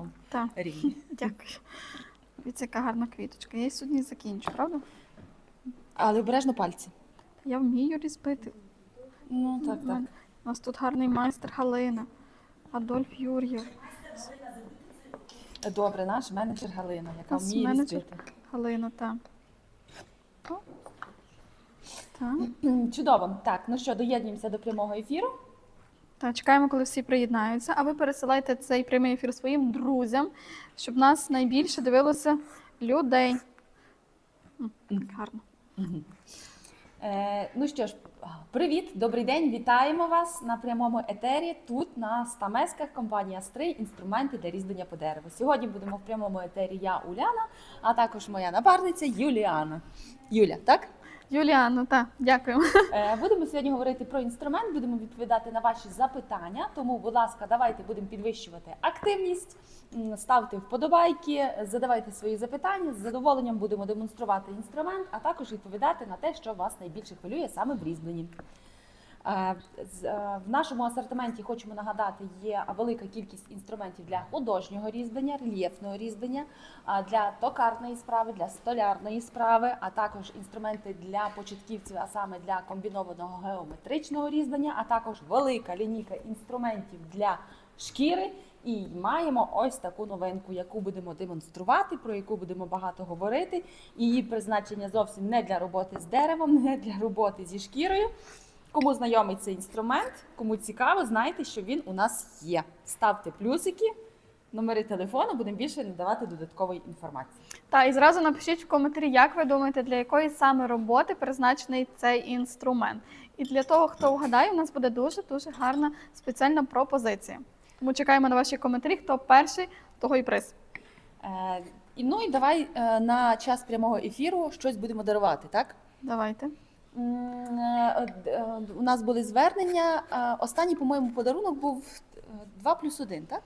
одному Так. рівні. Дякую. Дивіться, яка гарна квіточка. Я її сьогодні закінчу, правда? Але обережно пальці. Я вмію різбити. Ну, так, так. У нас тут гарний майстер Галина, Адольф Юр'єв. Добре, наш менеджер Галина, яка Нас вміє менеджер різбити. Галина, так. Так. Чудово. Так, ну що, доєднуємося до прямого ефіру. Так, чекаємо, коли всі приєднаються, а ви пересилайте цей прямий ефір своїм друзям, щоб нас найбільше дивилося людей. Гарно. Ну що ж, привіт, добрий день, вітаємо вас на прямому етері тут на Стамесках, компанія Стрий, інструменти для різьблення по дереву. Сьогодні будемо в прямому етері я, Уляна, а також моя напарниця Юліана. Юля, так? Юліано, так, дякуємо. Будемо сьогодні говорити про інструмент, будемо відповідати на ваші запитання, тому, будь ласка, давайте будемо підвищувати активність, ставте вподобайки, задавайте свої запитання, з задоволенням будемо демонструвати інструмент, а також відповідати на те, що вас найбільше хвилює саме в різьбленні. В нашому асортименті, хочемо нагадати, є велика кількість інструментів для художнього різьблення, рельєфного різьблення, для токарної справи, для столярної справи, а також інструменти для початківців, а саме для комбінованого геометричного різьблення, а також велика лінійка інструментів для шкіри. І маємо ось таку новинку, яку будемо демонструвати, про яку будемо багато говорити. Її призначення зовсім не для роботи з деревом, не для роботи зі шкірою. Кому знайомий цей інструмент, кому цікаво, знайте, що він у нас є. Ставте плюсики, номери телефону, будемо більше надавати додаткової інформації. Так, і зразу напишіть в коментарі, як ви думаєте, для якої саме роботи призначений цей інструмент. І для того, хто вгадає, у нас буде дуже-дуже гарна спеціальна пропозиція. Тому чекаємо на ваші коментарі, хто перший, того і приз. Ну і давай на час прямого ефіру щось будемо дарувати, так? Давайте. У нас були звернення. Останній, по-моєму, подарунок був 2+1, так?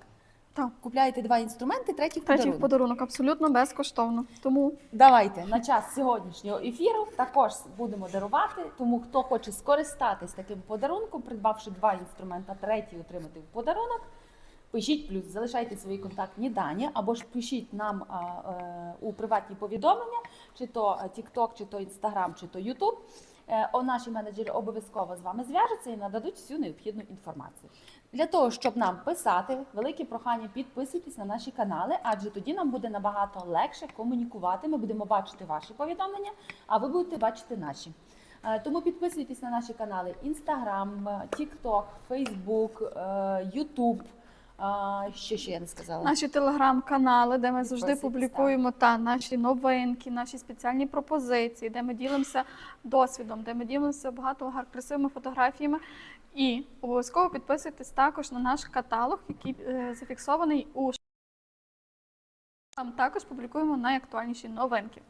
Так. Купляєте 2 інструменти, третій в Третій подарунок абсолютно безкоштовно. Тому давайте на час сьогоднішнього ефіру також будемо дарувати. Тому хто хоче скористатись таким подарунком, придбавши 2 інструмента, третій отримати в подарунок, пишіть плюс, залишайте свої контактні дані, або ж пишіть нам у приватні повідомлення, чи то TikTok, чи то Instagram, чи то YouTube. Наші менеджери обов'язково з вами зв'яжуться і нададуть всю необхідну інформацію. Для того, щоб нам писати, велике прохання підписуйтесь на наші канали, адже тоді нам буде набагато легше комунікувати. Ми будемо бачити ваші повідомлення, а ви будете бачити наші. Тому підписуйтесь на наші канали Instagram, TikTok, Facebook, YouTube. Що я не сказала? Наші телеграм-канали, де ми завжди Підписуйтесь, публікуємо наші новинки, наші спеціальні пропозиції, де ми ділимося досвідом, де ми ділимося багато красивими фотографіями. І обов'язково підписуйтесь також на наш каталог, який зафіксований у там також публікуємо найактуальніші новинки.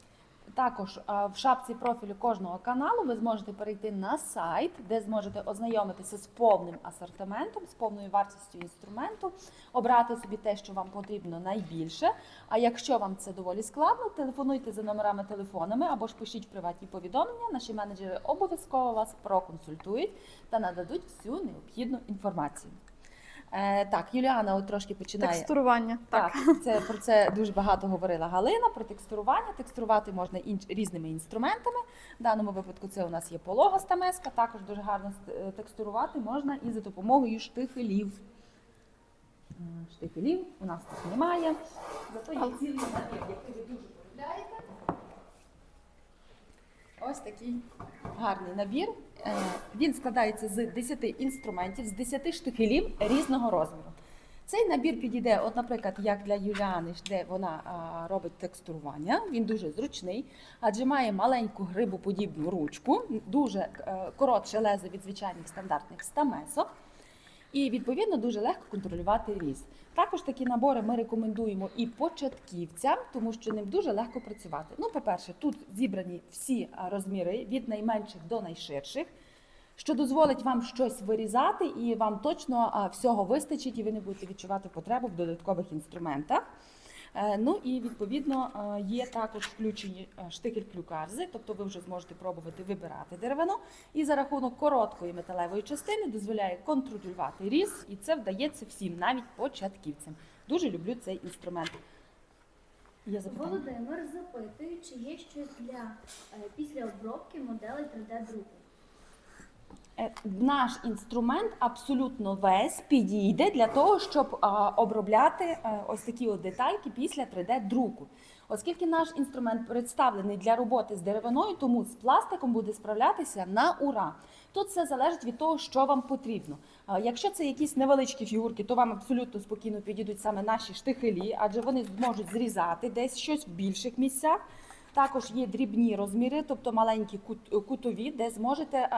Також в шапці профілю кожного каналу ви зможете перейти на сайт, де зможете ознайомитися з повним асортиментом, з повною вартістю інструменту, обрати собі те, що вам потрібно найбільше. А якщо вам це доволі складно, телефонуйте за номерами телефонами або ж пишіть в приватні повідомлення. Наші менеджери обов'язково вас проконсультують та нададуть всю необхідну інформацію. Так, Юліана трошки починає. Текстурування. Так, про це дуже багато говорила Галина, про текстурування. Текстурувати можна різними інструментами. В даному випадку це у нас є полога стамеска. Також дуже гарно текстурувати можна і за допомогою штифелів. Штифелів у нас тут немає. Зато є цілий набір, який ви дуже полюбляєте. Ось такий гарний набір. Він складається з 10 інструментів, з 10 штифелів різного розміру. Цей набір підійде, от, наприклад, як для Юліани, де вона робить текстурування. Він дуже зручний, адже має маленьку грибоподібну ручку, дуже коротше лезо від звичайних стандартних стамесок. І, відповідно, дуже легко контролювати різ. Також такі набори ми рекомендуємо і початківцям, тому що ним дуже легко працювати. Ну, по-перше, тут зібрані всі розміри від найменших до найширших, що дозволить вам щось вирізати, і вам точно всього вистачить, і ви не будете відчувати потребу в додаткових інструментах. Ну і, відповідно, є також включені штикель-клюкарзи, тобто ви вже зможете пробувати вибирати деревину. І за рахунок короткої металевої частини дозволяє контролювати різ, і це вдається всім, навіть початківцям. Дуже люблю цей інструмент. Є запитання? Володимир запитує, чи є щось для після обробки моделей 3D-друку. Наш інструмент абсолютно весь підійде для того, щоб обробляти ось такі от детальки після 3D-друку. Оскільки наш інструмент представлений для роботи з деревиною, тому з пластиком буде справлятися на ура. Тут все залежить від того, що вам потрібно. Якщо це якісь невеличкі фігурки, то вам абсолютно спокійно підійдуть саме наші штихелі, адже вони зможуть зрізати десь щось в більших місцях. Також є дрібні розміри, тобто маленькі кутові, де зможете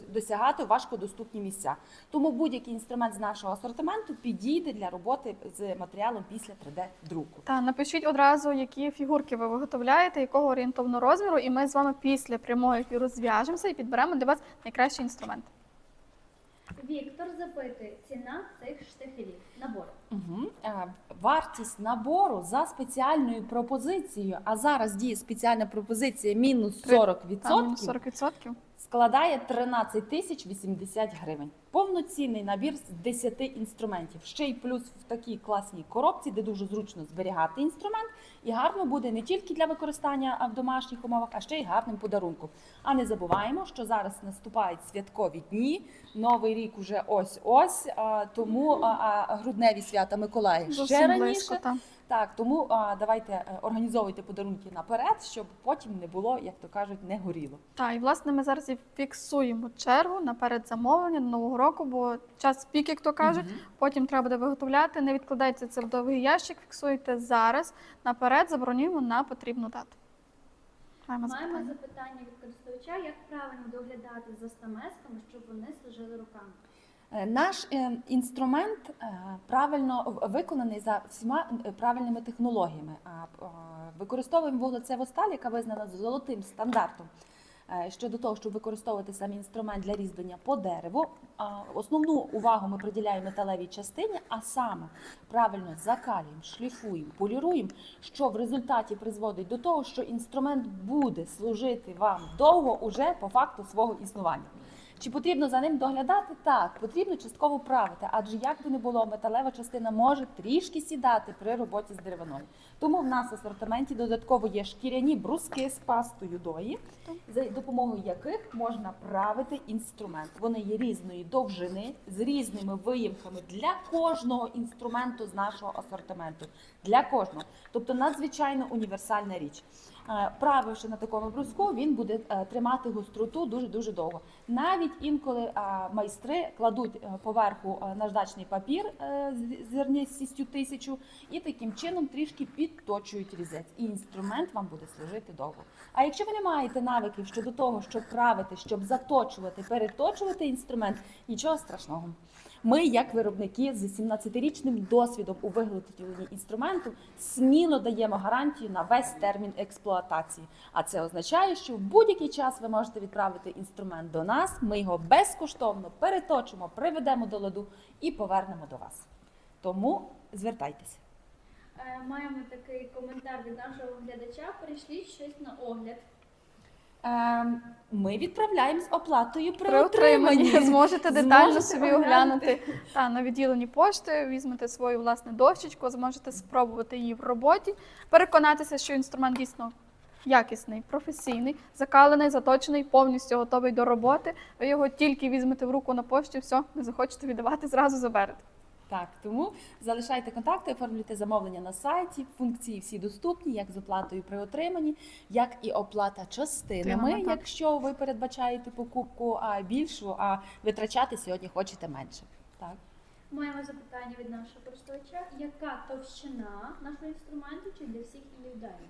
досягати важкодоступні місця. Тому будь-який інструмент з нашого асортименту підійде для роботи з матеріалом після 3D-друку. Та напишіть одразу, які фігурки ви виготовляєте, якого орієнтовного розміру, і ми з вами після прямого ефіру зв'яжемося і підберемо для вас найкращий інструмент. Віктор запитує, ціна цих штихелів, набору. Вартість набору за спеціальною пропозицією, а зараз діє спеціальна пропозиція мінус 40%, Там мінус 40%. складає 13 тисяч 80 гривень. Повноцінний набір з 10 інструментів. Ще й плюс в такій класній коробці, де дуже зручно зберігати інструмент. І гарно буде не тільки для використання в домашніх умовах, а ще й гарним подарунком. А не забуваємо, що зараз наступають святкові дні, Новий рік уже ось-ось, тому грудневі свята Миколая ще Зовсім раніше. близько, та. Так, тому давайте організовуйте подарунки наперед, щоб потім не було, як то кажуть, не горіло. Так, і власне ми зараз і фіксуємо чергу на передзамовлення до Нового року, бо час пік, як то кажуть, потім треба буде виготовляти, не відкладайте це в довгий ящик, фіксуйте зараз, наперед забронюємо на потрібну дату. Маємо Запитання від користувача, як правильно доглядати за стамесками, щоб вони служили руками. Наш інструмент правильно виконаний за всіма правильними технологіями. Використовуємо вуглецеву сталь, яка визнана золотим стандартом. Щодо того, щоб використовувати сам інструмент для різьблення по дереву, основну увагу ми приділяємо металевій частині, а саме правильно закалюємо, шліфуємо, поліруємо, що в результаті призводить до того, що інструмент буде служити вам довго уже по факту свого існування. Чи потрібно за ним доглядати? Так, потрібно частково правити, адже як би не було, металева частина може трішки сідати при роботі з деревиною. Тому в нас в асортименті додатково є шкіряні бруски з пастою дої, за допомогою яких можна правити інструмент. Вони є різної довжини, з різними виїмками для кожного інструменту з нашого асортименту. Для кожного. Тобто надзвичайно універсальна річ. Правивши на такому бруску, він буде тримати гостроту дуже-дуже довго. Навіть інколи майстри кладуть поверху наждачний папір з зернистістю 1000 і таким чином трішки підточують різець. І інструмент вам буде служити довго. А якщо ви не маєте навиків щодо того, щоб правити, щоб заточувати, переточувати інструмент, нічого страшного. Ми, як виробники з 17-річним досвідом у виготовленні інструменту, сміло даємо гарантію на весь термін експлуатації. А це означає, що в будь-який час ви можете відправити інструмент до нас, ми його безкоштовно переточимо, приведемо до ладу і повернемо до вас. Тому звертайтеся. Маємо такий коментар від нашого глядача. Прийшліть щось на огляд. Ми відправляємо з оплатою при При отриманні отриманні. зможете детально Зможете собі оглянути на відділенні пошти, візьмете свою власне дощечку, зможете спробувати її в роботі, переконатися, що інструмент дійсно якісний, професійний, закалений, заточений, повністю готовий до роботи. Ви його тільки візьмете в руку на пошті, все, не захочете віддавати, зразу заберете. Так, тому залишайте контакти, оформлюйте замовлення на сайті, функції всі доступні, як з оплатою при отриманні, як і оплата частинами, Так. якщо ви передбачаєте покупку більшу, а витрачати сьогодні хочете менше. Так. Маємо запитання від нашого користувача. Яка товщина нашого інструменту чи для всіх індивідуально?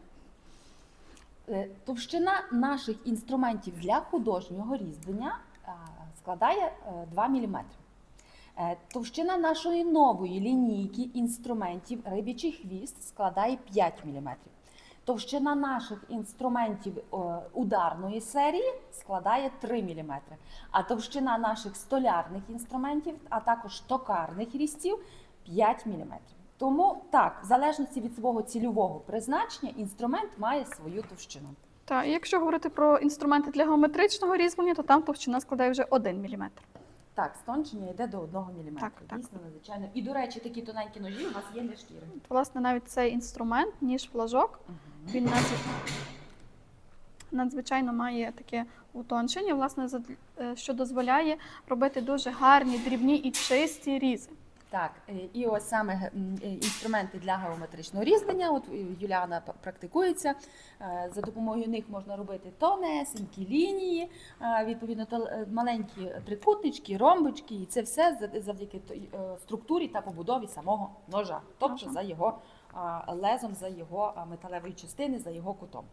Товщина наших інструментів для художнього різьблення складає 2 мм. Товщина нашої нової лінійки інструментів риб'ячий хвіст складає 5 мм. Товщина наших інструментів ударної серії складає 3 мм. А товщина наших столярних інструментів, а також токарних різців 5 мм. Тому так, в залежності від свого цільового призначення, інструмент має свою товщину. Так, і якщо говорити про інструменти для геометричного різьблення, то там товщина складає вже 1 мм. Так, стончення йде до 1 мм. Так, так. Дійсно, надзвичайно. І, до речі, такі тоненькі ножі у вас є для шкіри. Власне, навіть цей інструмент, ніж флажок, він надзвичайно має таке утончення, власне, що дозволяє робити дуже гарні, дрібні і чисті різи. Так, і ось саме інструменти для геометричного різьблення. От Юліана практикується. За допомогою них можна робити тонесенькі лінії, відповідно, маленькі трикутнички, ромбочки, і це все завдяки структурі та побудові самого ножа, тобто за його лезом, за його металевої частини, за його кутом.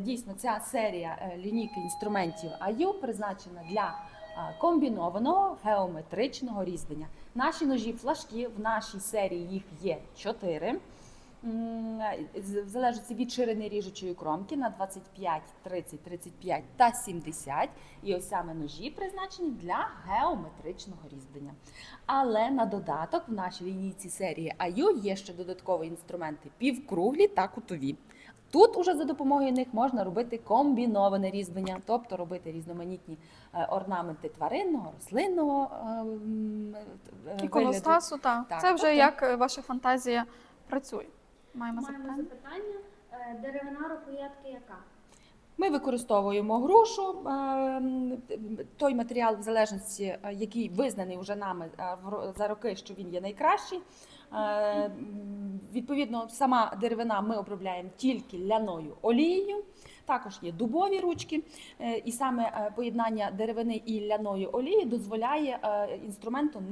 Дійсно, ця серія лінійки інструментів АЮ призначена для комбінованого геометричного різьблення. Наші ножі флажки, в нашій серії їх є 4. В залежності від ширини ріжучої кромки на 25, 30, 35 та 70. І ось саме ножі призначені для геометричного різьблення. Але на додаток в нашій лінійці серії АЮ є ще додаткові інструменти півкруглі та кутові. Тут уже за допомогою них можна робити комбіноване різьблення, тобто робити різноманітні орнаменти тваринного, рослинного Іконостасу, так. Це вже тобто- як ваша фантазія працює. Маємо Маємо запитання. запитання. Деревина рукоятки яка? Ми використовуємо грушу, той матеріал в залежності, який визнаний вже нами за роки, що він є найкращий. Відповідно, сама деревина ми обробляємо тільки ляною олією. Також є дубові ручки, і саме поєднання деревини і ляної олії дозволяє інструменту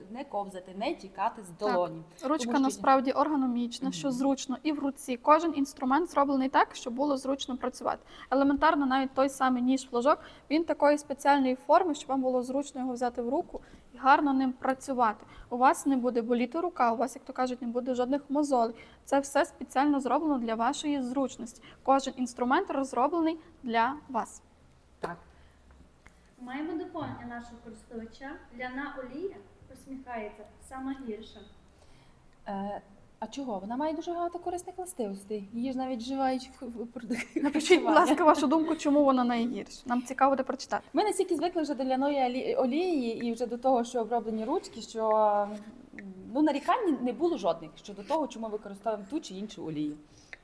не ковзати, не тікати з долоні. Ручка Тому що- насправді ергономічна, що зручно і в руці. Кожен інструмент зроблений так, щоб було зручно працювати. Елементарно, навіть той самий ніж-флажок, він такої спеціальної форми, щоб вам було зручно його взяти в руку і гарно ним працювати. У вас не буде боліти рука, у вас, як то кажуть, не буде жодних мозолей. Це все спеціально зроблено для вашої зручності. Кожен інструмент розроблений для вас. Так. Маємо доповнення нашого користувача. Ляна олія посміхається сама гірша. А чого? Вона має дуже багато корисних властивостей. Її ж навіть вживають в продукти. Напишіть, будь ласка, вашу думку, чому вона найгірша. Нам цікаво буде прочитати. Ми настільки звикли вже до ляної олії і вже до того, що оброблені ручки, що нарікань не було жодних щодо того, чому використовуємо ту чи іншу олію.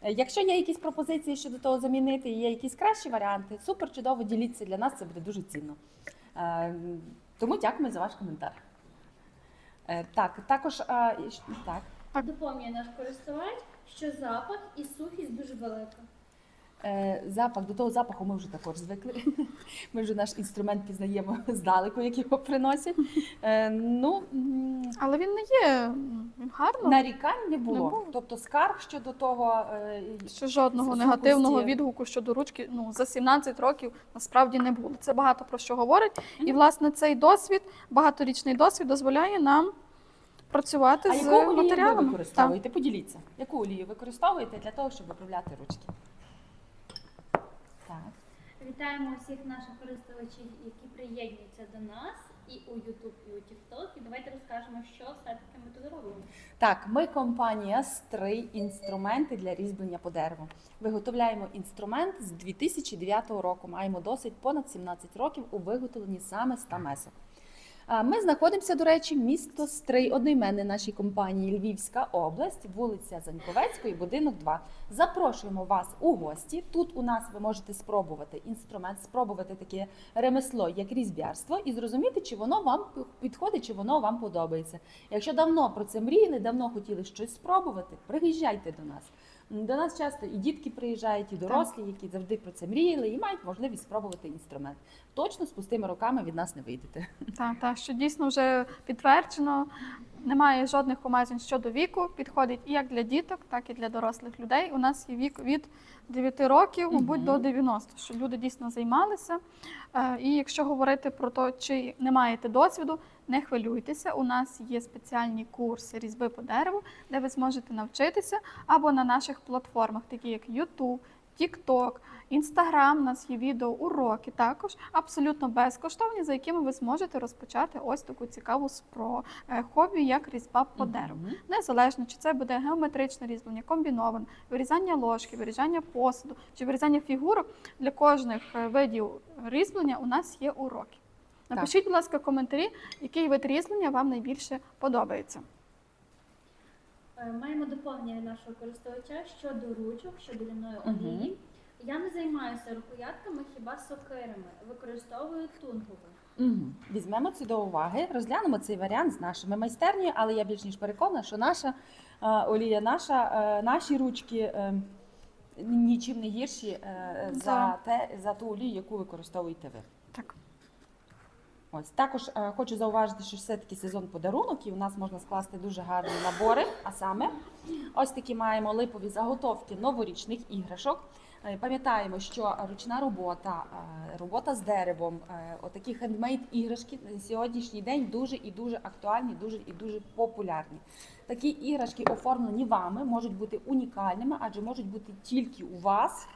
Якщо є якісь пропозиції щодо того замінити, є якісь кращі варіанти, супер, чудово, діліться, для нас це буде дуже цінно. Тому дякуємо за ваш коментар. Так, також так. Доповнює наш користувач, що запах і сухість дуже велика. Запах, до того запаху ми вже також звикли. Ми вже наш інструмент пізнаємо здалеку, як його приносять. Але він не є він гарно. Нарікань не було. Не було. Тобто скарг щодо того, Ще жодного сухості. негативного відгуку щодо ручки за 17 років насправді не було. Це багато про що говорить. І, власне, цей досвід, багаторічний досвід дозволяє нам працювати А з яку олію ви матеріалами. використовуєте? Поділіться. Яку олію використовуєте для того, щоб обробляти ручки? Так. Вітаємо усіх наших користувачів, які приєднуються до нас і у YouTube, і у TikTok. І давайте розкажемо, що все-таки ми тут робимо. Так, ми компанія Стрий інструменти для різьблення по дереву. Виготовляємо інструмент з 2009 року. Маємо досвід понад 17 років у виготовленні саме стамесок. Ми знаходимося, до речі, місто Стрий, одноіменне нашій компанії Львівська область, вулиця Заньковецької, будинок 2. Запрошуємо вас у гості. Тут у нас ви можете спробувати інструмент, спробувати таке ремесло, як різьбярство, і зрозуміти, чи воно вам підходить, чи воно вам подобається. Якщо давно про це мріяли, давно хотіли щось спробувати, приїжджайте до нас. До нас часто і дітки приїжджають, і дорослі, які завжди про це мріяли, і мають можливість спробувати інструмент. Точно з пустими руками від нас не вийдете. Так, що дійсно вже підтверджено. Немає жодних обмежень щодо віку, підходить і як для діток, так і для дорослих людей. У нас є вік від 9 років, мабуть, до 90, що люди дійсно займалися. І якщо говорити про те, чи не маєте досвіду, не хвилюйтеся. У нас є спеціальні курси різьби по дереву, де ви зможете навчитися, або на наших платформах, такі як YouTube, TikTok, Instagram, у нас є відеоуроки також, абсолютно безкоштовні, за якими ви зможете розпочати ось таку цікаву хобі, як різьба по дереву. Незалежно, чи це буде геометричне різьблення, комбіноване, вирізання ложки, вирізання посуду, чи вирізання фігурок, для кожних видів різьблення у нас є уроки. Напишіть, будь ласка, коментарі, який вид різьблення вам найбільше подобається. Маємо доповнення від нашого користувача щодо ручок, щодо ляної олії. Я не займаюся рукоятками, хіба сокирами. Використовую тунгову. Візьмемо це до уваги, розглянемо цей варіант з нашими майстернею, але я більш ніж переконана, що наша олія, наші ручки нічим не гірші за ту олію, яку використовуєте ви. Так. Ось також хочу зауважити, що все-таки сезон подарунок, і у нас можна скласти дуже гарні набори. А саме ось такі маємо липові заготовки новорічних іграшок. Пам'ятаємо, що ручна робота, робота з деревом, отакі хендмейд іграшки на сьогоднішній день дуже і дуже актуальні, дуже і дуже популярні. Такі іграшки, оформлені вами, можуть бути унікальними, адже можуть бути тільки у вас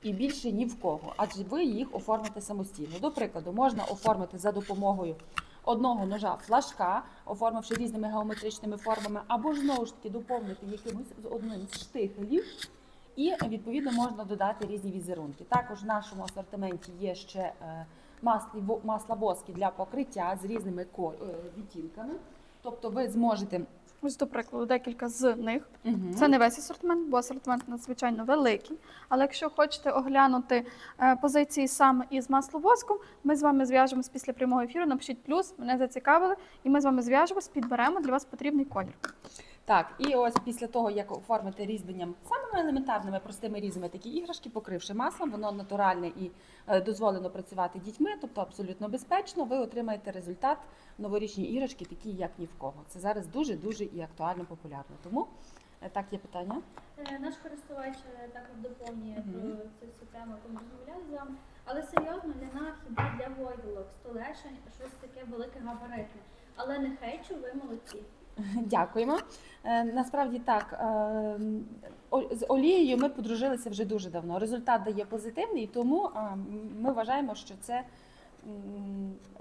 і більше ні в кого, адже ви їх оформите самостійно. До прикладу, можна оформити за допомогою одного ножа флажка, оформивши різними геометричними формами, або ж знову ж таки доповнити якимось з одним з штихелів, і відповідно можна додати різні візерунки. Також в нашому асортименті є ще масла воски для покриття з різними відтінками. Тобто ви зможете... Ось, до прикладу, декілька з них. Це не весь асортимент, бо асортимент надзвичайно великий. Але якщо хочете оглянути позиції саме із масловоском, ми з вами зв'яжемось після прямого ефіру. Напишіть плюс, мене зацікавили, і ми з вами зв'яжемось, підберемо для вас потрібний колір. Так, і ось після того, як оформити різьбленням самими елементарними, простими різьбами такі іграшки, покривши маслом, воно натуральне і дозволено працювати дітьми, тобто абсолютно безпечно, ви отримаєте результат новорічні іграшки, такі як ні в кого. Це зараз дуже-дуже і актуально популярно. Тому так, є питання. Наш користувач також доповнює про цю всю тему, яку ми розмовляли з вами. Але серйозно, ляна хіба для гойдалок, столешень, щось таке велике габаритне. Але не хейчу, ви молодці. Дякуємо. Насправді так, з олією ми подружилися вже дуже давно. Результат дає позитивний, тому ми вважаємо, що це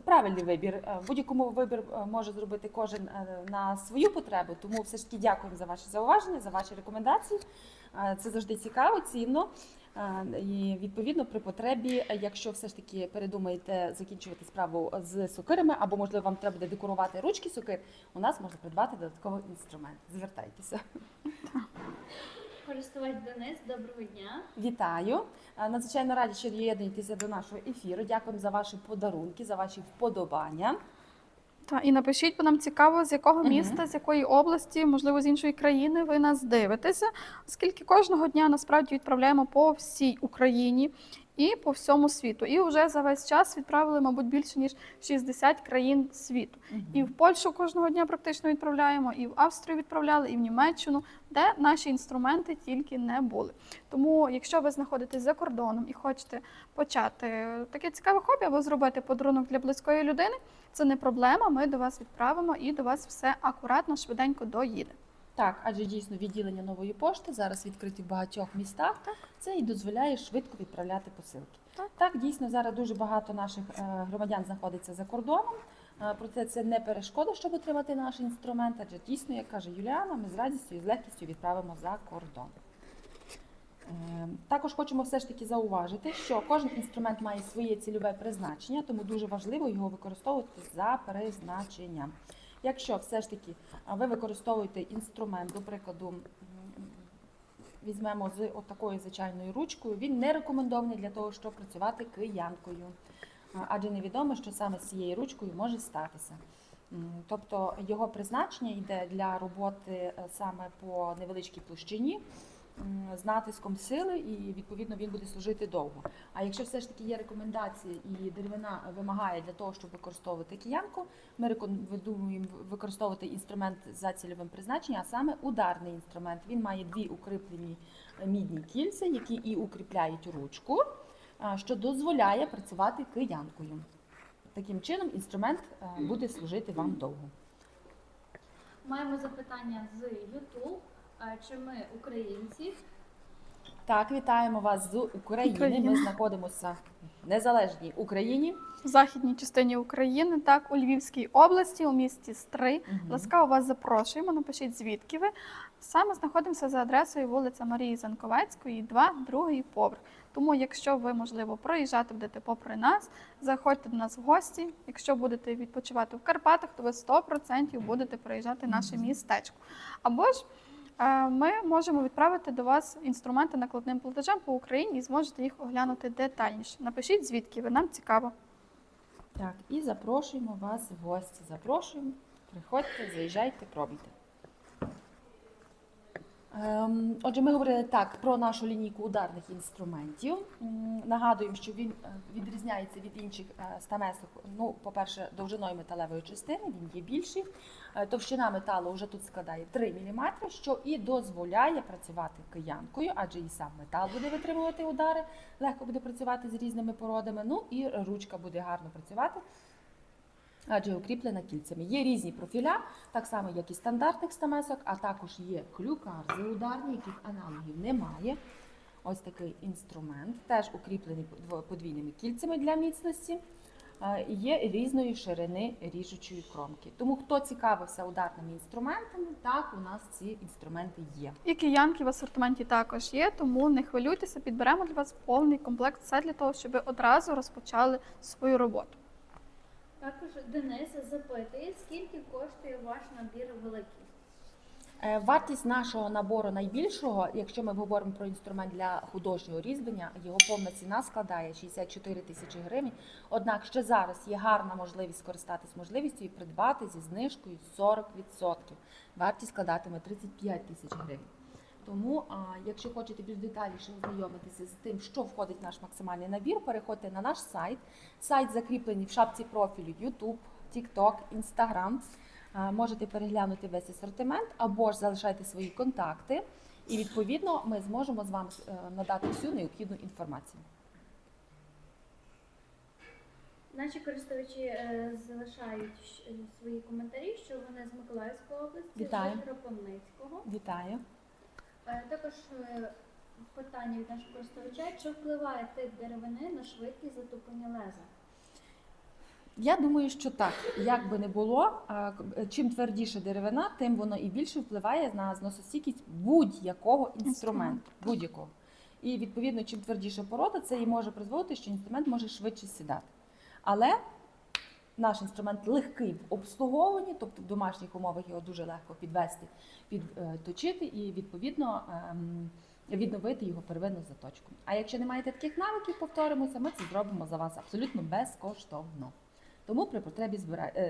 правильний вибір. Будь-якому вибір може зробити кожен на свою потребу, тому все ж таки дякуємо за ваші зауваження, за ваші рекомендації. Це завжди цікаво, цінно. І відповідно при потребі, якщо все ж таки передумаєте закінчувати справу з сокирами, або можливо вам треба буде декорувати ручки сокир, у нас можна придбати додатковий інструмент. Звертайтеся. Користувач Денис, доброго дня. Вітаю. Надзвичайно раді, що доєднуєтеся до нашого ефіру. Дякуємо за ваші подарунки, за ваші вподобання. І напишіть, бо нам цікаво, з якого міста, з якої області, можливо, з іншої країни ви нас дивитеся, оскільки кожного дня насправді відправляємо по всій Україні і по всьому світу. І вже за весь час відправили, мабуть, більше, ніж 60 країн світу. І в Польщу кожного дня практично відправляємо, і в Австрію відправляли, і в Німеччину, де наші інструменти тільки не були. Тому, якщо ви знаходитесь за кордоном і хочете почати таке цікаве хобі або зробити подарунок для близької людини, це не проблема, ми до вас відправимо і до вас все акуратно, швиденько доїде. Так, адже дійсно відділення нової пошти зараз відкриті в багатьох містах. Це і дозволяє швидко відправляти посилки. Так, дійсно, зараз дуже багато наших громадян знаходиться за кордоном. Проте це не перешкода, щоб отримати наш інструмент, адже дійсно, як каже Юліана, ми з радістю і з легкістю відправимо за кордон. Також хочемо все ж таки зауважити, що кожен інструмент має своє цільове призначення, тому дуже важливо його використовувати за призначенням. Якщо все ж таки ви використовуєте інструмент, до прикладу, візьмемо з такою звичайною ручкою, він не рекомендований для того, щоб працювати киянкою, адже невідомо, що саме з цією ручкою може статися. Тобто його призначення йде для роботи саме по невеличкій площині, з натиском сили, і відповідно він буде служити довго. А якщо все ж таки є рекомендації і деревина вимагає для того, щоб використовувати киянку, ми рекомендуємо використовувати інструмент за цільовим призначенням, а саме ударний інструмент. Він має дві укріплені мідні кільця, які і укріпляють ручку, що дозволяє працювати киянкою. Таким чином інструмент буде служити вам довго. Маємо запитання з YouTube. Чи ми українці? Так, вітаємо вас з України. України. Ми знаходимося в незалежній Україні. В західній частині України, так, у Львівській області, у місті Стрий. Ласкаво вас запрошуємо, напишіть, звідки ви. Саме знаходимося за адресою вулиця Марії Занковецької, 2, другий поверх. Тому, якщо ви, можливо, проїжджати будете попри нас, заходьте до нас в гості. Якщо будете відпочивати в Карпатах, то ви 100% будете проїжджати наше містечко. Або ж ми можемо відправити до вас інструменти накладним платежем по Україні і зможете їх оглянути детальніше. Напишіть, звідки ви, нам цікаво. Так, і запрошуємо вас в гості. Запрошуємо, приходьте, заїжджайте, пробуйте. Отже, ми говорили так про нашу лінійку ударних інструментів. Нагадуємо, що він відрізняється від інших стамесок. Ну, по-перше, довжиною металевої частини, він є більший. Товщина металу вже тут складає 3 мм, що і дозволяє працювати киянкою, адже і сам метал буде витримувати удари, легко буде працювати з різними породами, ну і ручка буде гарно працювати, адже укріплена кільцями. Є різні профіля, так само, як і стандартних стамесок, а також є клюкарзи ударні, яких аналогів немає. Ось такий інструмент, теж укріплений подвійними кільцями для міцності. Є різної ширини ріжучої кромки. Тому, хто цікавився ударними інструментами, так, у нас ці інструменти є. І киянки в асортименті також є, тому не хвилюйтеся, підберемо для вас повний комплект, все для того, щоб ви одразу розпочали свою роботу. Також Денис запитує, скільки коштує ваш набір великий? Вартість нашого набору найбільшого, якщо ми говоримо про інструмент для художнього різьблення, його повна ціна складає 64 тисячі гривень. Однак ще зараз є гарна можливість скористатись можливістю і придбати зі знижкою 40%. Вартість складатиме 35 тисяч гривень. Тому, якщо хочете більш детальніше ознайомитися з тим, що входить в наш максимальний набір, переходьте на наш сайт. Сайт закріплений в шапці профілю YouTube, TikTok, Instagram. Можете переглянути весь асортимент або ж залишайте свої контакти, і відповідно ми зможемо з вами надати всю необхідну інформацію. Наші користувачі залишають свої коментарі, що вони з Миколаївської області, Вітаю. з Кропивницького. Вітаю! Також питання від нашого користувача, чи впливає тип деревини на швидкість затуплення леза? Я думаю, що так. Як би не було, чим твердіша деревина, тим воно і більше впливає на зносостійкість будь-якого інструменту. Будь-якого. І відповідно, чим твердіша порода, це і може призводити, що інструмент може швидше сідати. Але наш інструмент легкий в обслуговуванні, тобто в домашніх умовах його дуже легко підвести, підточити і відповідно відновити його первинну заточку. А якщо не маєте таких навиків, повторимося, ми це зробимо за вас абсолютно безкоштовно. Тому при потребі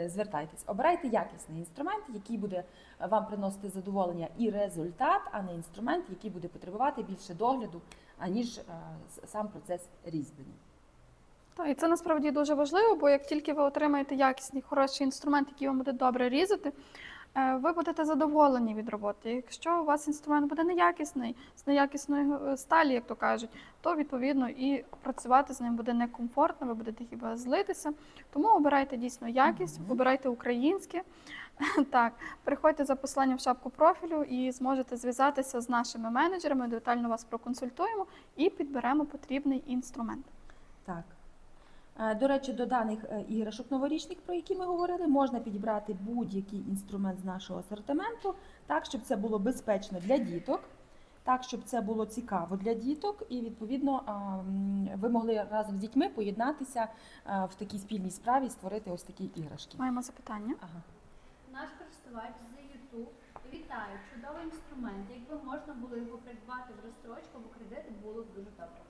звертайтесь. Обирайте якісний інструмент, який буде вам приносити задоволення і результат, а не інструмент, який буде потребувати більше догляду, аніж сам процес різьблення. Так, і це насправді дуже важливо, бо як тільки ви отримаєте якісний, хороший інструмент, який вам буде добре різати, ви будете задоволені від роботи. Якщо у вас інструмент буде неякісний, з неякісної сталі, як то кажуть, то відповідно і працювати з ним буде некомфортно, ви будете хіба злитися. Тому обирайте дійсно якість, обирайте українське. Так, переходьте за посиланням в шапку профілю і зможете зв'язатися з нашими менеджерами, детально вас проконсультуємо і підберемо потрібний інструмент. Так. До речі, до даних іграшок новорічних, про які ми говорили, можна підібрати будь-який інструмент з нашого асортименту, так, щоб це було безпечно для діток, так, щоб це було цікаво для діток, і, відповідно, ви могли разом з дітьми поєднатися в такій спільній справі і створити ось такі іграшки. Маємо запитання. Ага. Наш користувач з YouTube вітає, чудовий інструмент. Якби можна було його придбати в розстрочку або кредит, було б дуже добре.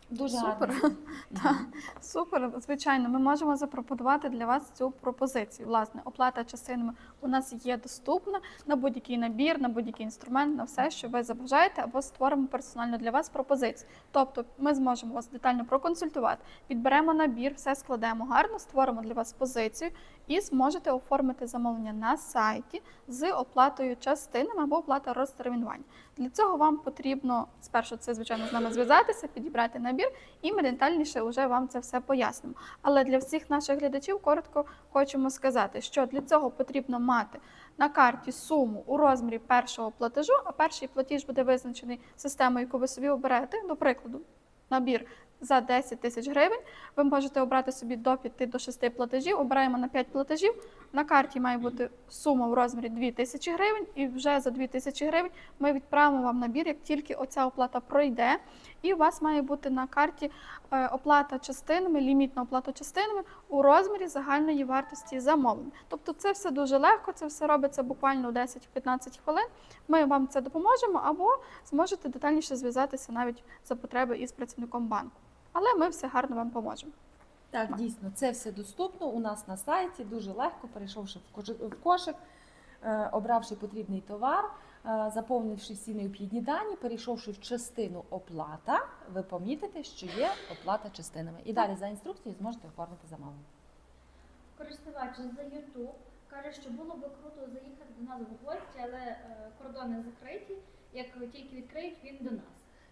Дуже Супер. гарно. Так, супер, звичайно, ми можемо запропонувати для вас цю пропозицію. Власне, оплата частинами у нас є доступна на будь-який набір, на будь-який інструмент, на все, що ви забажаєте, або створимо персонально для вас пропозицію. Тобто ми зможемо вас детально проконсультувати, підберемо набір, все складемо гарно, створимо для вас позицію і зможете оформити замовлення на сайті з оплатою частинами або оплата розтермінування. Для цього вам потрібно спершу це, звичайно, з нами зв'язатися, підібрати набір, і ми детальніше вже вам це все пояснимо. Але для всіх наших глядачів коротко хочемо сказати, що для цього потрібно мати на карті суму у розмірі першого платежу, а перший платіж буде визначений системою, яку ви собі оберете. До прикладу, набір за 10 тисяч гривень. Ви можете обрати собі до 5 до 6 платежів. Обираємо на 5 платежів. На карті має бути сума в розмірі 2 тисячі гривень, і вже за 2 тисячі гривень ми відправимо вам набір, як тільки оця оплата пройде. І у вас має бути на карті оплата частинами, лімітна оплата частинами у розмірі загальної вартості замовлення. Тобто це все дуже легко, це все робиться буквально 10-15 хвилин. Ми вам це допоможемо або зможете детальніше зв'язатися навіть за потреби із працівником банку. Але ми все гарно вам поможемо. Так, дійсно, це все доступно у нас на сайті, дуже легко, перейшовши в кошик, обравши потрібний товар, заповнивши всі необхідні дані, перейшовши в частину оплата, ви помітите, що є оплата частинами. І далі за інструкцією зможете оформити замовлення. Користувач за YouTube каже, що було би круто заїхати до нас в гості, але кордони закриті. Як тільки відкриють, він до нас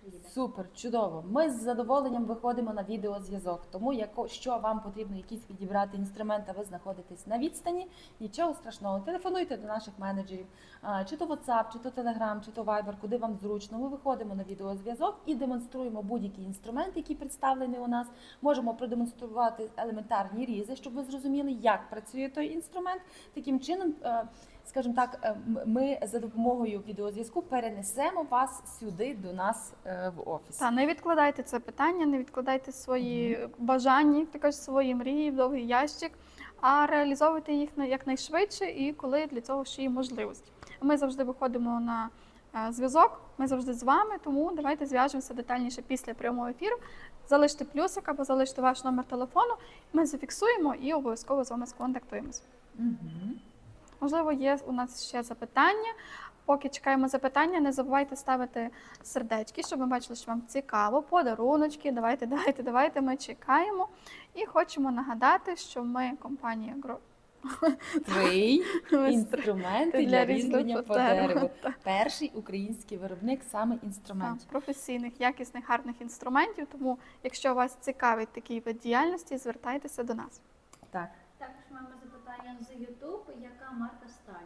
приїде. Супер, чудово. Ми з задоволенням виходимо на відеозв'язок. Тому, якщо вам потрібно якісь підібрати інструменти, ви знаходитесь на відстані, нічого страшного. Телефонуйте до наших менеджерів, чи то WhatsApp, чи то Telegram, чи то Viber, куди вам зручно. Ми виходимо на відеозв'язок і демонструємо будь-який інструмент, який представлений у нас. Можемо продемонструвати елементарні різи, щоб ви зрозуміли, як працює той інструмент. Таким чином, скажімо так, ми за допомогою відеозв'язку перенесемо вас сюди до нас в офіс. Та не відкладайте це питання, не відкладайте свої бажання, також свої мрії в довгий ящик, а реалізовуйте їх якнайшвидше і коли для цього ще є можливості. Ми завжди виходимо на зв'язок, ми завжди з вами, тому давайте зв'яжемося детальніше після прямого ефіру. Залиште плюсик або залиште ваш номер телефону, ми зафіксуємо і обов'язково з вами сконтактуємося. Можливо, є у нас ще запитання. Поки чекаємо запитання, не забувайте ставити сердечки, щоб ми бачили, що вам цікаво. Подаруночки, давайте, ми чекаємо. І хочемо нагадати, що ми компанія Твій інструменти для різьблення по дереву. Перший український виробник саме інструментів. Професійних, якісних, гарних інструментів. Тому, якщо вас цікавить такий вид діяльності, звертайтеся до нас. Так. Також маємо запитання з YouTube, яка марка сталі?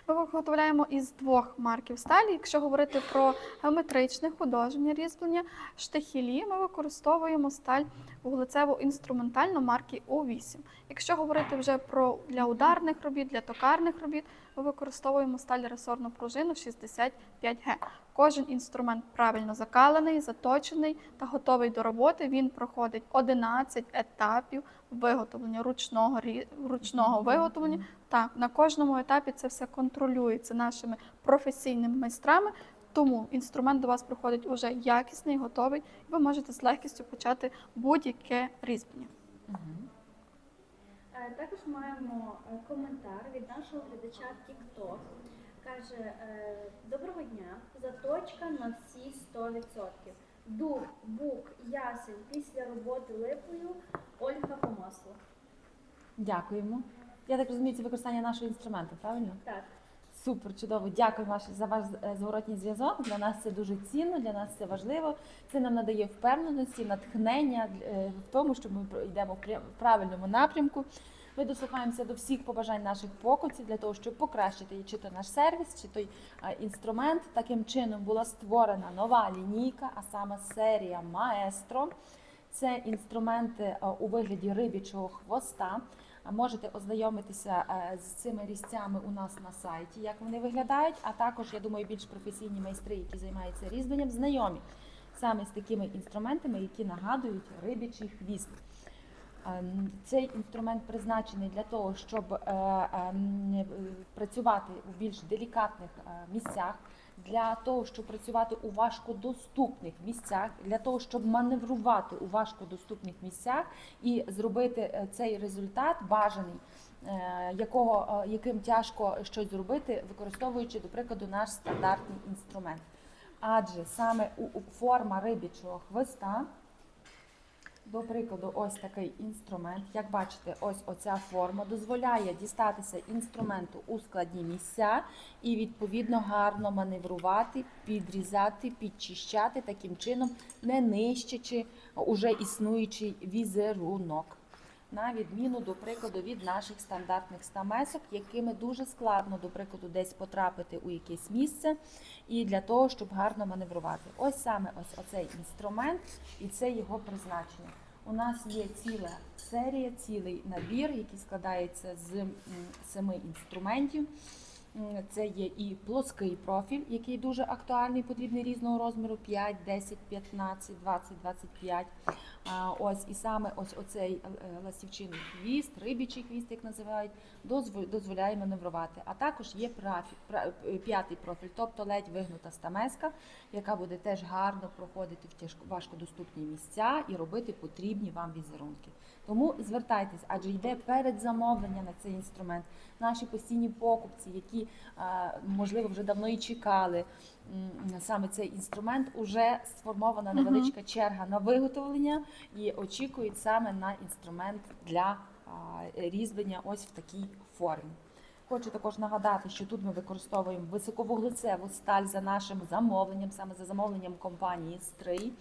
Ми виготовляємо із 2 марків сталі. Якщо говорити про геометричне художнє різьблення, штихелі, ми використовуємо сталь вуглецево-інструментальну марки У8. Якщо говорити вже про для ударних робіт, для токарних робіт, ми використовуємо сталь ресорну пружину 65Г. Кожен інструмент правильно закалений, заточений та готовий до роботи. Він проходить 11 етапів виготовлення, ручного виготовлення. Так, на кожному етапі це все контролюється нашими професійними майстрами, тому інструмент до вас приходить уже якісний, готовий, і ви можете з легкістю почати будь-яке різьблення. Також маємо коментар від нашого глядача TikTok. Каже, доброго дня, заточка на всі 100%. Дур, бук, ясень після роботи липою, Ольга по маслу. Дякуємо. Я так розумію, це використання нашого інструменту, правильно? Так. Супер, чудово. Дякую за ваш зворотній зв'язок. Для нас це дуже цінно, для нас це важливо. Це нам надає впевненості, натхнення в тому, що ми йдемо в правильному напрямку. Ми дослухаємося до всіх побажань наших покупців для того, щоб покращити чи то наш сервіс, чи той інструмент. Таким чином була створена нова лінійка, а саме серія Маестро. Це інструменти у вигляді риб'ячого хвоста. Можете ознайомитися з цими різцями у нас на сайті, як вони виглядають, а також, я думаю, більш професійні майстри, які займаються різьбленням, знайомі саме з такими інструментами, які нагадують риб'ячий хвіст. Цей інструмент призначений для того, щоб працювати у більш делікатних місцях, для того, щоб працювати у важкодоступних місцях, для того, щоб маневрувати у важкодоступних місцях і зробити цей результат бажаний, яким тяжко щось зробити, використовуючи, до прикладу, наш стандартний інструмент. Адже саме форма риб'ячого хвоста, до прикладу, ось такий інструмент, як бачите, ось оця форма дозволяє дістатися інструменту у складні місця і, відповідно, гарно маневрувати, підрізати, підчищати, таким чином не нищачи уже існуючий візерунок. на відміну, до прикладу, від наших стандартних стамесок, якими дуже складно, до прикладу, десь потрапити у якесь місце і для того, щоб гарно маневрувати. Ось саме ось оцей інструмент і це його призначення. У нас є ціла серія, цілий набір, який складається з 7 інструментів. Це є і плоский профіль, який дуже актуальний, потрібний різного розміру 5, 10, 15, 20, 25. Ось і саме ось оцей ластівчиний хвіст, рибічий хвіст, як називають, дозволяє маневрувати. А також є п'ятий профіль, тобто ледь вигнута стамеска, яка буде теж гарно проходити в важкодоступні місця і робити потрібні вам візерунки. Тому звертайтесь, адже йде передзамовлення на цей інструмент. Наші постійні покупці, які, можливо, вже давно і чекали саме цей інструмент, уже сформована невеличка черга на виготовлення і очікують саме на інструмент для різьблення ось в такій формі. Хочу також нагадати, що тут ми використовуємо високовуглецеву сталь за нашим замовленням, саме за замовленням компанії «Стрий»,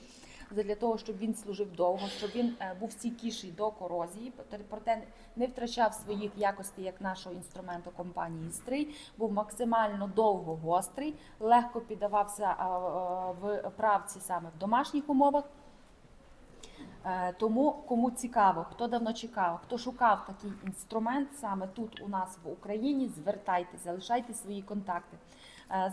для того, щоб він служив довго, щоб він був стійкіший до корозії, проте не втрачав своїх якостей, як нашого інструменту компанії «Стрий», був максимально довго гострий, легко піддавався в правці саме в домашніх умовах. Тому, кому цікаво, хто давно чекав, хто шукав такий інструмент саме тут у нас в Україні, звертайтеся, залишайте свої контакти,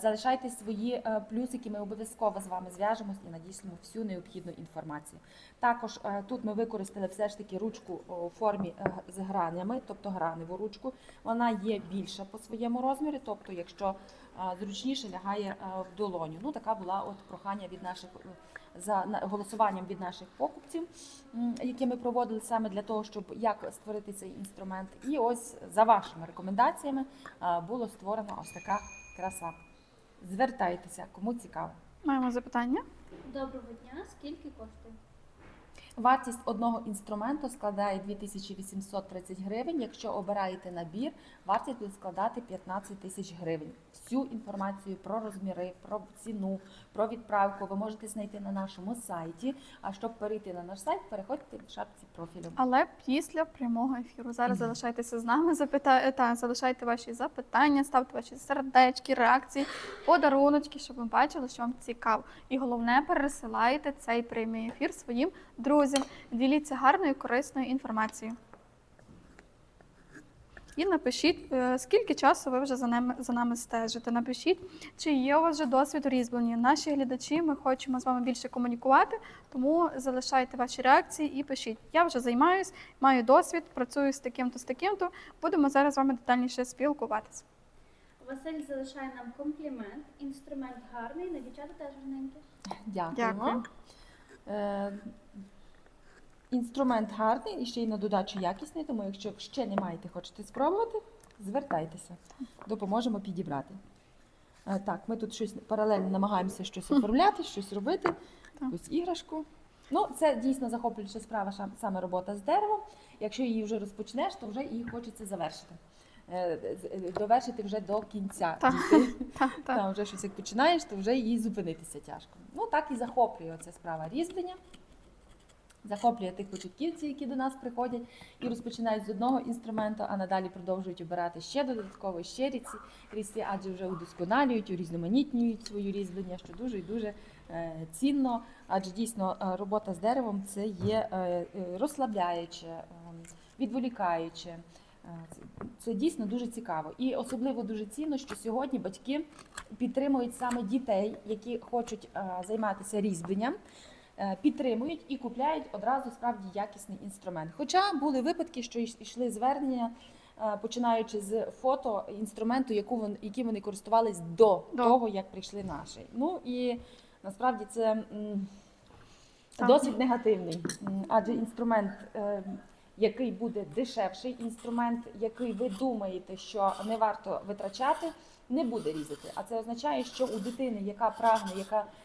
залишайте свої плюсики, ми обов'язково з вами зв'яжемось і надішлемо всю необхідну інформацію. Також тут ми використали все ж таки ручку у формі з гранями, тобто граневу ручку. Вона є більша по своєму розмірі, тобто якщо зручніше лягає в долоню. Ну, така була от прохання від наших за голосуванням від наших покупців, які ми проводили саме для того, щоб як створити цей інструмент. І ось за вашими рекомендаціями було створена ось така краса. Звертайтеся, кому цікаво. Маємо запитання. Доброго дня, скільки коштує? Вартість одного інструменту складає 2830 гривень. Якщо обираєте набір, вартість буде складати 15 тисяч гривень. Всю інформацію про розміри, про ціну, про відправку ви можете знайти на нашому сайті. А щоб перейти на наш сайт, переходьте в шапці профілю. Але після прямого ефіру. Зараз залишайтеся з нами, залишайте ваші запитання, ставте ваші сердечки, реакції, подаруночки, щоб ми бачили, що вам цікаво. І головне, пересилайте цей прямий ефір своїм друзям. Діліться гарною, корисною інформацією. І напишіть, скільки часу ви вже за нами стежите. Напишіть, чи є у вас вже досвід у різьбленні. Наші глядачі, ми хочемо з вами більше комунікувати, тому залишайте ваші реакції і пишіть. Я вже займаюсь, маю досвід, працюю з таким-то, з таким-то. Будемо зараз з вами детальніше спілкуватися. Василь залишає нам комплімент. Інструмент гарний, на дівчата теж гарненькі. Дякуємо. Інструмент гарний і ще й на додачу якісний, тому якщо ще не маєте, хочете спробувати, звертайтеся, допоможемо підібрати. Так, ми тут щось паралельно намагаємося щось оформляти, щось робити, якусь іграшку. Ну, це дійсно захоплююча справа, саме робота з деревом. Якщо її вже розпочнеш, то вже її хочеться завершити. Довершити вже до кінця. Там вже щось як починаєш, то вже її зупинитися тяжко. Ну, так і захоплює ця справа різьблення. Захоплює тих початківців, які до нас приходять і розпочинають з одного інструменту, а надалі продовжують обирати ще додатково, ще різці, адже вже удосконалюють, урізноманітнюють свою різьблення, що дуже і дуже цінно, адже дійсно робота з деревом це є розслабляюче, відволікаюче. Це дійсно дуже цікаво. І особливо дуже цінно, що сьогодні батьки підтримують саме дітей, які хочуть займатися різьбленням, підтримують і купляють одразу справді якісний інструмент. Хоча були випадки, що йшли звернення, починаючи з фото інструменту, яким вони користувались до того, як прийшли наші. Ну і насправді це досить негативний, адже інструмент, який буде дешевший, інструмент, який ви думаєте, що не варто витрачати, не буде різати. А це означає, що у дитини, яка прагне,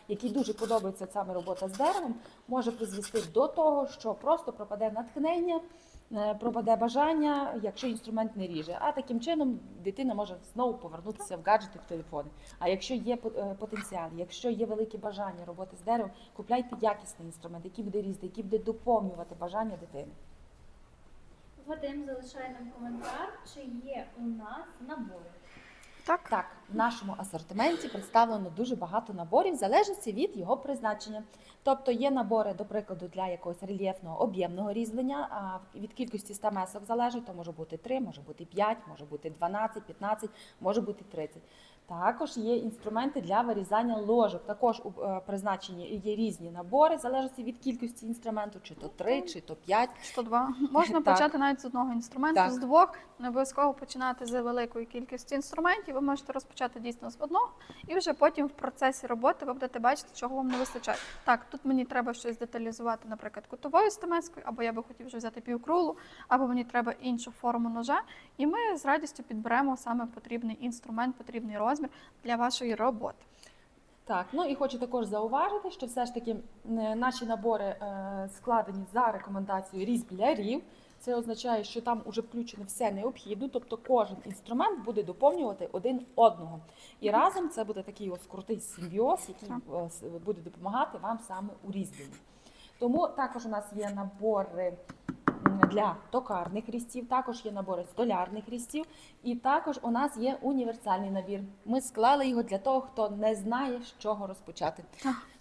якій дуже подобається саме робота з деревом, може призвести до того, що просто пропаде натхнення, пропаде бажання, якщо інструмент не ріже. А таким чином дитина може знову повернутися в гаджети, в телефони. А якщо є потенціал, якщо є велике бажання роботи з деревом, купляйте якісний інструмент, який буде різати, який буде доповнювати бажання дитини. Вадим залишає нам коментар, чи є у нас набори. Так. В нашому асортименті представлено дуже багато наборів, в залежності від його призначення. Тобто є набори, до прикладу, для якогось рельєфного об'ємного різьблення, а від кількості стамесок залежить, то може бути 3, може бути 5, може бути 12, 15, може бути 30. Також є інструменти для вирізання ложок. Також у призначенні є різні набори, в залежності від кількості інструменту, чи то 3, чи то 5. 102. Можна Так. почати навіть з одного інструменту, Так. з двох. Не обов'язково починати з великої кількості інструментів. Ви можете розпочати дійсно з одного, і вже потім в процесі роботи ви будете бачити, чого вам не вистачає. Так, тут мені треба щось деталізувати, наприклад, кутовою стамескою, або я би хотів вже взяти півкруглу, або мені треба іншу форму ножа. І ми з радістю підберемо саме потрібний інструмент, потрібний розмір для вашої роботи. Так, ну і хочу також зауважити, що все ж таки наші набори складені за рекомендацією різблярів. Це означає, що там вже включено все необхідне, тобто кожен інструмент буде доповнювати один одного. І разом це буде такий ось крутий симбіоз, який буде допомагати вам саме у різьбленні. Тому також у нас є набори для токарних різців, також є набори столярних різців, і також у нас є універсальний набір. Ми склали його для того, хто не знає, з чого розпочати.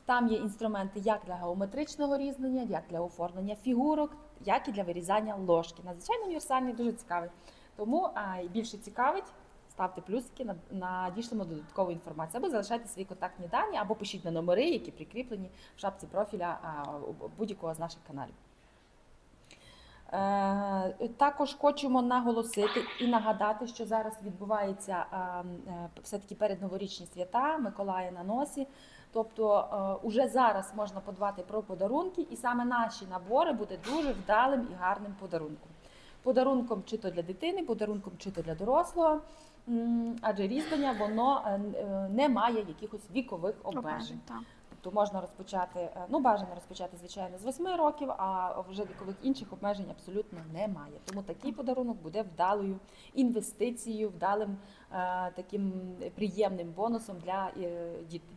Там є інструменти як для геометричного різьблення, як для оформлення фігурок, як і для вирізання ложки. Надзвичайно універсальний, дуже цікавий. Тому більше цікавить, ставте плюсики, надішлемо додаткову інформацію, або залишайте свої контактні дані, або пишіть на номери, які прикріплені в шапці профіля будь-якого з наших каналів. Також хочемо наголосити і нагадати, що зараз відбувається все-таки передноворічні свята, Миколая на носі. Тобто уже зараз можна подбати про подарунки, і саме наші набори буде дуже вдалим і гарним подарунком. Подарунком чи то для дитини, подарунком чи то для дорослого, адже різьблення, воно не має якихось вікових обмежень. Тобто можна розпочати, бажано розпочати, звичайно, з 8 років, а вже вікових інших обмежень абсолютно немає. Тому такий подарунок буде вдалою інвестицією, вдалим таким приємним бонусом для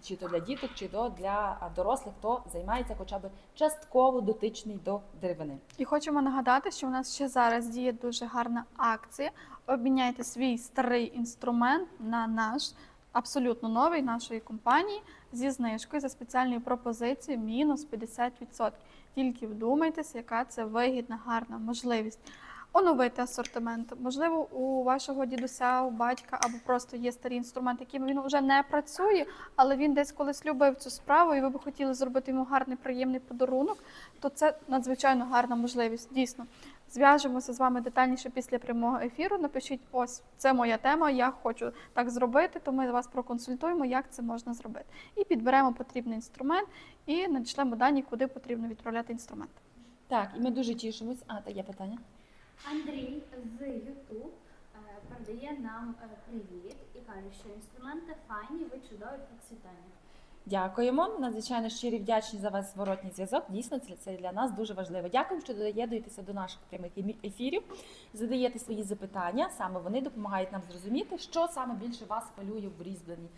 чи то для діток, чи то для дорослих, хто займається хоча б частково дотичний до деревини. І хочемо нагадати, що у нас ще зараз діє дуже гарна акція. Обміняйте свій старий інструмент на наш абсолютно новий нашої компанії зі знижкою за спеціальною пропозицією мінус 50%. Тільки вдумайтеся, яка це вигідна, гарна можливість оновити асортимент. Можливо, у вашого дідуся, у батька або просто є старі інструменти, якими він вже не працює, але він десь колись любив цю справу, і ви б хотіли зробити йому гарний, приємний подарунок, то це надзвичайно гарна можливість, дійсно. Зв'яжемося з вами детальніше після прямого ефіру. Напишіть, ось, це моя тема, я хочу так зробити, то ми вас проконсультуємо, як це можна зробити. І підберемо потрібний інструмент і надішлемо дані, куди потрібно відправляти інструмент. Так, і ми дуже тішимось. Так, є питання? Андрій з YouTube передає нам привіт і каже, що інструменти файні, ви чудові, процвітання. Дякуємо. Надзвичайно щирі вдячні за ваш зворотній зв'язок. Дійсно, це для нас дуже важливо. Дякуємо, що доєднуєтеся до наших прямих ефірів, задаєте свої запитання. Саме вони допомагають нам зрозуміти, що саме більше вас хвилює в різьбленні.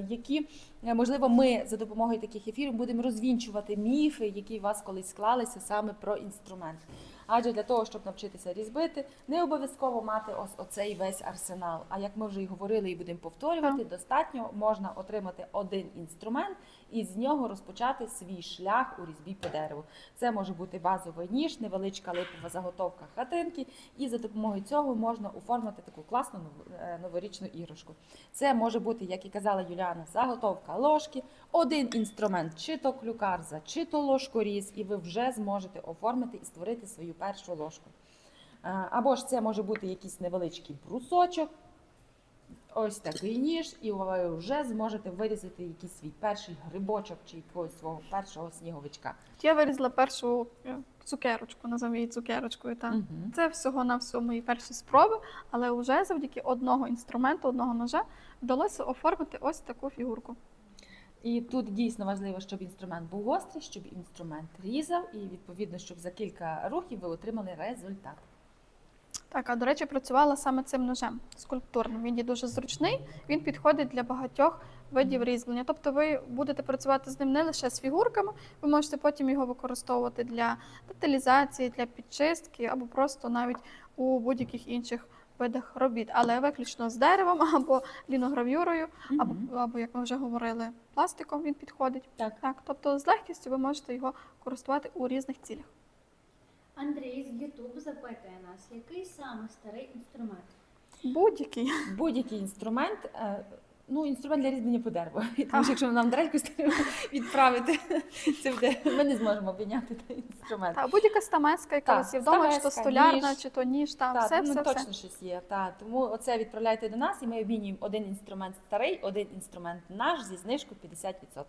Які, можливо, ми за допомогою таких ефірів будемо розвінчувати міфи, які у вас колись склалися саме про інструмент. Адже для того, щоб навчитися різьбити, не обов'язково мати ось оцей весь арсенал. А як ми вже і говорили і будемо повторювати, достатньо можна отримати один інструмент і з нього розпочати свій шлях у різьбі по дереву. Це може бути базовий ніж, невеличка липова заготовка хатинки, і за допомогою цього можна оформити таку класну новорічну іграшку. Це може бути, як і казала Юліана, заготовка ложки, один інструмент, чи то клюкарза, чи то ложкоріз, і ви вже зможете оформити і створити свою першу ложку. Або ж це може бути якийсь невеличкий брусочок, ось такий ніж, і ви вже зможете вирізати якийсь свій перший грибочок чи якогось свого першого сніговичка. Я вирізала першу цукерочку, називаємо її цукерочкою. Це всього-навсього мої перші спроби, але вже завдяки одного інструменту, одного ножа вдалося оформити ось таку фігурку. І тут дійсно важливо, щоб інструмент був гострий, щоб інструмент різав, і відповідно, щоб за кілька рухів ви отримали результат. Так, а до речі, працювала саме цим ножем скульптурним. Він є дуже зручний, він підходить для багатьох видів різьблення. Тобто ви будете працювати з ним не лише з фігурками, ви можете потім його використовувати для деталізації, для підчистки або просто навіть у будь-яких інших видах робіт, але виключно з деревом або ліногравюрою, або, як ми вже говорили, пластиком він підходить. Так. Тобто з легкістю ви можете його користувати у різних цілях. Андрій з YouTube запитує нас, який саме старий інструмент? Будь-який. Будь-який інструмент, інструмент для різьблення по дереву. Тому що якщо нам дрельку відправити, це буде, ми не зможемо обміняти той інструмент. Та будь-яка стамеска, яка у вас є вдома, чи то стамеска, столярна, ніж. чи то ніж, Точно все. щось є. Тому оце відправляйте до нас, і ми обмінюємо один інструмент старий, один інструмент наш зі знижкою 50%.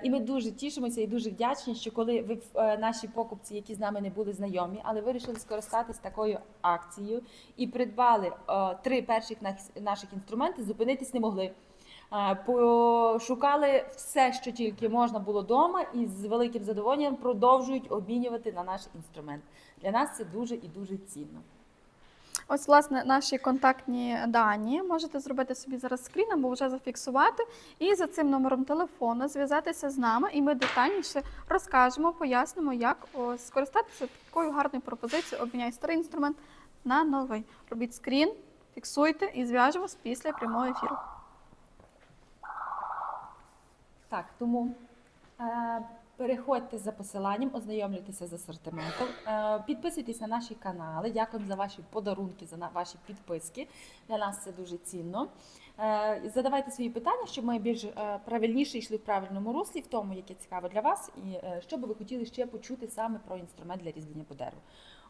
І ми дуже тішимося і дуже вдячні, що коли ви наші покупці, які з нами не були знайомі, але вирішили скористатись такою акцією і придбали 3 перших наших інструменти, зупинитись не могли. Пошукали все, що тільки можна було вдома, і з великим задоволенням продовжують обмінювати на наш інструмент. Для нас це дуже і дуже цінно. Ось, власне, наші контактні дані можете зробити собі зараз скрін або вже зафіксувати і за цим номером телефону зв'язатися з нами, і ми детальніше розкажемо, пояснимо, як скористатися такою гарною пропозицією «Обміняй старий інструмент на новий». Робіть скрін, фіксуйте і зв'яжемось після прямого ефіру. Так, тому переходьте за посиланням, ознайомлюйтеся з асортиментом, підписуйтесь на наші канали. Дякуємо за ваші подарунки, за ваші підписки. Для нас це дуже цінно. Задавайте свої питання, щоб ми більш правильніше йшли в правильному руслі, в тому, яке цікаво для вас, і що би ви хотіли ще почути саме про інструмент для різьблення по дереву.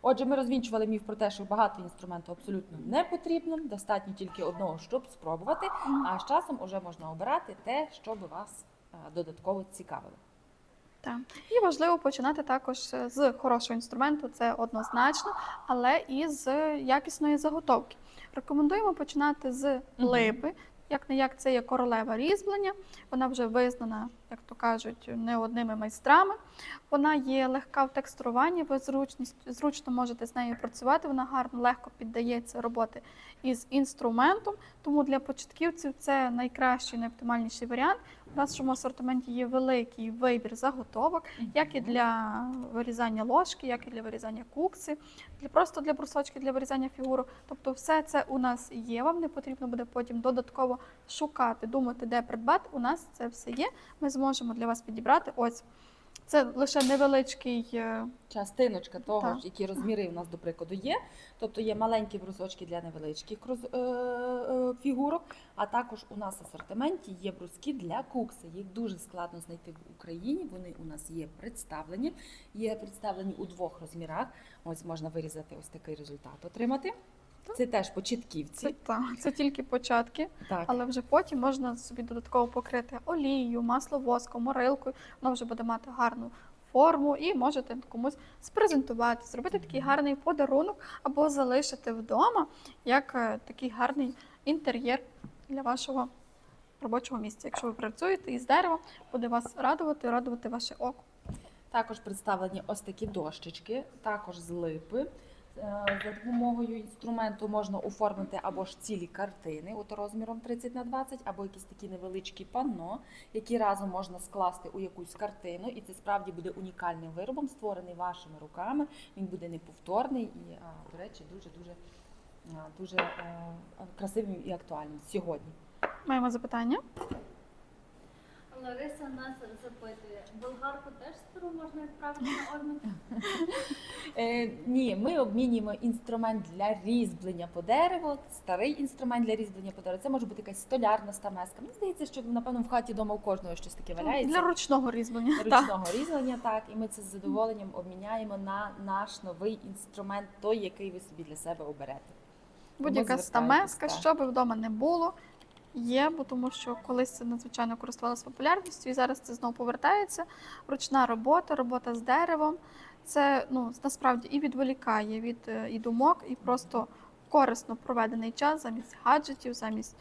Отже, ми розвінчували міф про те, що багато інструментів абсолютно не потрібно, достатньо тільки одного, щоб спробувати, а з часом вже можна обирати те, що би вас додатково цікавило. Так. І важливо починати також з хорошого інструменту, це однозначно, але і з якісної заготовки. Рекомендуємо починати з липи. Як це є королева різьблення, вона вже визнана, як то кажуть, не одними майстрами. Вона є легка в текстуруванні, ви зручно можете з нею працювати, вона гарно, легко піддається роботи із інструментом, тому для початківців це найкращий, найоптимальніший варіант. У нашому асортименті є великий вибір заготовок, як і для вирізання ложки, як і для вирізання кукси, просто для брусочки, для вирізання фігурок. Тобто все це у нас є, вам не потрібно буде потім додатково шукати, думати, де придбати. У нас це все є, ми зможемо для вас підібрати. Ось, це лише невеличкий... Частиночка того, які розміри у нас, до прикладу, є. Тобто є маленькі брусочки для невеличких фігурок, а також у нас в асортименті є бруски для кукси. Їх дуже складно знайти в Україні, вони у нас є представлені у 2 розмірах. Ось можна вирізати ось такий результат, отримати. Це теж початківці. Це тільки початки, але вже потім можна собі додатково покрити олією, масловоском, морилкою. Воно вже буде мати гарну форму і можете комусь спрезентувати, зробити такий гарний подарунок або залишити вдома як такий гарний інтер'єр для вашого робочого місця. Якщо ви працюєте із дерева, буде вас радувати ваше око. Також представлені ось такі дощечки, також з липи. За допомогою інструменту можна оформити або ж цілі картини, от розміром 30х20, або якісь такі невеличкі панно, які разом можна скласти у якусь картину. І це справді буде унікальним виробом, створений вашими руками. Він буде неповторний і, до речі, дуже красивим і актуальним сьогодні. Маємо запитання? Лариса нас запитує, болгарку теж стару можна відправити на обмін? Ні, ми обмінюємо інструмент для різьблення по дереву, старий інструмент для різьблення по дереву. Це може бути якась столярна стамеска. Мені здається, що, напевно, в хаті вдома у кожного щось таке валяється. Для ручного різьблення. Ручного різьблення, так. І ми це з задоволенням обміняємо на наш новий інструмент, той, який ви собі для себе оберете. Будь-яка стамеска, що би вдома не було, є, бо тому що колись це надзвичайно користувалося популярністю і зараз це знову повертається. Ручна робота з деревом. Це насправді і відволікає від і думок, і просто корисно проведений час замість гаджетів, замість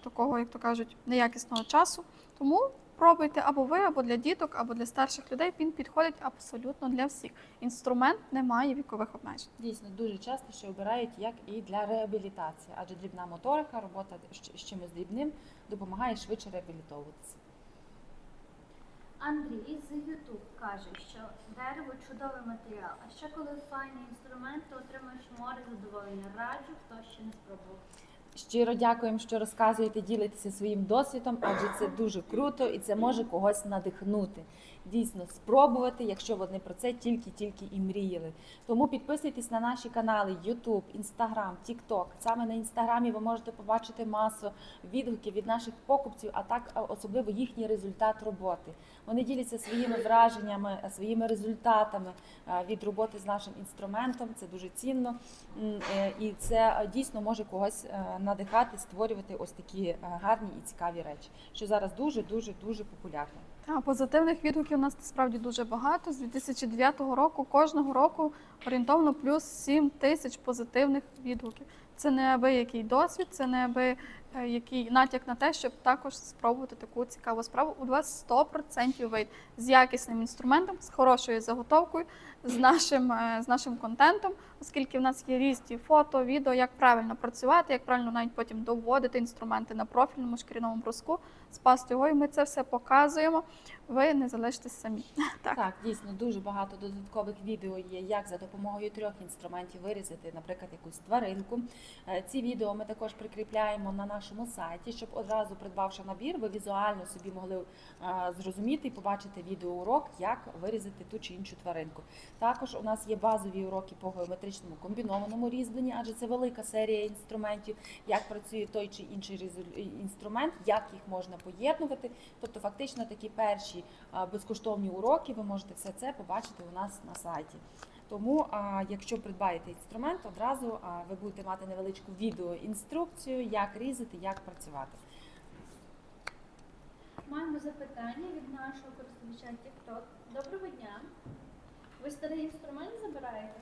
такого, як то кажуть, неякісного часу. Тому Спробуйте або ви, або для діток, або для старших людей. Він підходить абсолютно для всіх. Інструмент не має вікових обмежень. Дійсно, дуже часто ще обирають як і для реабілітації, адже дрібна моторика, робота з чимось дрібним допомагає швидше реабілітовуватися. Андрій з YouTube каже, що дерево чудовий матеріал, а ще коли файний інструмент, то отримаєш море задоволення. Раджу, хто ще не спробував. Щиро дякуємо, що розказуєте, ділитеся своїм досвідом, адже це дуже круто і це може когось надихнути. Дійсно, спробувати, якщо вони про це тільки-тільки і мріяли. Тому підписуйтесь на наші канали YouTube, Instagram, TikTok. Саме на Інстаграмі ви можете побачити масу відгуків від наших покупців, а так особливо їхній результат роботи. Вони діляться своїми враженнями, своїми результатами від роботи з нашим інструментом. Це дуже цінно. І це дійсно може когось надихати, створювати ось такі гарні і цікаві речі, що зараз дуже популярно. Позитивних відгуків у нас насправді дуже багато. З 2009 року кожного року орієнтовно плюс 7 тисяч позитивних відгуків. Це неабиякий досвід, це неабиякий натяк на те, щоб також спробувати таку цікаву справу. У вас 100% вийде з якісним інструментом, з хорошою заготовкою, з нашим контентом, оскільки в нас є різні фото, відео, як правильно працювати, як правильно навіть потім доводити інструменти на профільному шкіряному бруску з пастою Гой. Ми це все показуємо, ви не залишитесь самі. Так, дійсно, дуже багато додаткових відео є, як за допомогою 3 інструментів вирізати, наприклад, якусь тваринку. Ці відео ми також прикріпляємо на нашому сайті, щоб одразу придбавши набір, ви візуально собі могли зрозуміти і побачити відеоурок, як вирізати ту чи іншу тваринку. Також у нас є базові уроки по геометричному комбінованому різьбленні, адже це велика серія інструментів, як працює той чи інший інструмент, як їх можна поєднувати. Тобто фактично такі перші безкоштовні уроки, ви можете все це побачити у нас на сайті. Тому, якщо придбаєте інструмент, одразу ви будете мати невеличку відеоінструкцію, як різати, як працювати. Маємо запитання від нашого користувача TikTok. Доброго дня. Ви старий інструмент забираєте?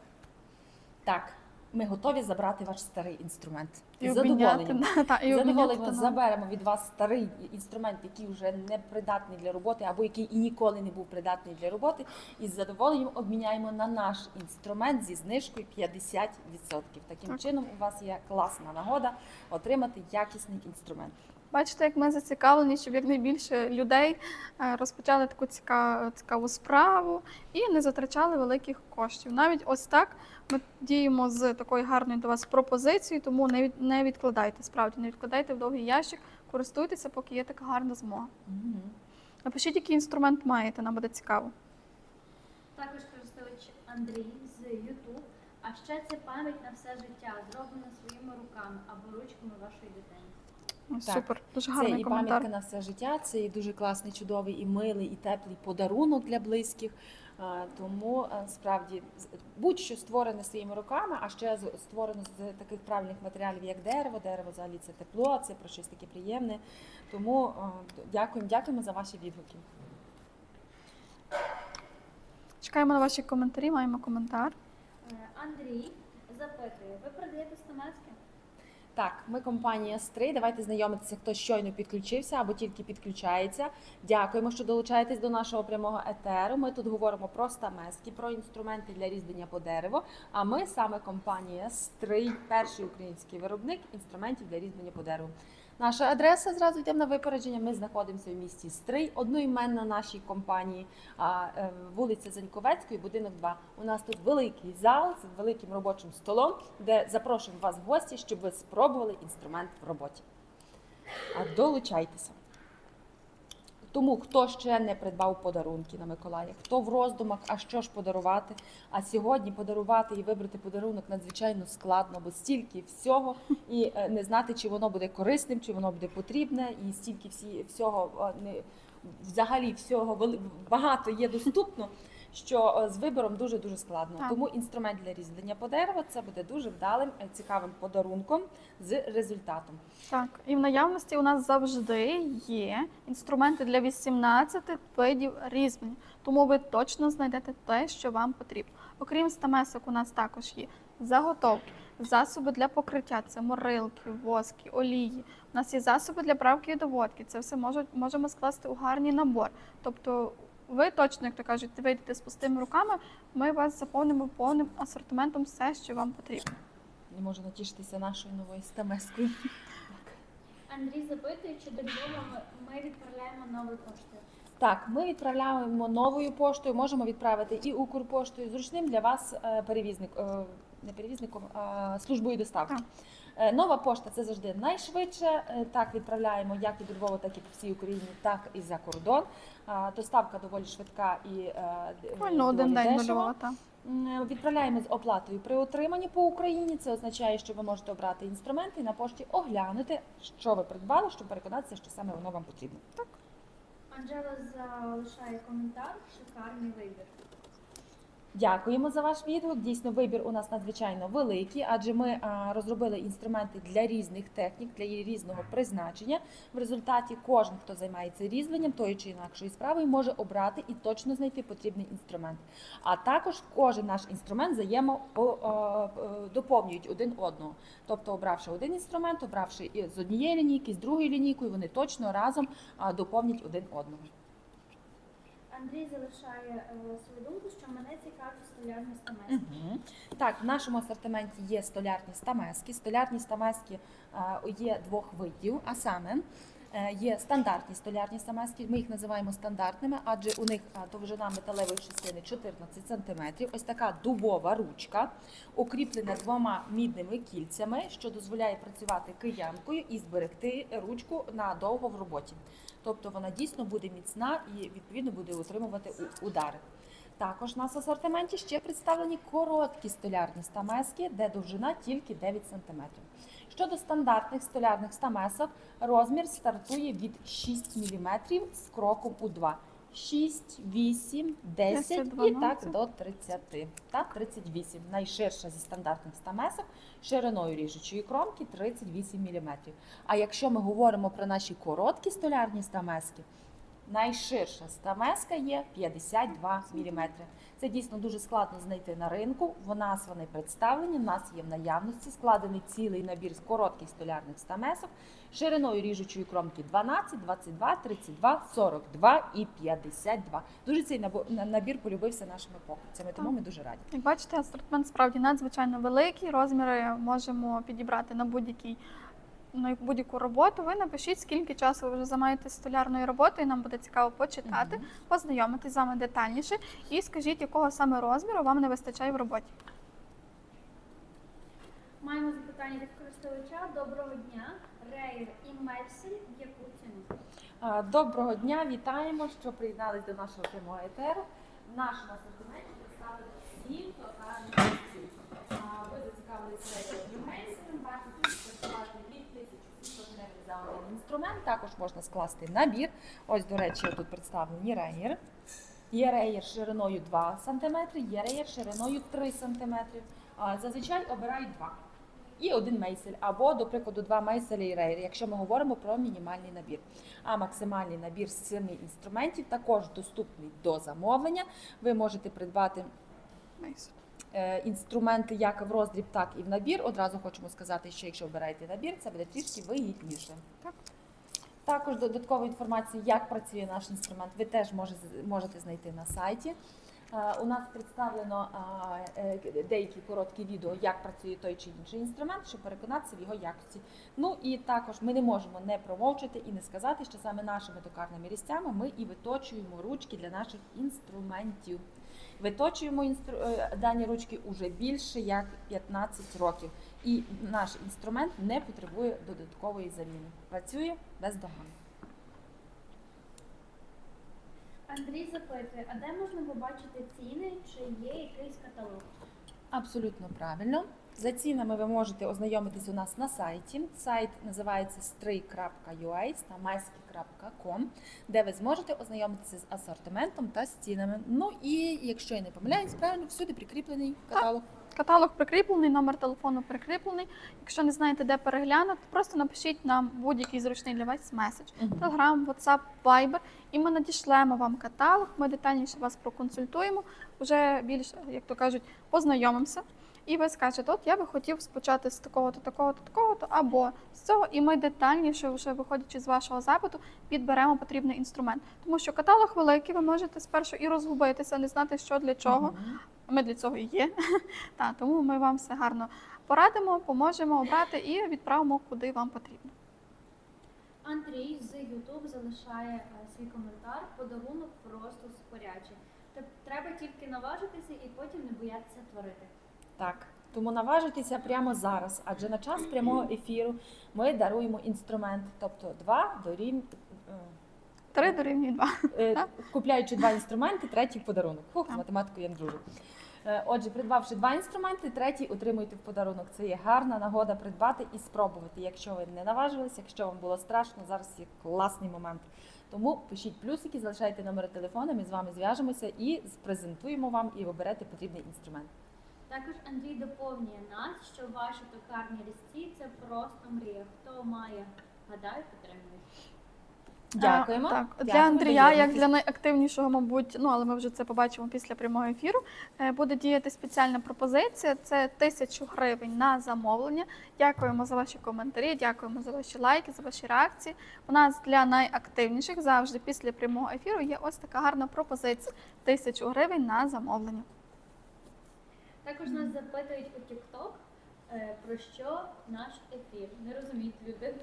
Так, ми готові забрати ваш старий інструмент. І З обміняти, задоволенням заберемо від вас старий інструмент, який вже не придатний для роботи, або який і ніколи не був придатний для роботи, і з задоволенням обміняємо на наш інструмент зі знижкою 50%. Таким чином у вас є класна нагода отримати якісний інструмент. Бачите, як ми зацікавлені, щоб якнайбільше людей розпочали таку цікаву справу і не затрачали великих коштів. Навіть ось так ми діємо з такою гарною до вас пропозицією, тому не відкладайте, справді, не відкладайте в довгий ящик, користуйтеся, поки є така гарна змога. Напишіть, який інструмент маєте, нам буде цікаво. Також користувач Андрій з YouTube. А ще це пам'ять на все життя, зроблена своїми руками або ручками вашої дитини. Так, супер, дуже це гарний і коментар. пам'ятка на все життя, це і дуже класний, чудовий, і милий, і теплий подарунок для близьких. Тому справді будь-що створене своїми руками, а ще створено з таких правильних матеріалів, як дерево. Дерево взагалі це тепло, це про щось таке приємне. Тому дякуємо за ваші відгуки. Чекаємо на ваші коментарі, маємо коментар. Андрій запитує, ви продаєте стамески? Так, ми компанія Стрий. Давайте знайомитися, хто щойно підключився або тільки підключається. Дякуємо, що долучаєтесь до нашого прямого етеру. Ми тут говоримо про стамески, про інструменти для різьблення по дереву. А ми саме компанія Стрий, перший український виробник інструментів для різьблення по дереву. Наша адреса, зразу йдемо на випередження, ми знаходимося в місті Стрий, одноіменна нашій компанії, вулиця Заньковецької, будинок 2. У нас тут великий зал з великим робочим столом, де запрошуємо вас в гості, щоб ви спробували інструмент в роботі. Долучайтеся. Тому, хто ще не придбав подарунки на Миколая, хто в роздумах, а що ж подарувати, а сьогодні подарувати і вибрати подарунок надзвичайно складно, бо стільки всього, і не знати, чи воно буде корисним, чи воно буде потрібне, і стільки всього, взагалі всього багато є доступно, що з вибором дуже-дуже складно. Так. Тому інструмент для різьблення по дереву – це буде дуже вдалим, цікавим подарунком з результатом. Так, і в наявності у нас завжди є інструменти для 18 видів різьблення, тому ви точно знайдете те, що вам потрібно. Окрім стамесок, у нас також є заготовки засоби для покриття, це морилки, воски, олії. У нас є засоби для правки і доводки. Це все можемо скласти у гарний набор. Тобто ви точно, як то кажуть, вийдете з пустими руками, ми вас заповнимо повним асортиментом все, що вам потрібно. Не можу натішитися нашою новою стамескою. Андрій запитує, чи до Львова ми відправляємо новою поштою. Так, ми відправляємо новою поштою, можемо відправити і Укрпоштою, зручним для вас не перевізником, а службою доставки. Нова пошта це завжди найшвидше. Так відправляємо як від Львова, так і по всій Україні, так і за кордон. Доставка доволі швидка і Буквально один доволі день до дешева. Львова, так. Відправляємо з оплатою при отриманні по Україні. Це означає, що ви можете обрати інструменти і на пошті оглянути, що ви придбали, щоб переконатися, що саме воно вам потрібно. Анжела залишає коментар, шикарний вибір. Дякуємо за ваш відгук. Дійсно, вибір у нас надзвичайно великий, адже ми розробили інструменти для різних технік, для різного призначення. В результаті кожен, хто займається різьбленням тої чи інакшої справи, може обрати і точно знайти потрібний інструмент. А також кожен наш інструмент доповнюють один одного. Тобто, обравши один інструмент, обравши з однієї лінійки, з другої лінійкою, вони точно разом доповнять один одного. Андрій залишає свою думку, що мене цікавить столярні стамески. Так, в нашому асортименті є столярні стамески. Столярні стамески є двох видів, а саме є стандартні столярні стамески, ми їх називаємо стандартними, адже у них довжина металевої частини 14 см. Ось така дубова ручка, укріплена двома мідними кільцями, що дозволяє працювати киянкою і зберегти ручку надовго в роботі. Тобто вона дійсно буде міцна і, відповідно, буде утримувати удари. Також у нас в асортименті ще представлені короткі столярні стамески, де довжина тільки 9 см. Щодо стандартних столярних стамесок, розмір стартує від 6 мм з кроком у 2. 6, 8, 10 і так до 30 та 38. Найширша зі стандартних стамесок шириною ріжучої кромки 38 мм. А якщо ми говоримо про наші короткі столярні стамески, найширша стамеска є 52 мм. Це дійсно дуже складно знайти на ринку. В нас вони представлені, в нас є в наявності складений цілий набір з коротких столярних стамесок шириною ріжучої кромки 12, 22, 32, 42 і 52. Дуже цей набір полюбився нашими покупцями, тому ми дуже раді. Як бачите, асортимент справді надзвичайно великий, розміри можемо підібрати на будь-яку роботу. Ви напишіть, скільки часу ви вже займаєтесь столярною роботою, нам буде цікаво почитати, познайомитись з вами детальніше і скажіть, якого саме розміру вам не вистачає в роботі. Маємо запитання від користувача. Доброго дня. Рейер і Мельсель в яку ціну? Доброго дня, вітаємо, що приєднались до нашого прямого етеру. В нашому асортименті представили всі токарні стільці. Ви зацікавилися Рейером і Мельселем, бачите, користувати від 1700 гривень за один інструмент. Також можна скласти набір. Ось, до речі, тут представлені рейєри. Є рейєр шириною 2 см, є рейєр шириною 3 см. Зазвичай обирають два. І один мейсель, або, до прикладу, два мейселі і рейєр, якщо ми говоримо про мінімальний набір. А максимальний набір з 7 інструментів також доступний до замовлення. Ви можете придбати інструменти як в роздріб, так і в набір. Одразу хочемо сказати, що якщо обираєте набір, це буде трішки вигідніше. Також додаткову інформацію, як працює наш інструмент, ви теж можете знайти на сайті. У нас представлено деякі короткі відео, як працює той чи інший інструмент, щоб переконатися в його якості. Ну і також ми не можемо не промовчати і не сказати, що саме нашими токарними різцями ми і виточуємо ручки для наших інструментів. Виточуємо дані ручки уже більше як 15 років. І наш інструмент не потребує додаткової заміни. Працює бездоганно. Андрій запитує, а де можна побачити ціни, чи є якийсь каталог? Абсолютно правильно. За цінами ви можете ознайомитись у нас на сайті. Сайт називається stray.ua, stamesky.com, де ви зможете ознайомитися з асортиментом та з цінами. Ну і, якщо я не помиляюсь, правильно, всюди прикріплений каталог. Каталог прикріплений, номер телефону прикріплений. Якщо не знаєте, де переглянути, просто напишіть нам будь-який зручний для вас меседж. Telegram, WhatsApp, Viber. І ми надішлемо вам каталог, ми детальніше вас проконсультуємо, вже більше, як то кажуть, познайомимося. і ви скажете, от я би хотів спочати з такого-то, такого-то, такого-то, або з цього, і ми детальніше, вже виходячи з вашого запиту, підберемо потрібний інструмент. Тому що каталог великий, ви можете спершу і розгубитися, не знати, що для чого. Ми для цього і є. Тому ми вам все гарно порадимо, поможемо обрати і відправимо, куди вам потрібно. Андрій з YouTube залишає свій коментар. Подарунок просто спорячий. Треба тільки наважитися і потім не боятися творити. Так, тому наважитися прямо зараз, адже на час прямого ефіру ми даруємо інструмент, тобто 2 дорівнює 3 дорівнює 2. купляючи 2 інструменти, третій в подарунок. Фух, з математикою я не дружу. Отже, придбавши 2 інструменти, третій отримуєте в подарунок. Це є гарна нагода придбати і спробувати. Якщо ви не наважилися, якщо вам було страшно, зараз є класний момент. Тому пишіть плюсики, залишайте номери телефону, ми з вами зв'яжемося і презентуємо вам і оберете потрібний інструмент. Також Андрій доповнює нас, що ваші токарні різці – це просто мрія. Хто має, гадаю, підтримує. Дякуємо. Так, для Дякуємо, Андрія, як доєднуйтесь. для найактивнішого, мабуть, але ми вже це побачимо після прямого ефіру, буде діяти спеціальна пропозиція. Це 1000 гривень на замовлення. Дякуємо за ваші коментарі, дякуємо за ваші лайки, за ваші реакції. У нас для найактивніших завжди після прямого ефіру є ось така гарна пропозиція. 1000 гривень на замовлення. Також нас запитують у TikTok, про що наш ефір. Не розуміють люди.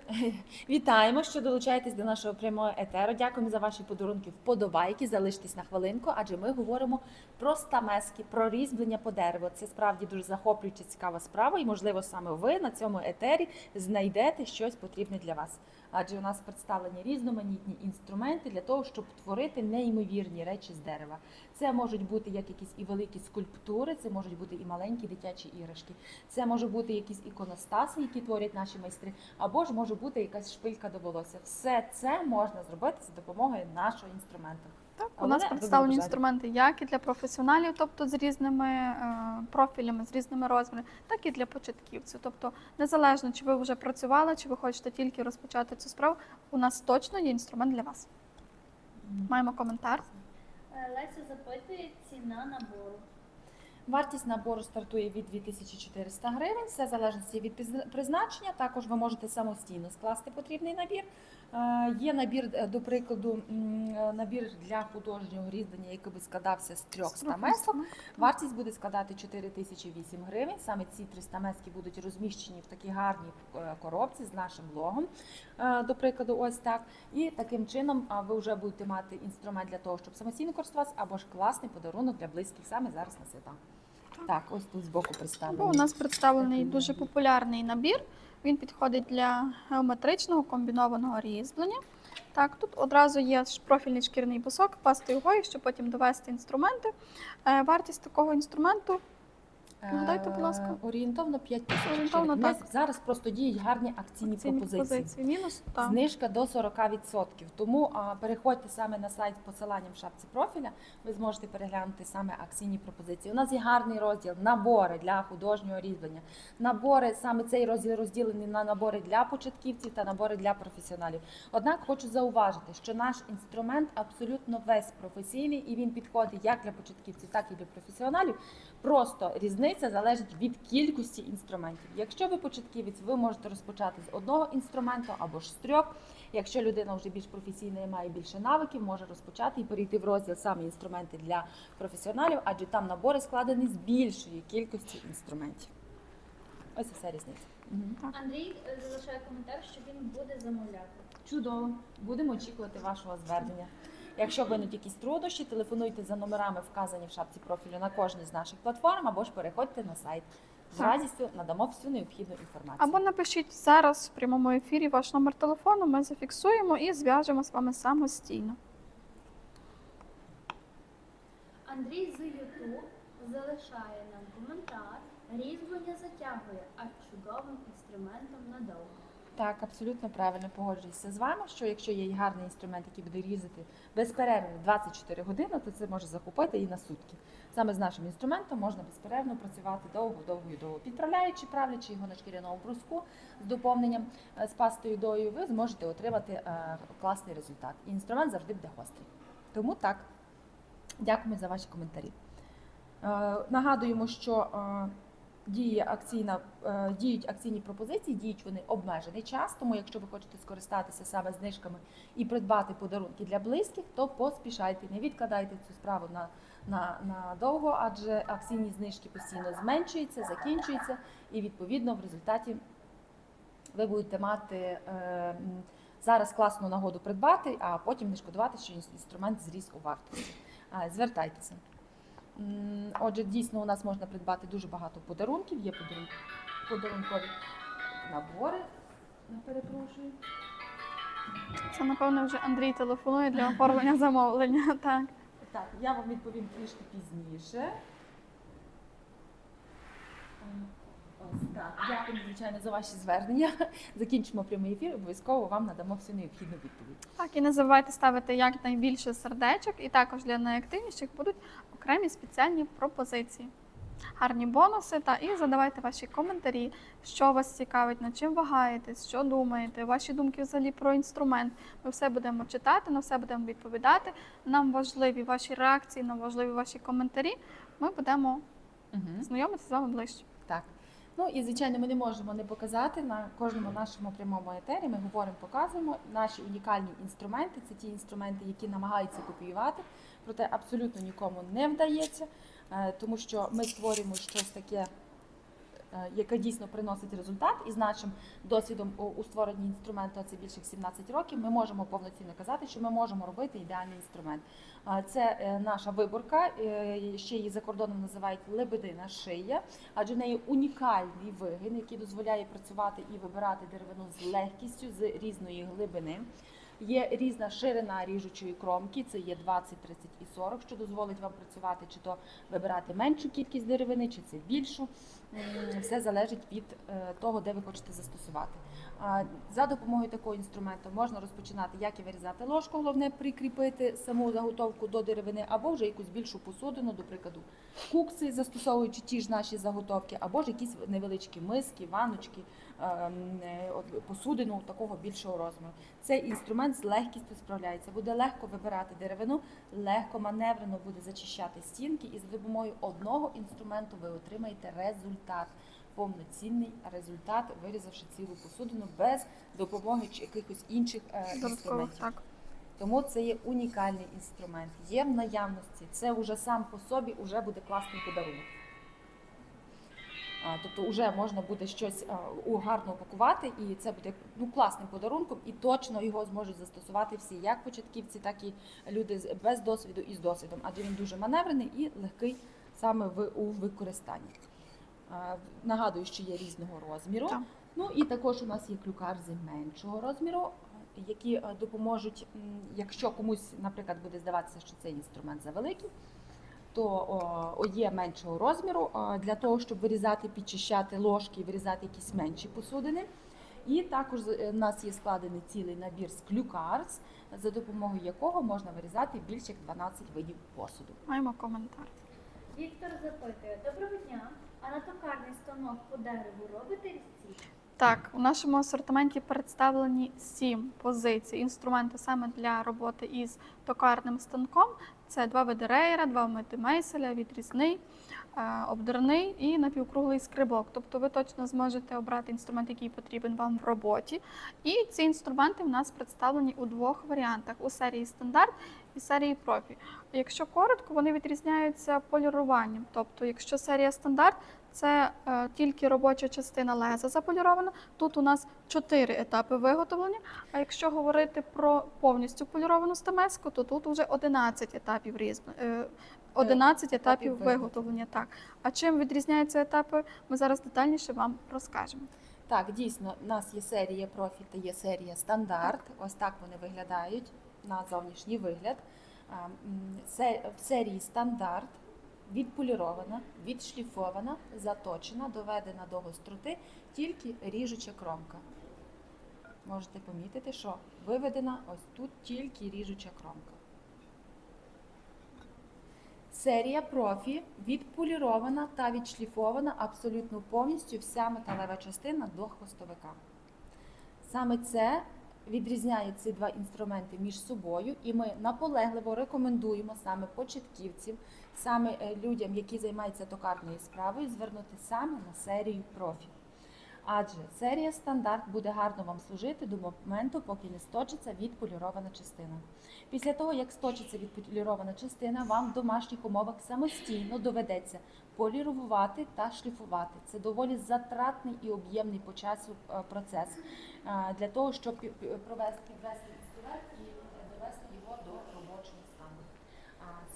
Вітаємо, що долучаєтесь до нашого прямого етеру. Дякуємо за ваші подарунки, вподобайки. Залиштесь на хвилинку, адже ми говоримо про стамески, про різьблення по дереву. Це справді дуже захоплююча, цікава справа, і, можливо, саме ви на цьому етері знайдете щось потрібне для вас. Адже у нас представлені різноманітні інструменти для того, щоб творити неймовірні речі з дерева. Це можуть бути як якісь і великі скульптури, це можуть бути і маленькі дитячі іграшки, це може бути якісь іконостаси, які творять наші майстри, або ж може бути якась шпилька до волосся. Все це можна зробити за допомогою нашого інструменту. Так, у Головне, нас аби представлені було бажання. інструменти як і для професіоналів, тобто з різними профілями, з різними розмірами, так і для початківців. Тобто, незалежно, чи ви вже працювали, чи ви хочете тільки розпочати цю справу, у нас точно є інструмент для вас. Маємо коментар. Леся запитує ціна набору. Вартість набору стартує від 2400 гривень, все залежить від призначення. Також ви можете самостійно скласти потрібний набір. Є набір, до прикладу, набір для художнього різьблення, який би складався з 3 стамесок. Вартість буде складати 4008 гривень. Саме ці 3 стамески будуть розміщені в такій гарній коробці з нашим логом, до прикладу, ось так. І таким чином ви вже будете мати інструмент для того, щоб самостійно користуватися, або ж класний подарунок для близьких саме зараз на свята. Так, ось тут збоку представлений. Бо у нас представлений дуже популярний набір. Він підходить для геометричного комбінованого різьблення. Так, тут одразу є профільний шкірний бусок, пастою гої, щоб потім довести інструменти. Вартість такого інструменту, нагадайте, будь ласка. Орієнтовно 5 тисяч. Орієнтовно, У нас так. зараз просто діють гарні акційні пропозиції. Мінус, так. Знижка до 40%. Тому переходьте саме на сайт з посиланням в шапці профіля, ви зможете переглянути саме акційні пропозиції. У нас є гарний розділ набори для художнього різьблення. Набори, саме цей розділ розділений на набори для початківців та набори для професіоналів. Однак хочу зауважити, що наш інструмент абсолютно весь професійний і він підходить як для початківців, так і для професіоналів. Просто різниця залежить від кількості інструментів. Якщо ви початківець, ви можете розпочати з одного інструменту або ж з 3. Якщо людина вже більш професійна і має більше навиків, може розпочати і перейти в розділ саме інструменти для професіоналів, адже там набори складені з більшої кількості інструментів. Ось і вся різниця. Андрій залишає коментар, що він буде замовляти. Чудово. Будемо очікувати вашого звернення. Якщо виникнуть якісь труднощі, телефонуйте за номерами, вказані в шапці профілю на кожній з наших платформ, або ж переходьте на сайт. З радістю надамо всю необхідну інформацію. Або напишіть зараз в прямому ефірі ваш номер телефону, ми зафіксуємо і зв'яжемо з вами самостійно. Андрій з YouTube залишає нам коментар. Різьблення затягує, а чудовим інструментом надовго. Так, абсолютно правильно погоджуюся з вами, що якщо є гарний інструмент, який буде різати безперервно 24 години, то це може захопити і на сутки. Саме з нашим інструментом можна безперервно працювати довго. Підправляючи, правлячи його на шкіряному бруску з доповненням з пастою дою, ви зможете отримати класний результат. І інструмент завжди буде гострий. Тому так, дякуємо за ваші коментарі. Нагадуємо, що діють акційні пропозиції, діють вони обмежений час, тому якщо ви хочете скористатися саме знижками і придбати подарунки для близьких, то поспішайте, не відкладайте цю справу на довго, адже акційні знижки постійно зменшуються, закінчуються, і відповідно в результаті ви будете мати зараз класну нагоду придбати, а потім не шкодувати, що інструмент зріс у вартості. Звертайтеся. Отже, дійсно у нас можна придбати дуже багато подарунків, є подарункові набори, перепрошую. Це, напевно, вже Андрій телефонує для оформлення замовлення. Так. Так, я вам відповім трішки пізніше. Ось так. Дякую, звичайно, за ваші звернення. Закінчимо прямий ефір, обов'язково вам надамо всю необхідну відповідь. Так, і не забувайте ставити якнайбільше сердечок, і також для найактивніших будуть окремі спеціальні пропозиції. Гарні бонуси, і задавайте ваші коментарі, що вас цікавить, над чим вагаєтесь, що думаєте, ваші думки взагалі про інструмент. Ми все будемо читати, на все будемо відповідати. Нам важливі ваші реакції, нам важливі ваші коментарі. Ми будемо знайомитися з вами ближче. Так. Ну і, звичайно, ми не можемо не показати на кожному нашому прямому етері. Ми говоримо, показуємо наші унікальні інструменти. Це ті інструменти, які намагаються копіювати, проте абсолютно нікому не вдається, тому що ми створюємо щось таке, яке дійсно приносить результат. І з нашим досвідом у створенні інструменту, це більше 17 років, ми можемо повноцінно казати, що ми можемо робити ідеальний інструмент. Це наша виборка, ще її за кордоном називають лебедина шия, адже в неї унікальний вигин, який дозволяє працювати і вибирати деревину з легкістю, з різної глибини. Є різна ширина ріжучої кромки, це є 20, 30 і 40, що дозволить вам працювати, чи то вибирати меншу кількість деревини, чи це більшу. Все залежить від того, де ви хочете застосувати. За допомогою такого інструменту можна розпочинати, як і вирізати ложку, головне прикріпити саму заготовку до деревини, або вже якусь більшу посудину, до прикладу, кукси, застосовуючи ті ж наші заготовки, або ж якісь невеличкі миски, ванночки, посудину такого більшого розміру. Цей інструмент з легкістю справляється, буде легко вибирати деревину, легко, маневрено буде зачищати стінки, і за допомогою одного інструменту ви отримаєте результат. Повноцінний результат, вирізавши цілу посудину без допомоги якихось інших інструментів. Так. Тому це є унікальний інструмент. Є в наявності. Це вже сам по собі вже буде класний подарунок. Тобто вже можна буде щось гарно упакувати, і це буде класним подарунком, і точно його зможуть застосувати всі, як початківці, так і люди без досвіду і з досвідом, адже він дуже маневрений і легкий саме у використанні. Нагадую, що є різного розміру. Так. Ну і також у нас є клюкарзи меншого розміру, які допоможуть, якщо комусь, наприклад, буде здаватися, що цей інструмент завеликий, то є меншого розміру для того, щоб вирізати, підчищати ложки і вирізати якісь менші посудини. І також у нас є складений цілий набір з клюкарз, за допомогою якого можна вирізати більше як 12 видів посуду. Маємо коментар. Віктор запитує: доброго дня, а на токарний станок по дереву робите різці? Так, у нашому асортименті представлені 7 позицій інструменти саме для роботи із токарним станком. Це 2 види рейера, 2 види мейселя, відрізний, обдирний і напівкруглий скрибок. Тобто ви точно зможете обрати інструмент, який потрібен вам в роботі. І ці інструменти в нас представлені у 2 варіантах – у серії стандарт і серії профі. Якщо коротко, вони відрізняються поліруванням. Тобто, якщо серія стандарт, це тільки робоча частина леза заполірована. Тут у нас 4 етапи виготовлення, а якщо говорити про повністю поліровану стамеску, то тут вже 11 етапів 11 етапів виготовлення. Так. А чим відрізняються етапи, ми зараз детальніше вам розкажемо. Так, дійсно, у нас є серія профі та є серія стандарт. Ось так вони виглядають на зовнішній вигляд. В серії стандарт відполірована, відшліфована, заточена, доведена до гостроти тільки ріжуча кромка. Можете помітити, що виведена ось тут тільки ріжуча кромка. Серія профі відполірована та відшліфована абсолютно повністю вся металева частина до хвостовика. Саме це відрізняє ці два інструменти між собою, і ми наполегливо рекомендуємо саме початківців, саме людям, які займаються токарною справою, звернути саме на серію профі. Адже серія стандарт буде гарно вам служити до моменту, поки не сточиться відполірована частина. Після того, як сточиться відполірована частина, вам в домашніх умовах самостійно доведеться полірувати та шліфувати. Це доволі затратний і об'ємний по часу процес для того, щоб ввести інструмент і довести його до робочого стану.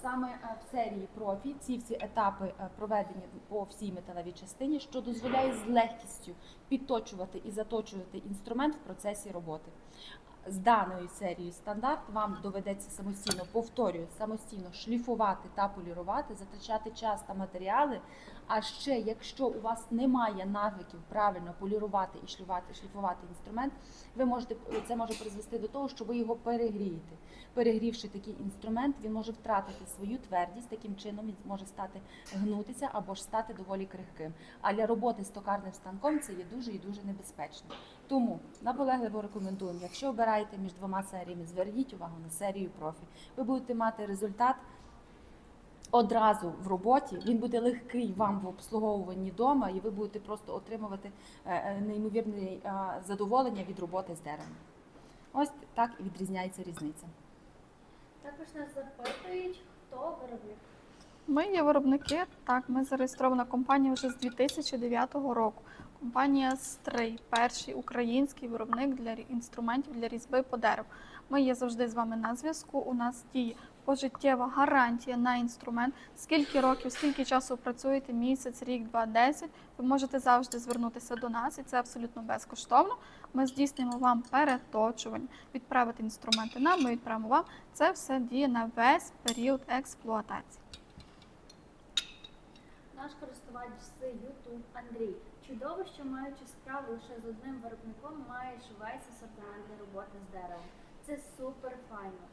Саме в серії профі ці всі етапи проведені по всій металевій частині, що дозволяє з легкістю підточувати і заточувати інструмент в процесі роботи. З даною серією стандарт вам доведеться самостійно, повторюю, самостійно шліфувати та полірувати, затрачати час та матеріали. А ще, якщо у вас немає навиків правильно полірувати і шліфувати інструмент, це може призвести до того, що ви його перегрієте. Перегрівши такий інструмент, він може втратити свою твердість, таким чином він може стати гнутися або ж стати доволі крихким. А для роботи з токарним станком це є дуже і дуже небезпечно. Тому наполегливо рекомендуємо, якщо обираєте між двома серіями, зверніть увагу на серію профі. Ви будете мати результат одразу в роботі, він буде легкий вам в обслуговуванні вдома, і ви будете просто отримувати неймовірне задоволення від роботи з деревом. Ось так і відрізняється різниця. Також нас запитують, хто виробник. Ми є виробники, так, ми зареєстрована компанія вже з 2009 року. Компанія Стрий, перший український виробник для інструментів для різьби по дереву. Ми є завжди з вами на зв'язку, у нас діє пожиттєва гарантія на інструмент. Скільки років, скільки часу працюєте, місяць, рік, 2, 10, ви можете завжди звернутися до нас, і це абсолютно безкоштовно. Ми здійснюємо вам переточування, відправити інструменти нам, ми відправимо вам. Це все діє на весь період експлуатації. Наш користувач з YouTube Андрій. Чудово, що маючи справу лише з одним виробником, маєш весь асортимент для роботи з деревом. Це супер файно.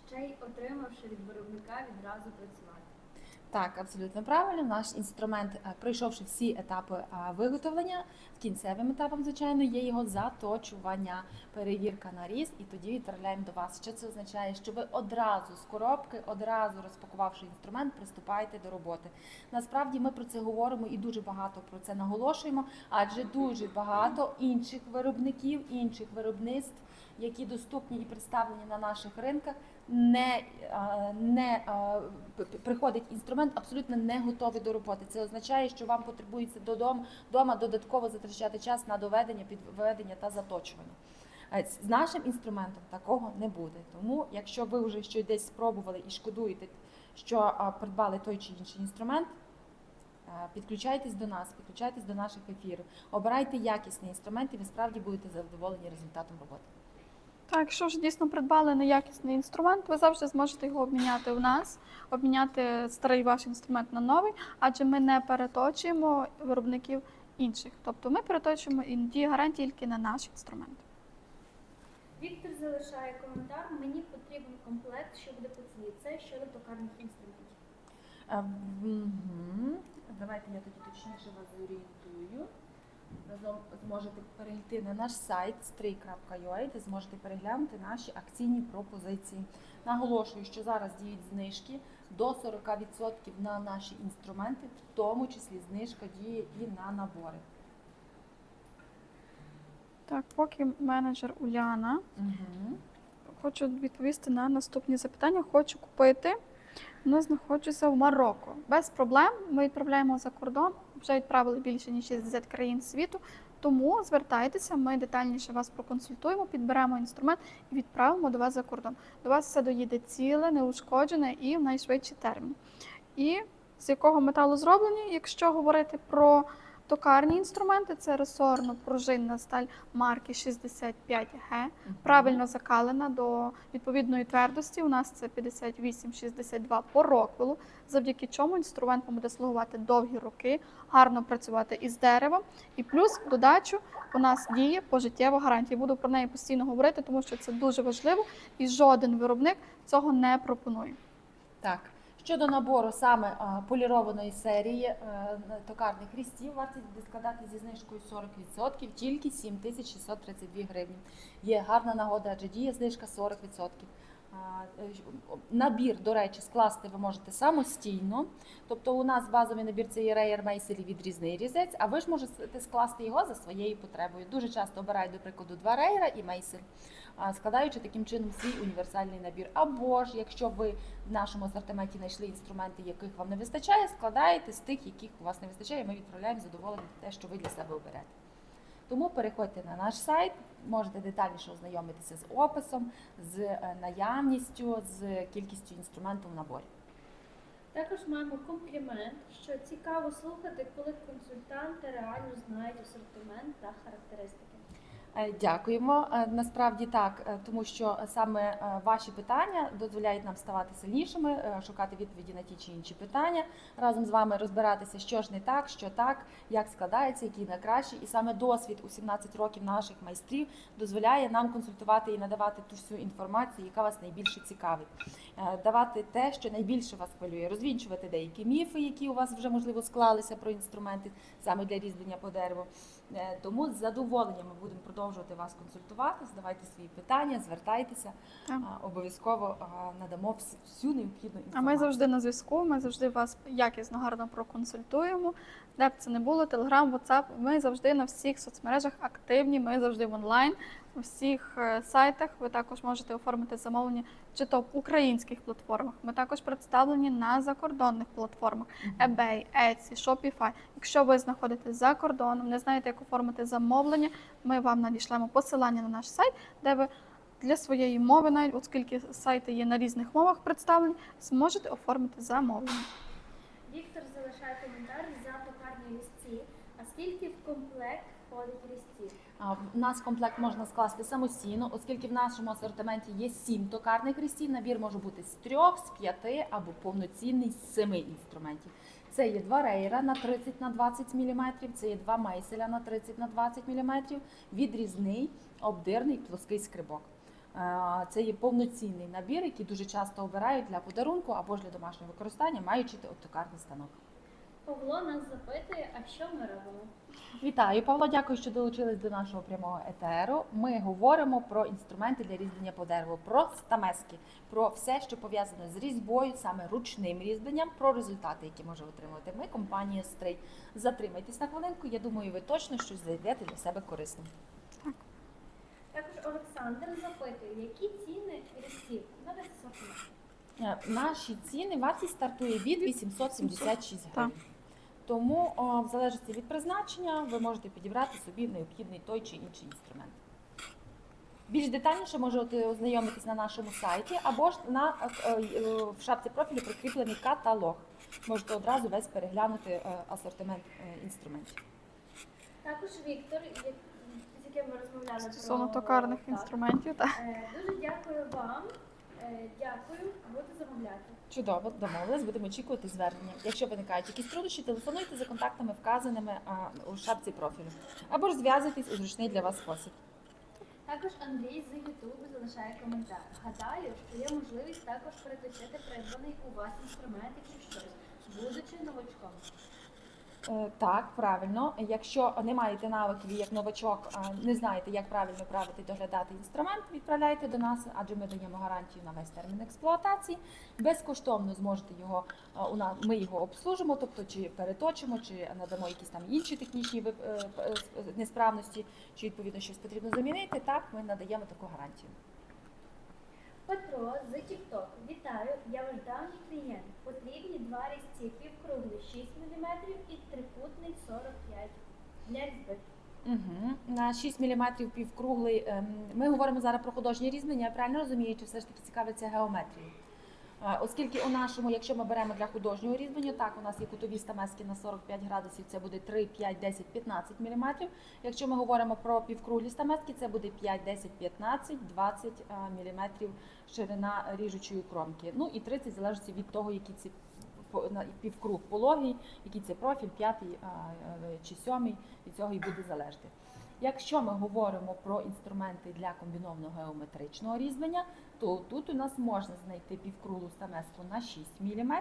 Ще й отримавши від виробника відразу працювати. Так, абсолютно правильно. Наш інструмент, пройшовши всі етапи виготовлення, кінцевим етапом, звичайно, є його заточування, перевірка на ріст, і тоді відправляємо до вас. Що це означає? Що ви одразу з коробки, одразу розпакувавши інструмент, приступаєте до роботи. Насправді ми про це говоримо і дуже багато про це наголошуємо, адже дуже багато інших виробників, інших виробництв, які доступні і представлені на наших ринках, приходить інструмент абсолютно не готовий до роботи. Це означає, що вам потребується вдома додатково затрачати час на доведення, підведення та заточування. З нашим інструментом такого не буде. Тому, якщо ви вже щось десь спробували і шкодуєте, що придбали той чи інший інструмент, підключайтесь до нас, підключайтесь до наших ефірів, обирайте якісний інструмент, і ви справді будете задоволені результатом роботи. Так, якщо ж дійсно придбали неякісний інструмент, ви завжди зможете його обміняти у нас, обміняти старий ваш інструмент на новий, адже ми не переточуємо виробників інших. Тобто ми переточуємо і діє гарантія тільки на наш інструмент. Віктор залишає коментар. Мені потрібен комплект, що буде по ціні. Це щодо токарних інструментів. Давайте я тоді точніше вас зорієнтую. Разом зможете перейти на наш сайт stray.ua, де зможете переглянути наші акційні пропозиції. Наголошую, що зараз діють знижки до 40% на наші інструменти, в тому числі знижка діє і на набори. Так, поки менеджер Уляна, хочу відповісти на наступні запитання. Хочу купити. Вона знаходиться в Марокко. Без проблем ми відправляємо за кордон. Вже відправили більше ніж 60 країн світу. Тому звертайтеся, ми детальніше вас проконсультуємо, підберемо інструмент і відправимо до вас за кордон. До вас все доїде ціле, неушкоджене і в найшвидший термін. І з якого металу зроблені? Якщо говорити про токарні інструменти, це ресорно-пружинна сталь марки 65G, правильно закалена до відповідної твердості. У нас це 58-62 по Роквеллу, завдяки чому інструмент вам буде слугувати довгі роки, гарно працювати із деревом. І плюс, в додачу, у нас діє пожиттєва гарантія. Буду про неї постійно говорити, тому що це дуже важливо і жоден виробник цього не пропонує. Так. Щодо набору саме полірованої серії токарних різців, вартість буде складати зі знижкою 40%, тільки 7632 гривні. Є гарна нагода, адже діє знижка 40%. Набір, до речі, скласти ви можете самостійно. Тобто у нас базовий набір це є реєр, мейсель і відрізний різець, а ви ж можете скласти його за своєю потребою. Дуже часто обирають, до прикладу, 2 реєра і мейсель, складаючи таким чином свій універсальний набір. Або ж, якщо ви в нашому асортименті знайшли інструменти, яких вам не вистачає, складаєте з тих, яких у вас не вистачає, ми відправляємо задоволені те, що ви для себе оберете. Тому переходьте на наш сайт, можете детальніше ознайомитися з описом, з наявністю, з кількістю інструментів в наборі. Також маємо комплімент, що цікаво слухати, коли консультанти реально знають асортимент та характеристики. Дякуємо. Насправді так, тому що саме ваші питання дозволяють нам ставати сильнішими, шукати відповіді на ті чи інші питання, разом з вами розбиратися, що ж не так, що так, як складається, який найкращий. І саме досвід у 17 років наших майстрів дозволяє нам консультувати і надавати ту всю інформацію, яка вас найбільше цікавить. Давати те, що найбільше вас хвилює, розвінчувати деякі міфи, які у вас вже, можливо, склалися про інструменти саме для різьблення по дереву. Тому з задоволенням ми будемо продовжувати вас консультувати, задавайте свої питання, звертайтеся, обов'язково надамо всю необхідну інформацію. А ми завжди на зв'язку, ми завжди вас якісно, гарно проконсультуємо. Де б це не було, Телеграм, Ватсап, ми завжди на всіх соцмережах активні, ми завжди в онлайн, у всіх сайтах. Ви також можете оформити замовлення чи то в українських платформах. Ми також представлені на закордонних платформах eBay, Etsy, Shopify. Якщо ви знаходитесь за кордоном, не знаєте, як оформити замовлення, ми вам надішлемо посилання на наш сайт, де ви для своєї мови, навіть оскільки сайти є на різних мовах представлені, зможете оформити замовлення. Віктор залишає коментар за токарні різці. А скільки в комплект входить різців? У нас комплект можна скласти самостійно, оскільки в нашому асортименті є 7 токарних різців. Набір може бути з 3, з 5 або повноцінний з 7 інструментів. Це є 2 реєра на 30 на 20 мм, це є 2 мейселя на 30 на 20 мм, відрізний, обдирний, плоский скрибок. Це є повноцінний набір, який дуже часто обирають для подарунку або ж для домашнього використання, маючи токарний станок. Павло нас запитує, а що ми робимо? Вітаю, Павло, дякую, що долучились до нашого прямого етеру. Ми говоримо про інструменти для різьблення по дереву, про стамески, про все, що пов'язано з різьбою, саме ручним різьбленням, про результати, які може отримувати ми, компанія Стрий. Затримайтесь на хвилинку, я думаю, ви точно щось знайдете для себе корисним. Також Олександр запитує, які ціни різців на весь асортимент? Наші ціни, вартість стартує від 876 Так. гривень. Тому, в залежності від призначення, ви можете підібрати собі необхідний той чи інший інструмент. Більш детальніше можете ознайомитись на нашому сайті, або ж в шапці профілю прикріплений каталог. Можете одразу весь переглянути асортимент інструментів. Також Віктор, з яким ми розмовляли Стосовно токарних інструментів, так. Дуже дякую вам. Дякую, буду замовляти. Чудово, домовились, будемо очікувати звернення. Якщо виникають якісь труднощі, телефонуйте за контактами, вказаними у шапці профілю. Або ж зв'язуйтесь у зручний для вас спосіб. Також Андрій з Ютубу залишає коментар. Гадаю, що є можливість також переточити придбаний у вас інструмент, якщо щось, будучи новачком. Так, правильно. Якщо не маєте навиків і як новачок, не знаєте, як правильно правити і доглядати інструмент, відправляйте до нас, адже ми даємо гарантію на весь термін експлуатації. Безкоштовно зможете його, ми його обслужимо, тобто чи переточимо, чи надамо якісь там інші технічні несправності, чи відповідно щось потрібно замінити. Так, ми надаємо таку гарантію. Петро з TikTok. Вітаю, я ваш давній клієнт. Потрібні 2 різці півкруглі 6 мм і трикутний 45 для різьби. На 6 мм півкруглий. Ми говоримо зараз про художнє різьблення, я правильно розумію, чи все ж таки цікавиться геометрією? Оскільки у нашому, якщо ми беремо для художнього різьблення, так, у нас є кутові стамески на 45 градусів, це буде 3, 5, 10, 15 мм. Якщо ми говоримо про півкруглі стамески, це буде 5, 10, 15, 20 мм ширина ріжучої кромки. Ну і 30 залежить від того, який це півкруг пологий, який це профіль, 5 чи 7, від цього і буде залежати. Якщо ми говоримо про інструменти для комбінованого геометричного різьблення, то тут у нас можна знайти півкруглу стамеску на 6 мм,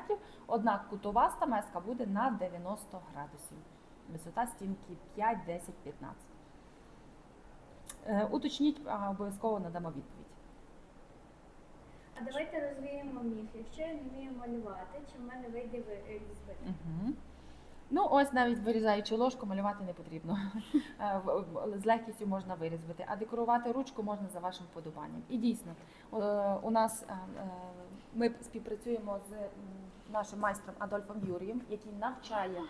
однак кутова стамеска буде на 90 градусів. Висота стінки 5, 10, 15. Уточніть, обов'язково надамо відповідь. А давайте розвіємо міф. Якщо я не вмію малювати, чи в мене вийде різьбити? Угу. Ну, ось навіть вирізаючи ложку, малювати не потрібно. З легкістю можна вирізати, а декорувати ручку можна за вашим вподобанням. І дійсно, у нас ми співпрацюємо з нашим майстром Адольфом Юрієм, який навчає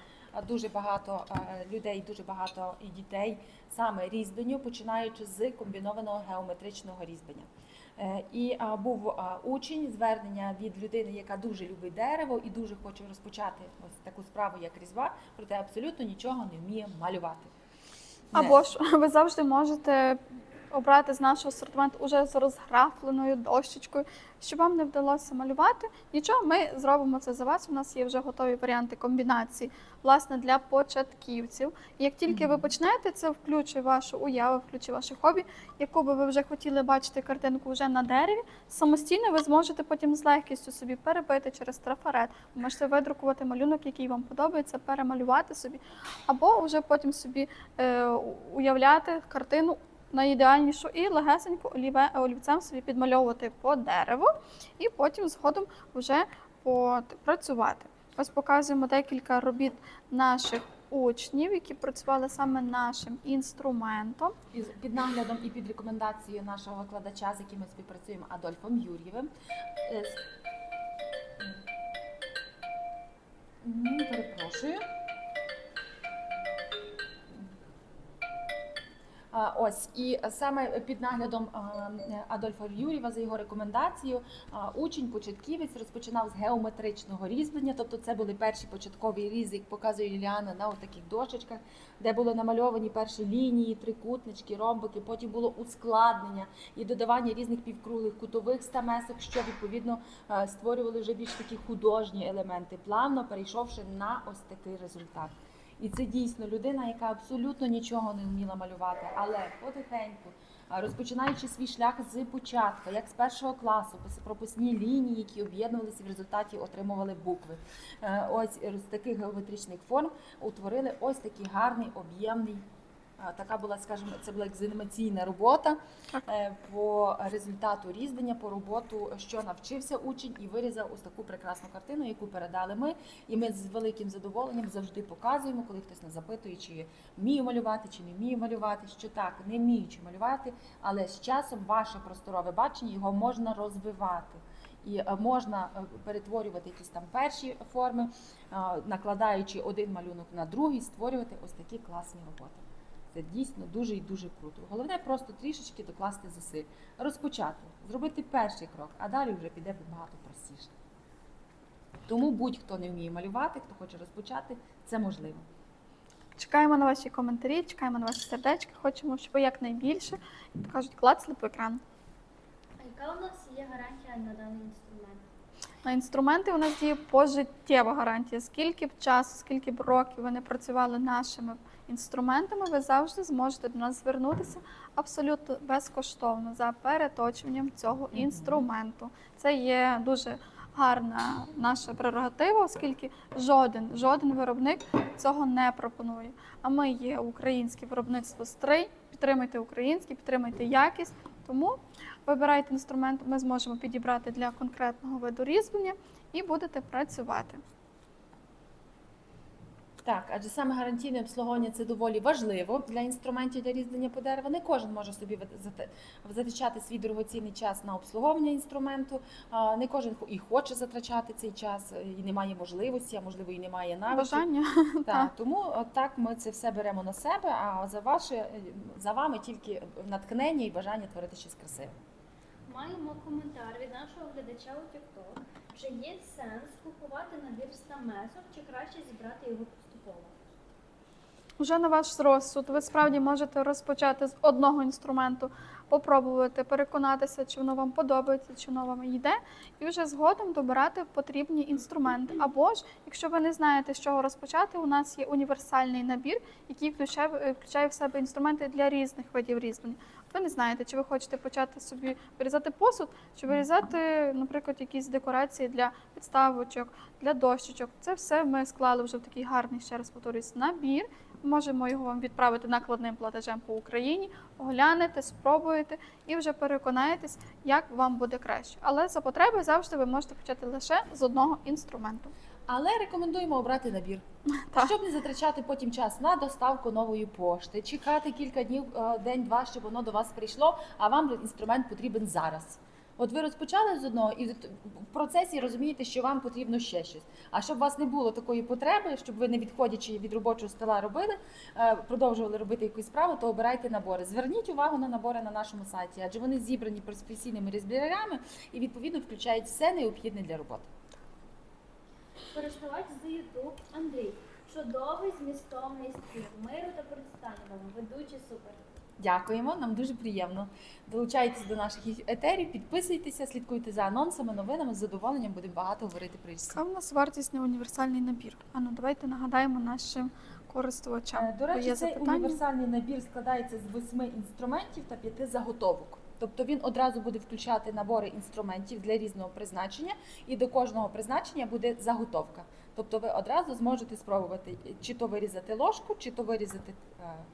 дуже багато людей, дуже багато і дітей саме різьбленню, починаючи з комбінованого геометричного різьблення. І був учень, звернення від людини, яка дуже любить дерево і дуже хоче розпочати ось таку справу, як різьба, проте абсолютно нічого не вміє малювати. Або ж ви завжди можете обрати з нашого асортименту уже з розграфленою дощечкою. Щоб вам не вдалося малювати, нічого, ми зробимо це за вас. У нас є вже готові варіанти комбінацій, власне, для початківців. І як тільки ви почнете, це включить вашу уяву, включить ваше хобі, яку би ви вже хотіли бачити картинку вже на дереві, самостійно ви зможете потім з легкістю собі перебити через трафарет. Ви можете видрукувати малюнок, який вам подобається, перемалювати собі, або вже потім собі уявляти картину найідеальнішу і легесенько олівцем собі підмальовувати по дереву і потім згодом вже працювати. Ось показуємо декілька робіт наших учнів, які працювали саме нашим інструментом. Під наглядом і під рекомендацією нашого викладача, з яким ми співпрацюємо, Адольфом Юрієвим. Перепрошую. Ось, і саме під наглядом Адольфа Юрєва, за його рекомендацією, учень-початківець розпочинав з геометричного різьблення, тобто це були перші початкові різи, як показує Юліана, на таких дошечках, де були намальовані перші лінії, трикутнички, ромбики, потім було ускладнення і додавання різних півкруглих кутових стамесок, що відповідно створювали вже більш такі художні елементи, плавно перейшовши на ось такий результат. І це дійсно людина, яка абсолютно нічого не вміла малювати, але потихеньку, розпочинаючи свій шлях з початку, як з першого класу, пропускні лінії, які об'єднувалися, в результаті отримували букви. Ось з таких геометричних форм утворили ось такий гарний, об'ємний, така була, скажімо, це була екзаменаційна робота по результату різьблення, по роботу, що навчився учень і вирізав ось таку прекрасну картину, яку передали ми. І ми з великим задоволенням завжди показуємо, коли хтось нас запитує, чи вмію малювати, чи не вмію малювати, що так, не вміючи малювати, але з часом ваше просторове бачення, його можна розвивати. І можна перетворювати якісь там перші форми, накладаючи один малюнок на другий, створювати ось такі класні роботи. Це дійсно дуже і дуже круто. Головне просто трішечки докласти зусиль, розпочати, зробити перший крок, а далі вже піде багато простіше. Тому будь-хто не вміє малювати, хто хоче розпочати, це можливо. Чекаємо на ваші коментарі, чекаємо на ваші сердечки, хочемо, щоб ви якнайбільше, як кажуть, клацали по екрану. А яка у нас є гарантія на даний інструмент? На інструменти у нас діє пожиттєва гарантія. Скільки б часу, скільки б років ви не працювали нашими інструментами, ви завжди зможете до нас звернутися абсолютно безкоштовно за переточуванням цього інструменту. Це є дуже гарна наша прерогатива, оскільки жоден виробник цього не пропонує. А ми є українське виробництво стрий, підтримуйте українське, підтримуйте якість. Тому вибирайте інструмент, ми зможемо підібрати для конкретного виду різьблення і будете працювати. Так, адже саме гарантійне обслуговування – це доволі важливо для інструментів для різьблення по дереву. Не кожен може собі затрачати свій дорогоцінний час на обслуговування інструменту, не кожен і хоче затрачати цей час, і немає можливості, а можливо і немає навичок. Бажання. Так, тому так ми це все беремо на себе, а за вами тільки натхнення і бажання творити щось красиве. Маємо коментар від нашого глядача у TikTok. Чи є сенс купувати набір стамесок, чи краще зібрати його поступово? Уже на ваш розсуд. Ви справді можете розпочати з одного інструменту, попробувати, переконатися, чи воно вам подобається, чи воно вам йде, і вже згодом добирати потрібні інструменти. Або ж, якщо ви не знаєте, з чого розпочати, у нас є універсальний набір, який включає в себе інструменти для різних видів різьблення. Ви не знаєте, чи ви хочете почати собі вирізати посуд, чи вирізати, наприклад, якісь декорації для підставочок, для дощечок. Це все ми склали вже в такий гарний, ще раз повторюсь, набір. Можемо його вам відправити накладним платежем по Україні, оглянете, спробуєте і вже переконаєтесь, як вам буде краще. Але за потреби завжди ви можете почати лише з одного інструменту. Але рекомендуємо обрати набір, Так. щоб не затрачати потім час на доставку нової пошти, чекати кілька днів, день-два, щоб воно до вас прийшло, а вам інструмент потрібен зараз. От ви розпочали з одного і в процесі розумієте, що вам потрібно ще щось. А щоб у вас не було такої потреби, щоб ви не відходячи від робочого стола робили, продовжували робити якусь справу, то обирайте набори. Зверніть увагу на набори на нашому сайті, адже вони зібрані професійними різблярями і відповідно включають все необхідне для роботи. Користувач з YouTube Андрій. Чудовий змістовний стрім. Миру та процвітання вам. Ведучий супер. Дякуємо, нам дуже приємно. Долучайтесь до наших етерів, підписуйтеся, слідкуйте за анонсами, новинами. З задоволенням будемо багато говорити про Яка в нас вартісний універсальний набір? Ану, давайте нагадаємо нашим користувачам. До Бо речі, є цей запитання. універсальний набір складається з 8 інструментів та 5 заготовок. Тобто він одразу буде включати набори інструментів для різного призначення, і до кожного призначення буде заготовка. Тобто ви одразу зможете спробувати чи то вирізати ложку, чи то вирізати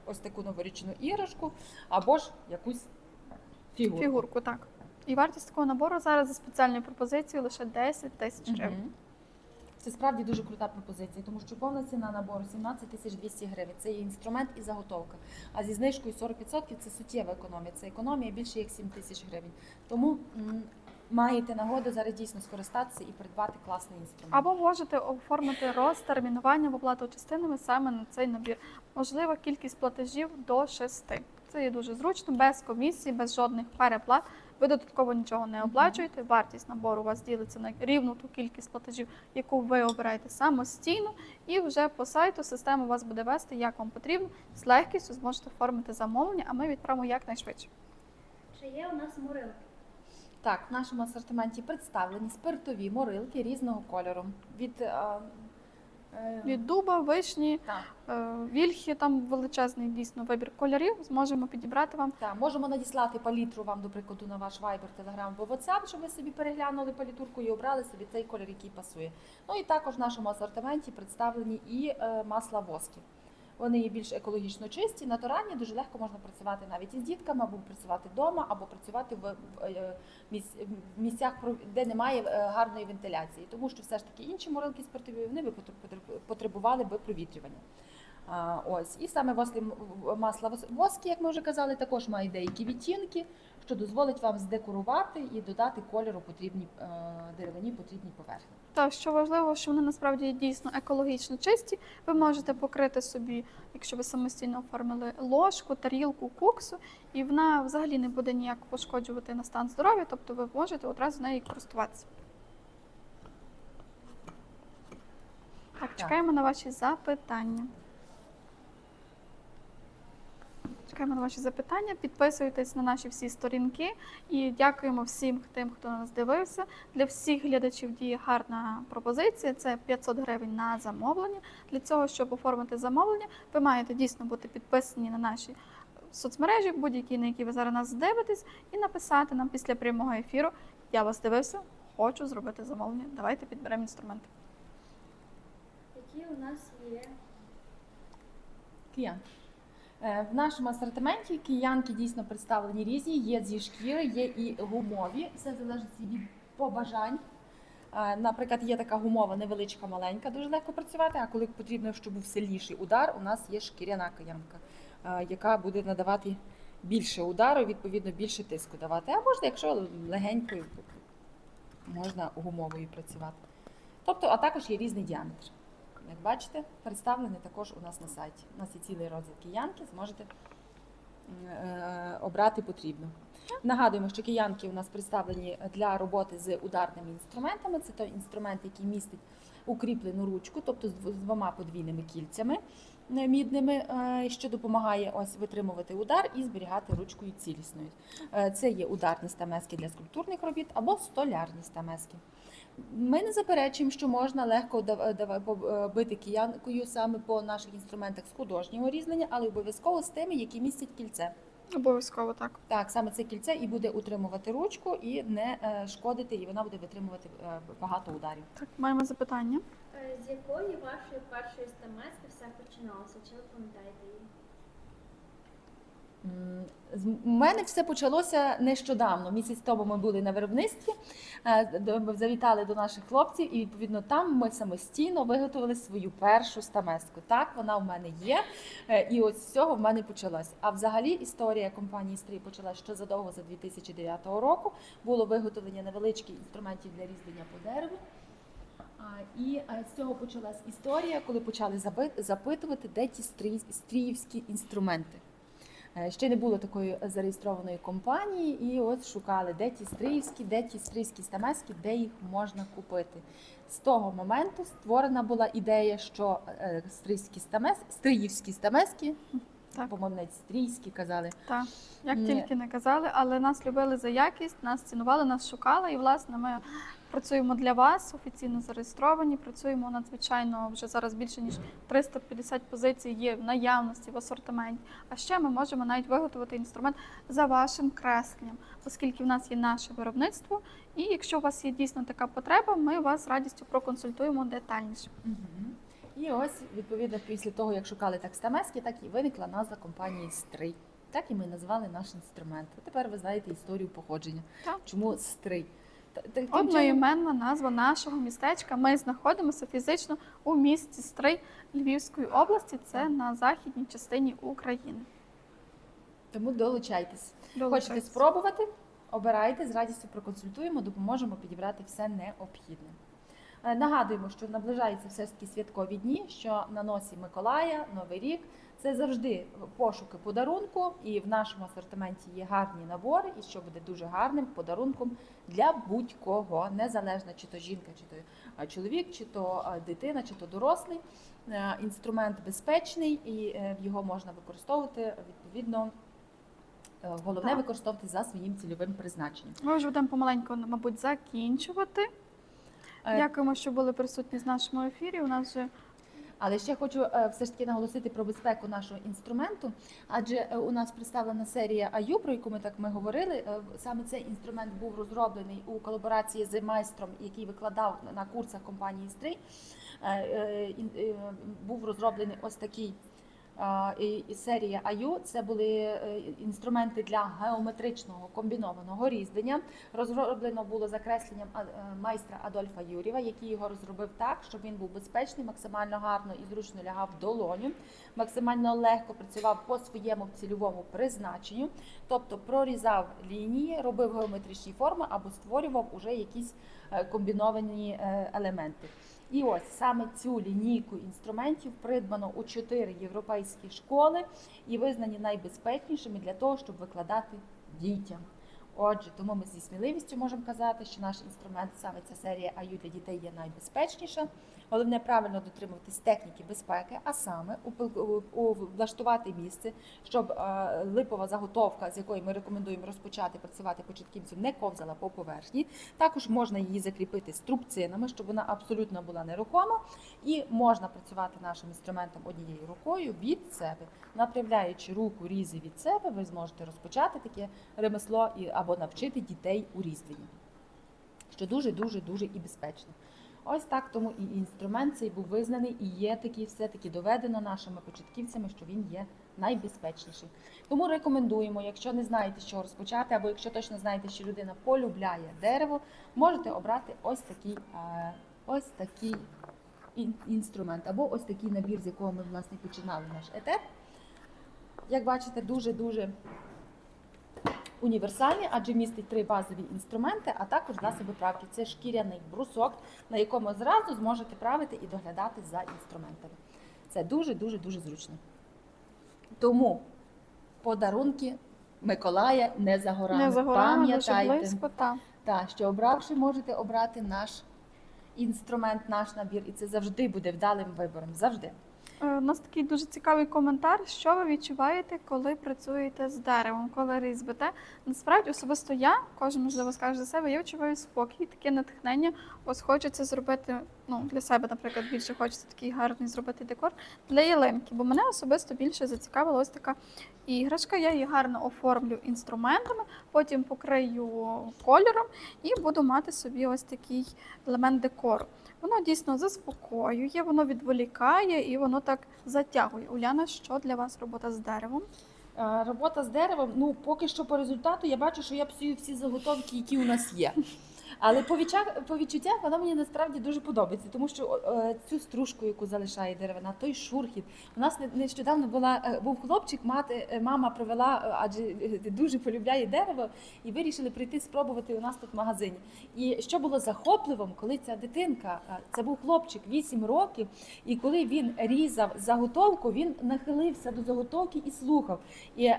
ось таку новорічну іграшку, або ж якусь фігурку. Фігурку, так. І вартість такого набору зараз за спеціальною пропозицією лише 10 тисяч гривень. Мгм. Це справді дуже крута пропозиція, тому що повна ціна набору 17 200 гривень. Це є інструмент і заготовка. А зі знижкою 40% це суттєва економія. Це економія більше як 7 тисяч гривень. Тому маєте нагоду зараз дійсно скористатися і придбати класний інструмент. Або можете оформити розтермінування в оплату частинами саме на цей набір. Можлива кількість платежів до 6. Це є дуже зручно, без комісії, без жодних переплат. Ви додатково нічого не оплачуєте. Вартість набору у вас ділиться на рівну ту кількість платежів, яку ви обираєте самостійно, і вже по сайту система вас буде вести, як вам потрібно. З легкістю зможете оформити замовлення, а ми відправимо якнайшвидше. Чи є у нас морилки? Так, в нашому асортименті представлені спиртові морилки різного кольору. Від дуба, вишні, Так. вільхи, там величезний дійсно вибір кольорів, зможемо підібрати вам. Так, можемо надіслати палітру вам, до прикладу, на ваш Viber, Telegram або WhatsApp, щоб ви собі переглянули палітурку і обрали собі цей колір, який пасує. Ну і також в нашому асортименті представлені і масла воски. Вони є більш екологічно чисті, натуральні, дуже легко можна працювати навіть із дітками, або працювати вдома, або працювати в місцях, де немає гарної вентиляції. Тому що все ж таки інші морилки спиртові, вони би потребували би провітрювання. Ось. І саме масло воски, як ми вже казали, також має деякі відтінки, що дозволить вам здекорувати і додати кольору потрібній деревині, потрібній поверхні. Та що важливо, що вони насправді є дійсно екологічно чисті. Ви можете покрити собі, якщо ви самостійно оформили ложку, тарілку, куксу, і вона взагалі не буде ніяк пошкоджувати на стан здоров'я, тобто ви можете одразу нею користуватися. Так, чекаємо на ваші запитання. Чекаємо на ваші запитання, підписуйтесь на наші всі сторінки і дякуємо всім тим, хто нас дивився. Для всіх глядачів діє гарна пропозиція, це 500 гривень на замовлення. Для цього, щоб оформити замовлення, ви маєте дійсно бути підписані на наші соцмережі, будь-які, на які ви зараз нас дивитесь, і написати нам після прямого ефіру: я вас дивився, хочу зробити замовлення, давайте підберемо інструменти. Які у нас є? Киян. В нашому асортименті киянки дійсно представлені різні, є зі шкіри, є і гумові, все залежить від побажань. Наприклад, є така гумова, невеличка, маленька, дуже легко працювати, а коли потрібно, щоб був сильніший удар, у нас є шкіряна киянка, яка буде надавати більше удару, відповідно більше тиску давати. А можна, якщо легенькою, можна гумовою працювати. Тобто, а також є різний діаметр. Як бачите, представлений також у нас на сайті. У нас є цілий розділ киянки, зможете обрати потрібно. Нагадуємо, що киянки у нас представлені для роботи з ударними інструментами. Це той інструмент, який містить укріплену ручку, тобто з двома подвійними кільцями мідними, що допомагає ось витримувати удар і зберігати ручкою цілісною. Це є ударні стамески для скульптурних робіт або столярні стамески. Ми не заперечуємо, що можна легко бити киянкою саме по наших інструментах з художнього різьблення, але обов'язково з тими, які містять кільце. Обов'язково так. Так, саме це кільце і буде утримувати ручку і не шкодити, і вона буде витримувати багато ударів. Так, маємо запитання. З якої вашої першої стамески все починалося? Чи ви пам'ятаєте її? У мене все почалося нещодавно. Місяць тому ми були на виробництві, завітали до наших хлопців, і відповідно там ми самостійно виготовили свою першу стамеску. Так, вона в мене є, і ось з цього в мене почалось. А взагалі історія компанії «Стрій» почалась ще задовго за 2009 року. Було виготовлення невеличких інструментів для різьблення по дереву. І з цього почалась історія, коли почали запитувати, де ті стріївські інструменти. Ще не було такої зареєстрованої компанії, і от шукали, де ті стрийські стамески, де їх можна купити. З того моменту створена була ідея, що стріївські стамески, Так. по-моєму, навіть стрійські казали. Так, як Ні. тільки не казали, але нас любили за якість, нас цінували, нас шукали. І, власне, ми працюємо для вас, офіційно зареєстровані, працюємо надзвичайно, вже зараз більше ніж 350 позицій є в наявності, в асортименті. А ще ми можемо навіть виготовити інструмент за вашим кресленням, оскільки в нас є наше виробництво. І якщо у вас є дійсно така потреба, ми вас з радістю проконсультуємо детальніше. Мгм. І ось, відповідно, після того, як шукали так стамески, так і виникла назва компанії «Стрий». Так і ми назвали наш інструмент. А тепер ви знаєте історію походження. Так. Чому «Стрий»? Таким чином- Одноіменна назва нашого містечка. Ми знаходимося фізично у місті Стрий Львівської області. Це на західній частині України. Тому долучайтесь. Хочете Долучайтесь. спробувати? Обирайте, з радістю проконсультуємо, допоможемо підібрати все необхідне. Нагадуємо, що наближаються все ж таки святкові дні, що на носі Миколая, Новий рік. Це завжди пошуки подарунку, і в нашому асортименті є гарні набори, і що буде дуже гарним подарунком для будь-кого, незалежно чи то жінка, чи то чоловік, чи то дитина, чи то дорослий. Інструмент безпечний, і його можна використовувати відповідно. Головне Так. використовувати за своїм цільовим призначенням. Ми вже будемо помаленьку, мабуть, закінчувати. Дякуємо, що були присутні з нашому ефірі. У нас вже Але ще хочу все ж таки наголосити про безпеку нашого інструменту, адже у нас представлена серія АЮ, про яку ми говорили. Саме цей інструмент був розроблений у колаборації з майстром, який викладав на курсах компанії «Стрий». Був розроблений ось такий серія АЮ. Це були інструменти для геометричного комбінованого різьблення. Розроблено було за кресленням майстра Адольфа Юрєва, який його розробив так, щоб він був безпечний, максимально гарно і зручно лягав в долоню, максимально легко працював по своєму цільовому призначенню, тобто прорізав лінії, робив геометричні форми або створював уже якісь комбіновані елементи. І ось саме цю лінійку інструментів придбано у 4 європейські школи і визнані найбезпечнішими для того, щоб викладати дітям. Отже, тому ми зі сміливістю можемо казати, що наш інструмент, саме ця серія АЮ для дітей, є найбезпечніша. Головне правильно дотримуватись техніки безпеки, а саме влаштувати місце, щоб липова заготовка, з якої ми рекомендуємо розпочати працювати початківцям, не ковзала по поверхні. Також можна її закріпити струбцинами, щоб вона абсолютно була нерухома. І можна працювати нашим інструментом однією рукою від себе. Направляючи руку різи від себе, ви зможете розпочати таке ремесло або навчити дітей у різьбленні, що дуже-дуже і безпечно. Ось так, тому і інструмент цей був визнаний, і є такий, все-таки доведено нашими початківцями, що він є найбезпечніший. Тому рекомендуємо, якщо не знаєте, з чого розпочати, або якщо точно знаєте, що людина полюбляє дерево, можете обрати ось такий інструмент, або ось такий набір, з якого ми, власне, починали наш етер. Як бачите, дуже універсальний, адже містить 3 базові інструменти, а також засоби правки. Це шкіряний брусок, на якому зразу зможете правити і доглядати за інструментами. Це дуже зручно. Тому подарунки Миколая не за горами. не за горами, дуже Пам'ятайте, близько. що обравши, можете обрати наш інструмент, наш набір, і це завжди буде вдалим вибором. Завжди. У нас такий дуже цікавий коментар. Що ви відчуваєте, коли працюєте з деревом, коли різьбите? Насправді, особисто я, кожен, можливо, скаже за себе, я відчуваю спокій, таке натхнення. Ось хочеться зробити, для себе, наприклад, більше хочеться такий гарний зробити декор для ялинки. Бо мене особисто більше зацікавила ось така іграшка. Я її гарно оформлю інструментами, потім покрию кольором і буду мати собі ось такий елемент декору. Воно дійсно заспокоює, воно відволікає і воно так затягує. Уляна, що для вас робота з деревом? Робота з деревом, поки що по результату я бачу, що я псую всі заготовки, які у нас є. Але по відчуттях вона мені насправді дуже подобається, тому що цю стружку, яку залишає деревина, той шурхіт. У нас нещодавно був хлопчик, мама привела, адже дуже полюбляє дерево, і вирішили прийти спробувати у нас тут в магазині. І що було захопливим, коли ця дитинка, це був хлопчик 8 років, і коли він різав заготовку, він нахилився до заготовки і слухав. І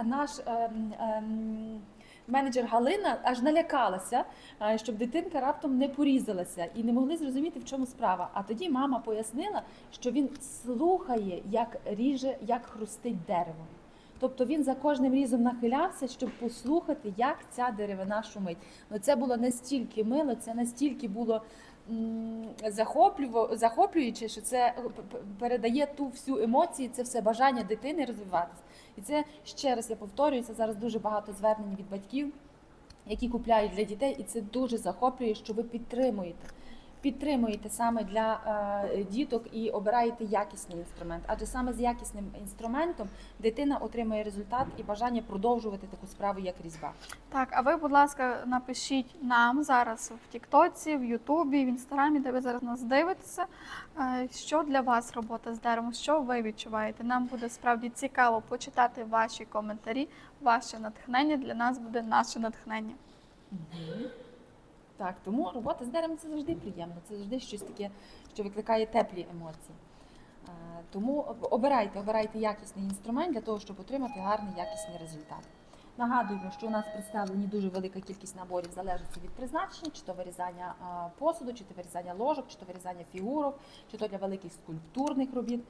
наш менеджер Галина аж налякалася, щоб дитинка раптом не порізалася і не могли зрозуміти, в чому справа. А тоді мама пояснила, що він слухає, як ріже, як хрустить дерево. Тобто він за кожним різом нахилявся, щоб послухати, як ця деревина шумить. Це було настільки мило, це настільки було захоплююче, що це передає ту всю емоцію, це все бажання дитини розвиватися. І це, ще раз я повторюю, це зараз дуже багато звернень від батьків, які купляють для дітей, і це дуже захоплює, що ви підтримуєте саме для діток і обираєте якісний інструмент. Адже саме з якісним інструментом дитина отримує результат і бажання продовжувати таку справу, як різьба. Так, а ви, будь ласка, напишіть нам зараз в Тіктоці, в Ютубі, в Інстаграмі, де ви зараз нас дивитеся, що для вас робота з деревом, що ви відчуваєте. Нам буде справді цікаво почитати ваші коментарі, ваше натхнення. Для нас буде наше натхнення. Так, тому робота з деревом – це завжди приємно, це завжди щось таке, що викликає теплі емоції. Тому обирайте якісний інструмент для того, щоб отримати гарний якісний результат. Нагадуємо, що у нас представлені дуже велика кількість наборів, залежить від призначення, чи то вирізання посуду, чи то вирізання ложок, чи то вирізання фігурок, чи то для великих скульптурних робіт.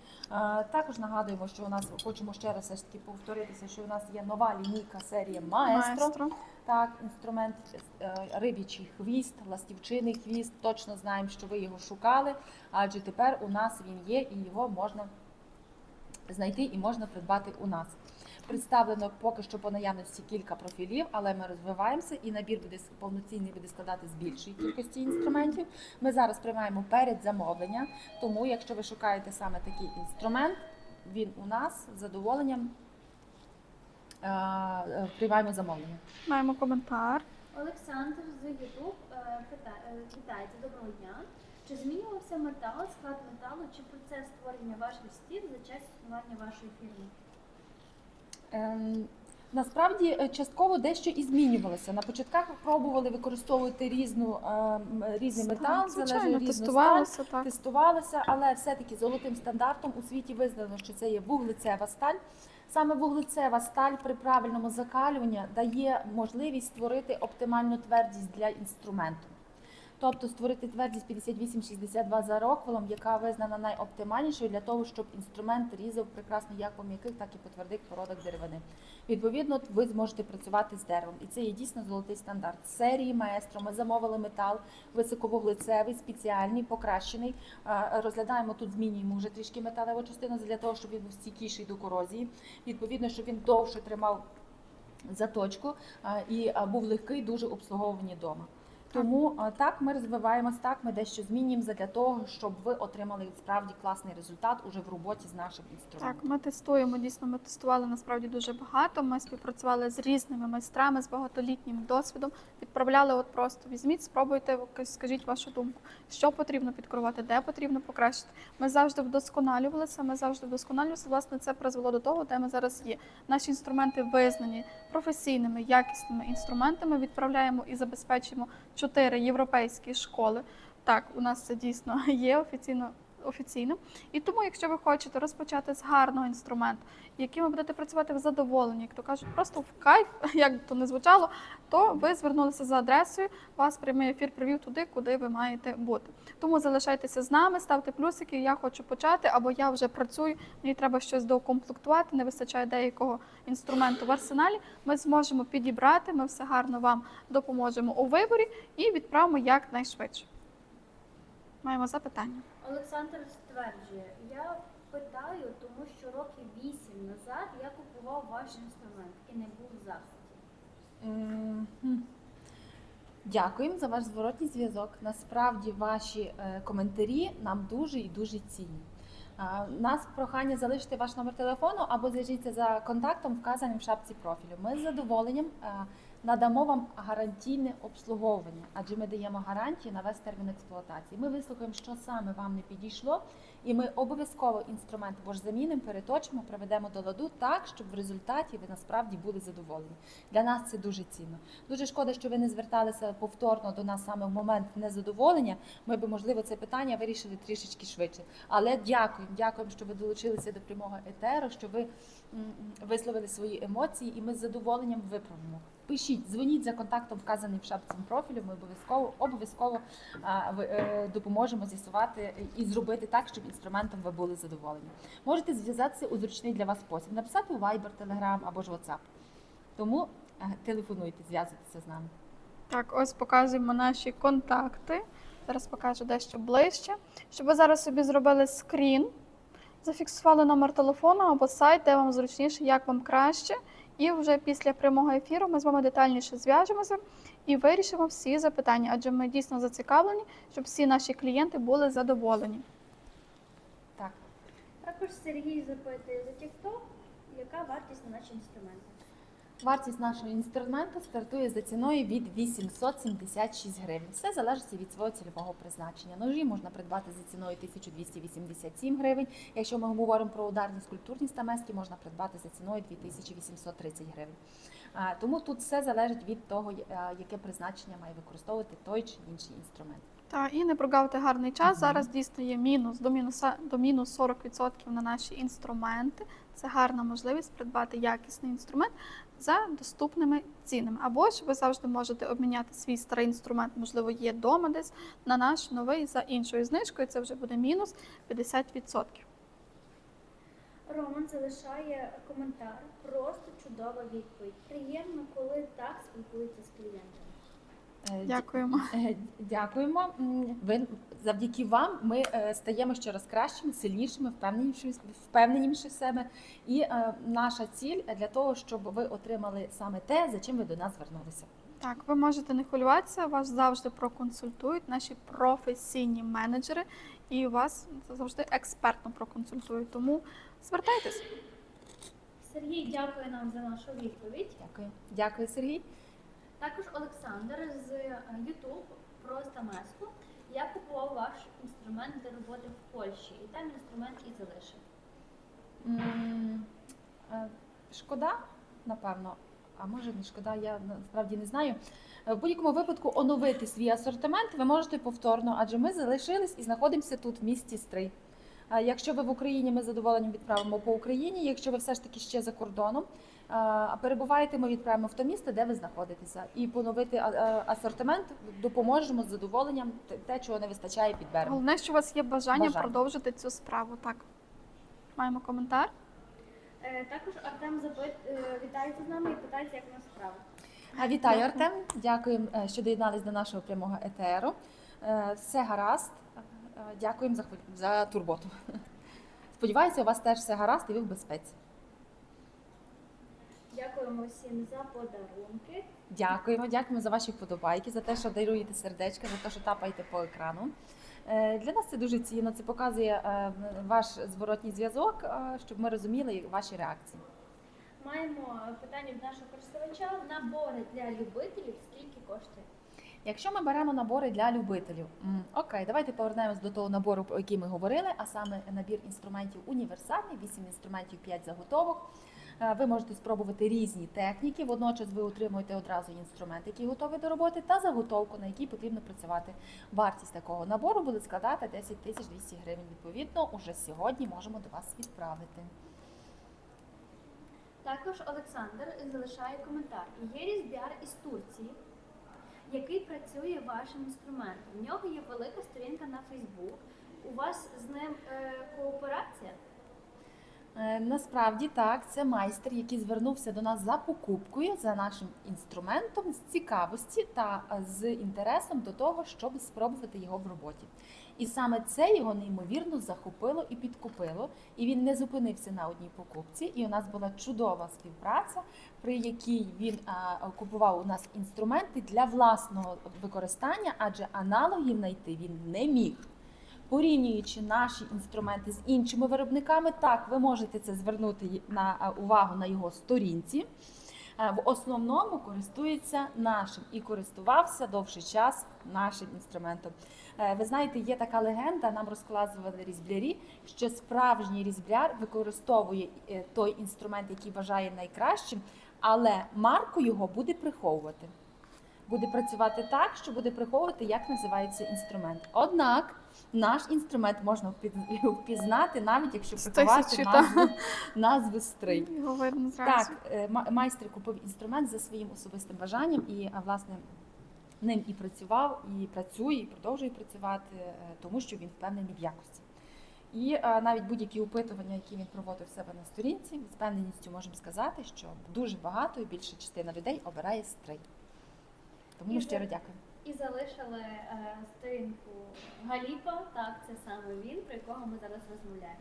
Також нагадуємо, що у нас, хочемо ще раз все ж таки повторитися, що у нас є нова лінійка серії Маестро. Так, інструмент риб'ячий хвіст, ластівчиний хвіст, точно знаємо, що ви його шукали, адже тепер у нас він є і його можна знайти і можна придбати у нас. Представлено поки що по наявності кілька профілів, але ми розвиваємося і набір повноцінний буде складати з більшої кількості інструментів. Ми зараз приймаємо передзамовлення, тому якщо ви шукаєте саме такий інструмент, він у нас з задоволенням приймаємо замовлення. Маємо коментар. Олександр з YouTube вітається, доброго дня. Чи змінювався метал, склад металу, чи процес створення ваших стів за час існування вашої фірми? Насправді, частково дещо і змінювалося. На початках пробували використовувати різний метал, звичайно, різну сталь, тестувалося, але все-таки золотим стандартом у світі визнано, що це є вуглецева сталь. Саме вуглецева сталь при правильному закалюванні дає можливість створити оптимальну твердість для інструменту. Тобто створити твердість 58-62 за Роквеллом, яка визнана найоптимальнішою для того, щоб інструмент різав прекрасно як по м'яких, так і по твердих породах деревини. Відповідно, ви зможете працювати з деревом. І це є дійсно золотий стандарт. З серії Маестро ми замовили метал високовуглецевий, спеціальний, покращений. Розглядаємо тут, змінюємо вже трішки металеву частину для того, щоб він був стійкіший до корозії. Відповідно, щоб він довше тримав заточку і був легкий, дуже обслуговуваний вдома. Тому так ми розвиваємось, так ми дещо змінюємо для того, щоб ви отримали справді класний результат уже в роботі з нашим інструментом. Так, ми тестуємо, дійсно, ми тестували насправді дуже багато. Ми співпрацювали з різними майстрами, з багатолітнім досвідом. Відправляли просто візьміть, спробуйте, скажіть вашу думку, що потрібно підкорувати, де потрібно покращити. Ми завжди вдосконалювалися, власне, це призвело до того, де ми зараз є. Наші інструменти визнані професійними, якісними інструментами, відправляємо і забезпечуємо 4 європейські школи. Так, у нас це дійсно є офіційно офіційним. І тому, якщо ви хочете розпочати з гарного інструменту, яким ви будете працювати в задоволенні, як то кажуть, просто в кайф, як би то не звучало, то ви звернулися за адресою, вас прямий ефір привів туди, куди ви маєте бути. Тому залишайтеся з нами, ставте плюсики, я хочу почати, або я вже працюю, мені треба щось доукомплектувати, не вистачає деякого інструменту в арсеналі, ми зможемо підібрати, ми все гарно вам допоможемо у виборі і відправимо якнайшвидше. Маємо запитання. Олександр стверджує, я питаю, тому що років 8 назад я купував ваш інструмент і не був в захваті. Дякуємо за ваш зворотній зв'язок. Насправді ваші коментарі нам дуже і дуже цінні. У нас прохання залишити ваш номер телефону або зв'яжіться за контактом, вказаним в шапці профілю. Ми з задоволенням надамо вам гарантійне обслуговування, адже ми даємо гарантії на весь термін експлуатації. Ми вислухаємо, що саме вам не підійшло, і ми обов'язково інструмент ваш замінимо, переточимо, приведемо до ладу так, щоб в результаті ви насправді були задоволені. Для нас це дуже цінно. Дуже шкода, що ви не зверталися повторно до нас саме в момент незадоволення. Ми б, можливо, це питання вирішили трішечки швидше. Але дякуємо, що ви долучилися до прямого етеру, що ви висловили свої емоції, і ми з задоволенням виправимо. Пишіть, дзвоніть за контактом, вказаним в шапці профілю. Ми обов'язково допоможемо з'ясувати і зробити так, щоб інструментом ви були задоволені. Можете зв'язатися у зручний для вас спосіб, написати у Viber, Telegram або ж WhatsApp. Тому телефонуйте, зв'язуйтеся з нами. Так, ось показуємо наші контакти. Зараз покажу дещо ближче. Щоб ви зараз собі зробили скрін, зафіксували номер телефону або сайт, де вам зручніше, як вам краще. І вже після прямого ефіру ми з вами детальніше зв'яжемося і вирішимо всі запитання, адже ми дійсно зацікавлені, щоб всі наші клієнти були задоволені. Так. Також Сергій запитує за TikTok, яка вартість на наші інструменти. Вартість нашого інструменту стартує за ціною від 876 гривень. Все залежить від свого цільового призначення. Ножі можна придбати за ціною 1287 гривень. Якщо ми говоримо про ударні скульптурні стамески, можна придбати за ціною 2830 гривень. Тому тут все залежить від того, яке призначення має використовувати той чи інший інструмент. І не прогавте гарний час. Зараз дійсно є мінус до мінус 40% на наші інструменти. Це гарна можливість придбати якісний інструмент за доступними цінами. Або ж ви завжди можете обміняти свій старий інструмент, можливо, є вдома десь, на наш новий за іншою знижкою. Це вже буде мінус 50%. Роман залишає коментар. Просто чудова відповідь. Приємно, коли так спілкуються з клієнтами. Дякуємо. Дякуємо. Завдяки вам ми стаємо щораз кращими, сильнішими, впевненішими в себе. І наша ціль для того, щоб ви отримали саме те, за чим ви до нас звернулися. Так, ви можете не хвилюватися, вас завжди проконсультують наші професійні менеджери і вас завжди експертно проконсультують. Тому звертайтесь. Сергій дякує нам за нашу відповідь. Дякую, Сергій. Також Олександр з YouTube про стамеску. Я купував ваш інструмент для роботи в Польщі, і там інструмент і залишив. Шкода, напевно, а може не шкода, я насправді не знаю. В будь-якому випадку оновити свій асортимент ви можете повторно, адже ми залишились і знаходимося тут в місті Стрий. Якщо ви в Україні, ми з задоволенням відправимо по Україні. Якщо ви все ж таки ще за кордоном, перебуваєте, ми відправимо в то місто, де ви знаходитеся. І поновити асортимент допоможемо з задоволенням, те, чого не вистачає, підберемо. Головне, що у вас є бажання продовжити цю справу. Так, маємо коментар. Також Артем вітається з нами і питається, як у нас справа. Вітаю, Артем. Дякуємо, що доєднались до нашого прямого етеру. Все гаразд. Дякуємо за турботу. Сподіваюся, у вас теж все гаразд і ви в безпеці. Дякуємо всім за подарунки. Дякуємо за ваші вподобайки, за те, що даруєте сердечка, за те, що тапаєте по екрану. Для нас це дуже цінно, це показує ваш зворотній зв'язок, щоб ми розуміли ваші реакції. Маємо питання від нашого користувача. Набори для любителів скільки коштує? Якщо ми беремо набори для любителів, окей, давайте повернемось до того набору, про який ми говорили, а саме набір інструментів універсальний, 8 інструментів, 5 заготовок. Ви можете спробувати різні техніки, водночас ви отримуєте одразу інструмент, який готовий до роботи, та заготовку, на якій потрібно працювати. Вартість такого набору буде складати 10 200 гривень. Відповідно, уже сьогодні можемо до вас відправити. Також Олександр залишає коментар. Є різб'яр із Турції, який працює вашим інструментом. В нього є велика сторінка на Фейсбук. У вас з ним кооперація? Насправді так, це майстер, який звернувся до нас за покупкою, за нашим інструментом, з цікавості та з інтересом до того, щоб спробувати його в роботі. І саме це його неймовірно захопило і підкупило, і він не зупинився на одній покупці. І у нас була чудова співпраця, при якій він купував у нас інструменти для власного використання, адже аналогів знайти він не міг. Порівнюючи наші інструменти з іншими виробниками, так, ви можете це звернути увагу на його сторінці. В основному користується нашим і користувався довший час нашим інструментом. Ви знаєте, є така легенда, нам розказували різблярі, що справжній різбляр використовує той інструмент, який вважає найкращим, але марку його буде приховувати. Буде працювати так, що буде приховувати, як називається інструмент. Однак наш інструмент можна впізнати, навіть якщо приховати назву стрий. Його видно зразу. Так, майстер купив інструмент за своїм особистим бажанням і, власне, ним і працював, і працює, і продовжує працювати, тому що він впевнений в якості. І навіть будь-які опитування, які він проводив в себе на сторінці, з впевненістю можемо сказати, що дуже багато і більша частина людей обирає стрий. Тому ми щиро дякуємо. І залишили сторінку Галіпа, так, це саме він, про якого ми зараз розмовляємо.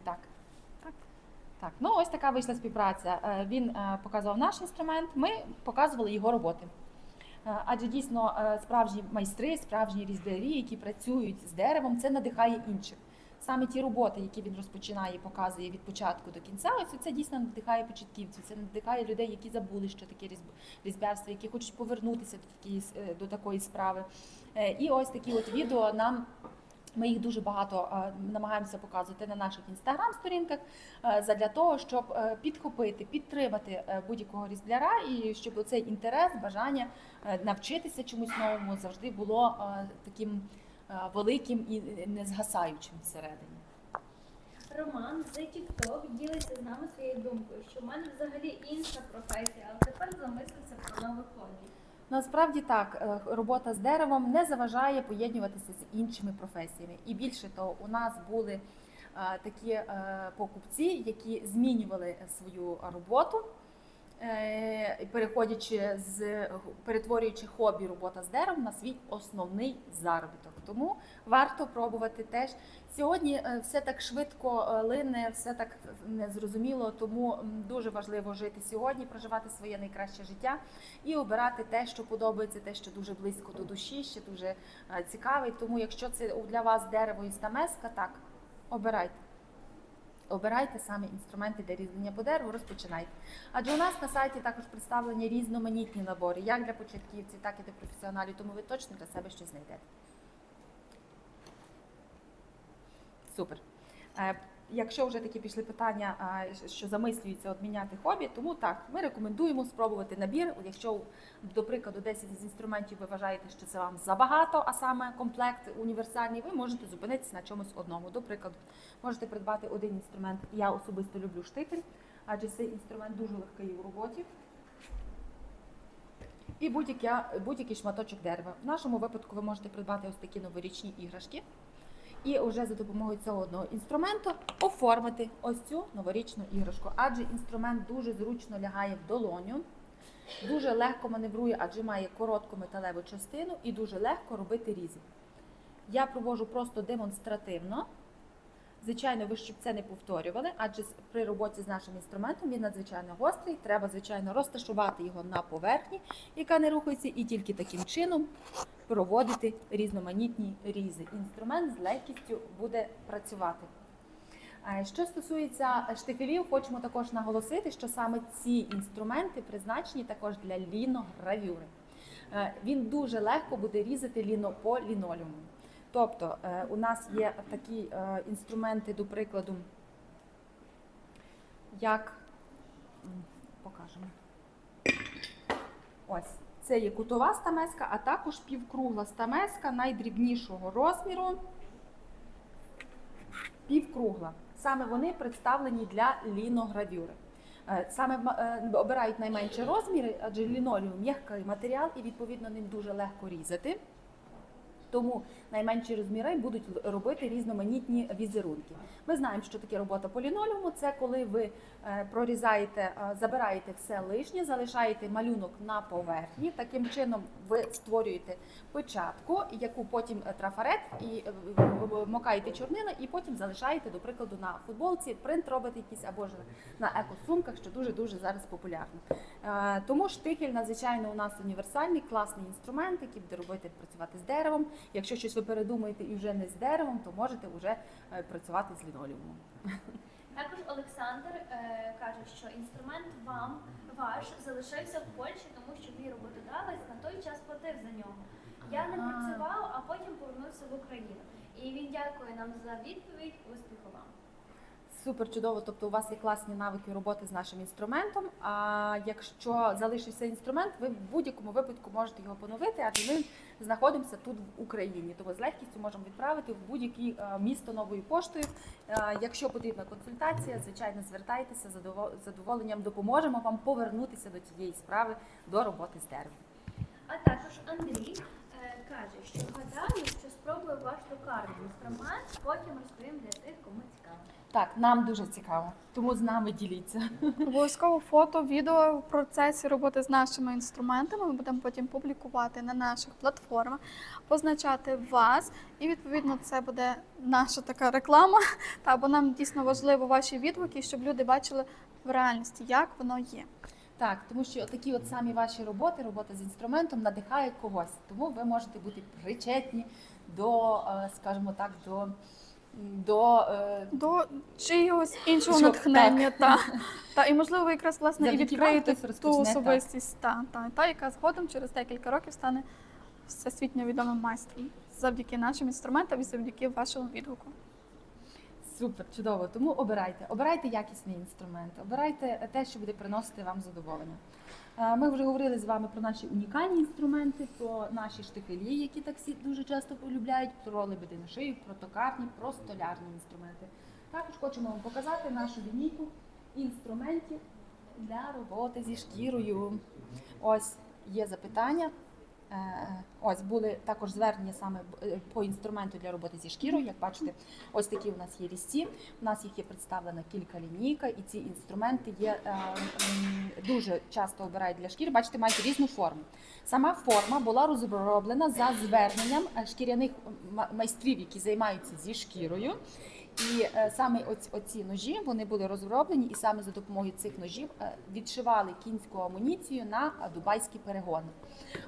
Так. Ну ось така вийшла співпраця. Він показував наш інструмент, ми показували його роботи. Адже дійсно справжні майстри, справжні різблярі, які працюють з деревом, це надихає інших. Саме ті роботи, які він розпочинає і показує від початку до кінця, ось це дійсно надихає початківців, це надихає людей, які забули, що таке різьбярство, які хочуть повернутися до такої справи. І ось такі от відео ми їх дуже багато намагаємося показувати на наших інстаграм-сторінках задля того, щоб підхопити, підтримати будь-якого різбляра і щоб цей інтерес, бажання навчитися чомусь новому завжди було таким великим і не згасаючим всередині. Роман з TikTok ділиться з нами своєю думкою, що в мене взагалі інша професія, але тепер замислився про нове хобі. Насправді так, робота з деревом не заважає поєднуватися з іншими професіями. І більше того, у нас були такі покупці, які змінювали свою роботу, перетворюючи хобі робота з деревом на свій основний заробіток. Тому варто пробувати теж. Сьогодні все так швидко лине, все так незрозуміло, тому дуже важливо жити сьогодні, проживати своє найкраще життя і обирати те, що подобається, те, що дуже близько до душі, що дуже цікавий. Тому якщо це для вас дерево і стамеска, так, обирайте. Обирайте саме інструменти для різьблення по дереву, розпочинайте. Адже у нас на сайті також представлені різноманітні набори, як для початківців, так і для професіоналів, тому ви точно для себе щось знайдете. Супер. Якщо вже такі пішли питання, що замислюються обміняти хобі, тому так, ми рекомендуємо спробувати набір. Якщо, до прикладу, 10 з інструментів ви вважаєте, що це вам забагато, а саме комплект універсальний, ви можете зупинитися на чомусь одному. До прикладу, можете придбати один інструмент. Я особисто люблю штифель, адже цей інструмент дуже легкий у роботі. І будь-який шматочок дерева. В нашому випадку ви можете придбати ось такі новорічні іграшки. І вже за допомогою цього одного інструменту оформити ось цю новорічну іграшку. Адже інструмент дуже зручно лягає в долоню, дуже легко маневрує, адже має коротку металеву частину і дуже легко робити різи. Я проводжу просто демонстративно. Звичайно, ви щоб це не повторювали, адже при роботі з нашим інструментом він надзвичайно гострий. Треба, звичайно, розташувати його на поверхні, яка не рухається, і тільки таким чином проводити різноманітні різи. Інструмент з легкістю буде працювати. Що стосується штифелів, хочемо також наголосити, що саме ці інструменти призначені також для ліногравюри. Він дуже легко буде різати по лінолеуму. Тобто у нас є такі інструменти, до прикладу, як покажемо. Ось, це є кутова стамеска, а також півкругла стамеска найдрібнішого розміру. Півкругла. Саме вони представлені для ліногравюри. Саме обирають найменші розміри, адже лінолеум – м'який матеріал і, відповідно, ним дуже легко різати. Тому найменші розміри будуть робити різноманітні візерунки. Ми знаємо, що таке робота по лінолеуму – це коли ви прорізаєте, забираєте все лишнє, залишаєте малюнок на поверхні. Таким чином ви створюєте печатку, яку потім трафарет, і вмокаєте чорнила, і потім залишаєте, до прикладу, на футболці, принт робите якийсь або ж на екосумках, що дуже-дуже зараз популярно. Тому штикель надзвичайно у нас універсальний, класний інструмент, який буде робити працювати з деревом. Якщо щось ви передумаєте і вже не з деревом, то можете вже працювати з лінолеумом. Також Олександр каже, що інструмент ваш залишився в Польщі, тому що мій роботодавець на той час платив за нього. Я не працював, а потім повернувся в Україну. І він дякує нам за відповідь. Успіху вам! Супер чудово, тобто у вас є класні навики роботи з нашим інструментом. А якщо залишився інструмент, ви в будь-якому випадку можете його поновити, адже ми знаходимося тут в Україні. Тому з легкістю можемо відправити в будь-яке місто новою поштою. Якщо потрібна консультація, звичайно, звертайтеся, з задоволенням допоможемо вам повернутися до цієї справи, до роботи з деревом. А також Андрій каже, що гадаю, що спробую ваш токарний інструмент, потім розповім для тих, кому цікаво. Так, нам дуже цікаво, тому з нами діліться. Обов'язково фото, відео в процесі роботи з нашими інструментами ми будемо потім публікувати на наших платформах, позначати вас, і відповідно це буде наша така реклама. Бо нам дійсно важливо ваші відгуки, щоб люди бачили в реальності, як воно є. Так, тому що такі от самі ваші роботи, робота з інструментом надихає когось. Тому ви можете бути причетні до, скажімо так, До чогось іншого Що, натхнення. І можливо, ви якраз власне і Завдяки вам відкриєте хтось ту розпочне, особистість, яка згодом через декілька років стане всесвітньо відомим майстром. Завдяки нашим інструментам і завдяки вашому відгуку. Супер, чудово. Тому обирайте якісний інструмент, обирайте те, що буде приносити вам задоволення. Ми вже говорили з вами про наші унікальні інструменти, про наші штикелі, які так всі дуже часто полюбляють, про лебедину шию, про токарні, про столярні інструменти. Також хочемо вам показати нашу лінійку інструментів для роботи зі шкірою. Ось є запитання. Ось були також звернення саме по інструменту для роботи зі шкірою. Як бачите, ось такі у нас є різці. У нас їх є представлена кілька лінійка, і ці інструменти є дуже часто обирають для шкіри. Бачите, мають різну форму. Сама форма була розроблена за зверненням шкіряних майстрів, які займаються зі шкірою. І саме оці ножі вони були розроблені, і саме за допомогою цих ножів відшивали кінську амуніцію на дубайські перегони.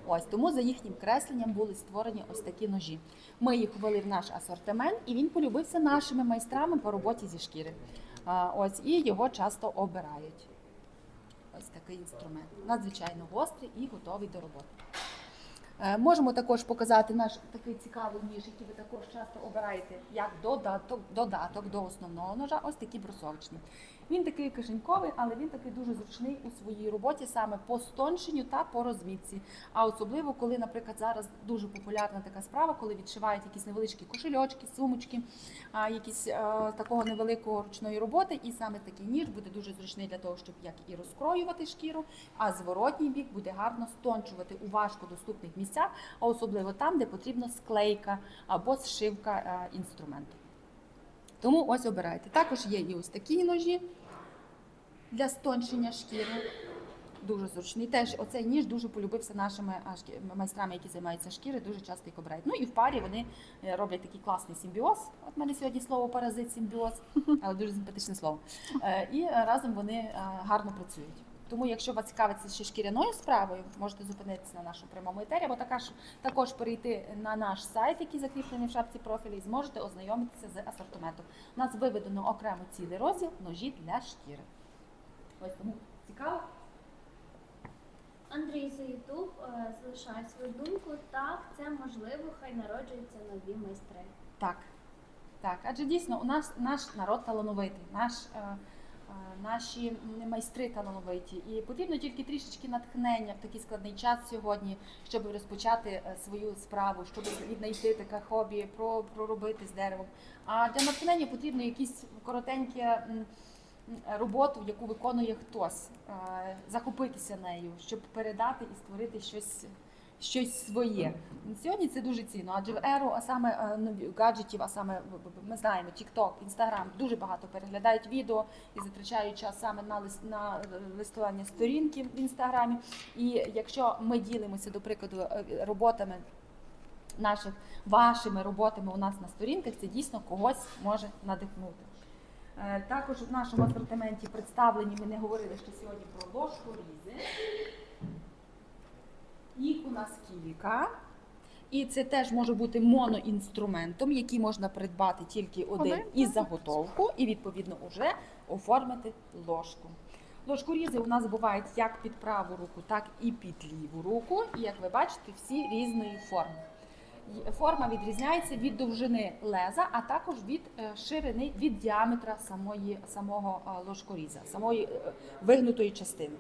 Ось тому за їхнім кресленням були створені ось такі ножі. Ми їх ввели в наш асортимент, і він полюбився нашими майстрами по роботі зі шкіри. Ось і його часто обирають. Ось такий інструмент. Надзвичайно гострий і готовий до роботи. Можемо також показати наш такий цікавий ніж, який ви також часто обираєте як додаток до основного ножа, ось такі брусовичні. Він такий кишеньковий, але він такий дуже зручний у своїй роботі саме по стонченню та по розмітці. А особливо, коли, наприклад, зараз дуже популярна така справа, коли відшивають якісь невеличкі кошельочки, сумочки, якісь такого невеликого ручної роботи. І саме такий ніж буде дуже зручний для того, щоб як і розкроювати шкіру, а зворотній бік буде гарно стончувати у важкодоступних місцях, а особливо там, де потрібна склейка або зшивка інструменту. Тому ось обирайте. Також є і ось такі ножі для стончення шкіри. Дуже зручний. Теж оцей ніж дуже полюбився нашими майстрами, які займаються шкірою, дуже часто їх обирають. Ну і в парі вони роблять такий класний симбіоз. От в мене сьогодні слово паразит, симбіоз, але дуже симпатичне слово. І разом вони гарно працюють. Тому, якщо вас цікавиться ще шкіряною справою, можете зупинитися на нашому прямому етері, або також перейти на наш сайт, який закріплений в шапці профілю, і зможете ознайомитися з асортиментом. У нас виведено окремо цілий розділ ножі для шкіри. Ось тому цікаво. Андрій за Ютуб залишає свою думку. Так, це можливо, хай народжуються нові майстри. Так, адже дійсно у нас наш народ талановитий, наші майстри талановиті. І потрібно тільки трішечки натхнення в такий складний час сьогодні, щоб розпочати свою справу, щоб віднайти таке хобі, проробити з деревом. А для натхнення потрібно якісь коротеньке роботу, яку виконує хтось, захопитися нею, щоб передати і створити щось своє. Сьогодні це дуже цінно, адже в еру, а саме гаджетів, а саме ми знаємо, TikTok, Instagram, дуже багато переглядають відео і затрачають час саме на листування сторінки в Інстаграмі. І якщо ми ділимося, до прикладу, роботами вашими роботами у нас на сторінках, це дійсно когось може надихнути. Також в нашому асортименті представлені, ми не говорили ще сьогодні про ложкорізи. Їх у нас кілька. І це теж може бути моноінструментом, який можна придбати тільки один із заготовку і, відповідно, вже оформити ложку. Ложкорізи у нас бувають як під праву руку, так і під ліву руку. І, як ви бачите, всі різної форми. Форма відрізняється від довжини леза, а також від ширини, від діаметра самого ложкоріза, самої вигнутої частини.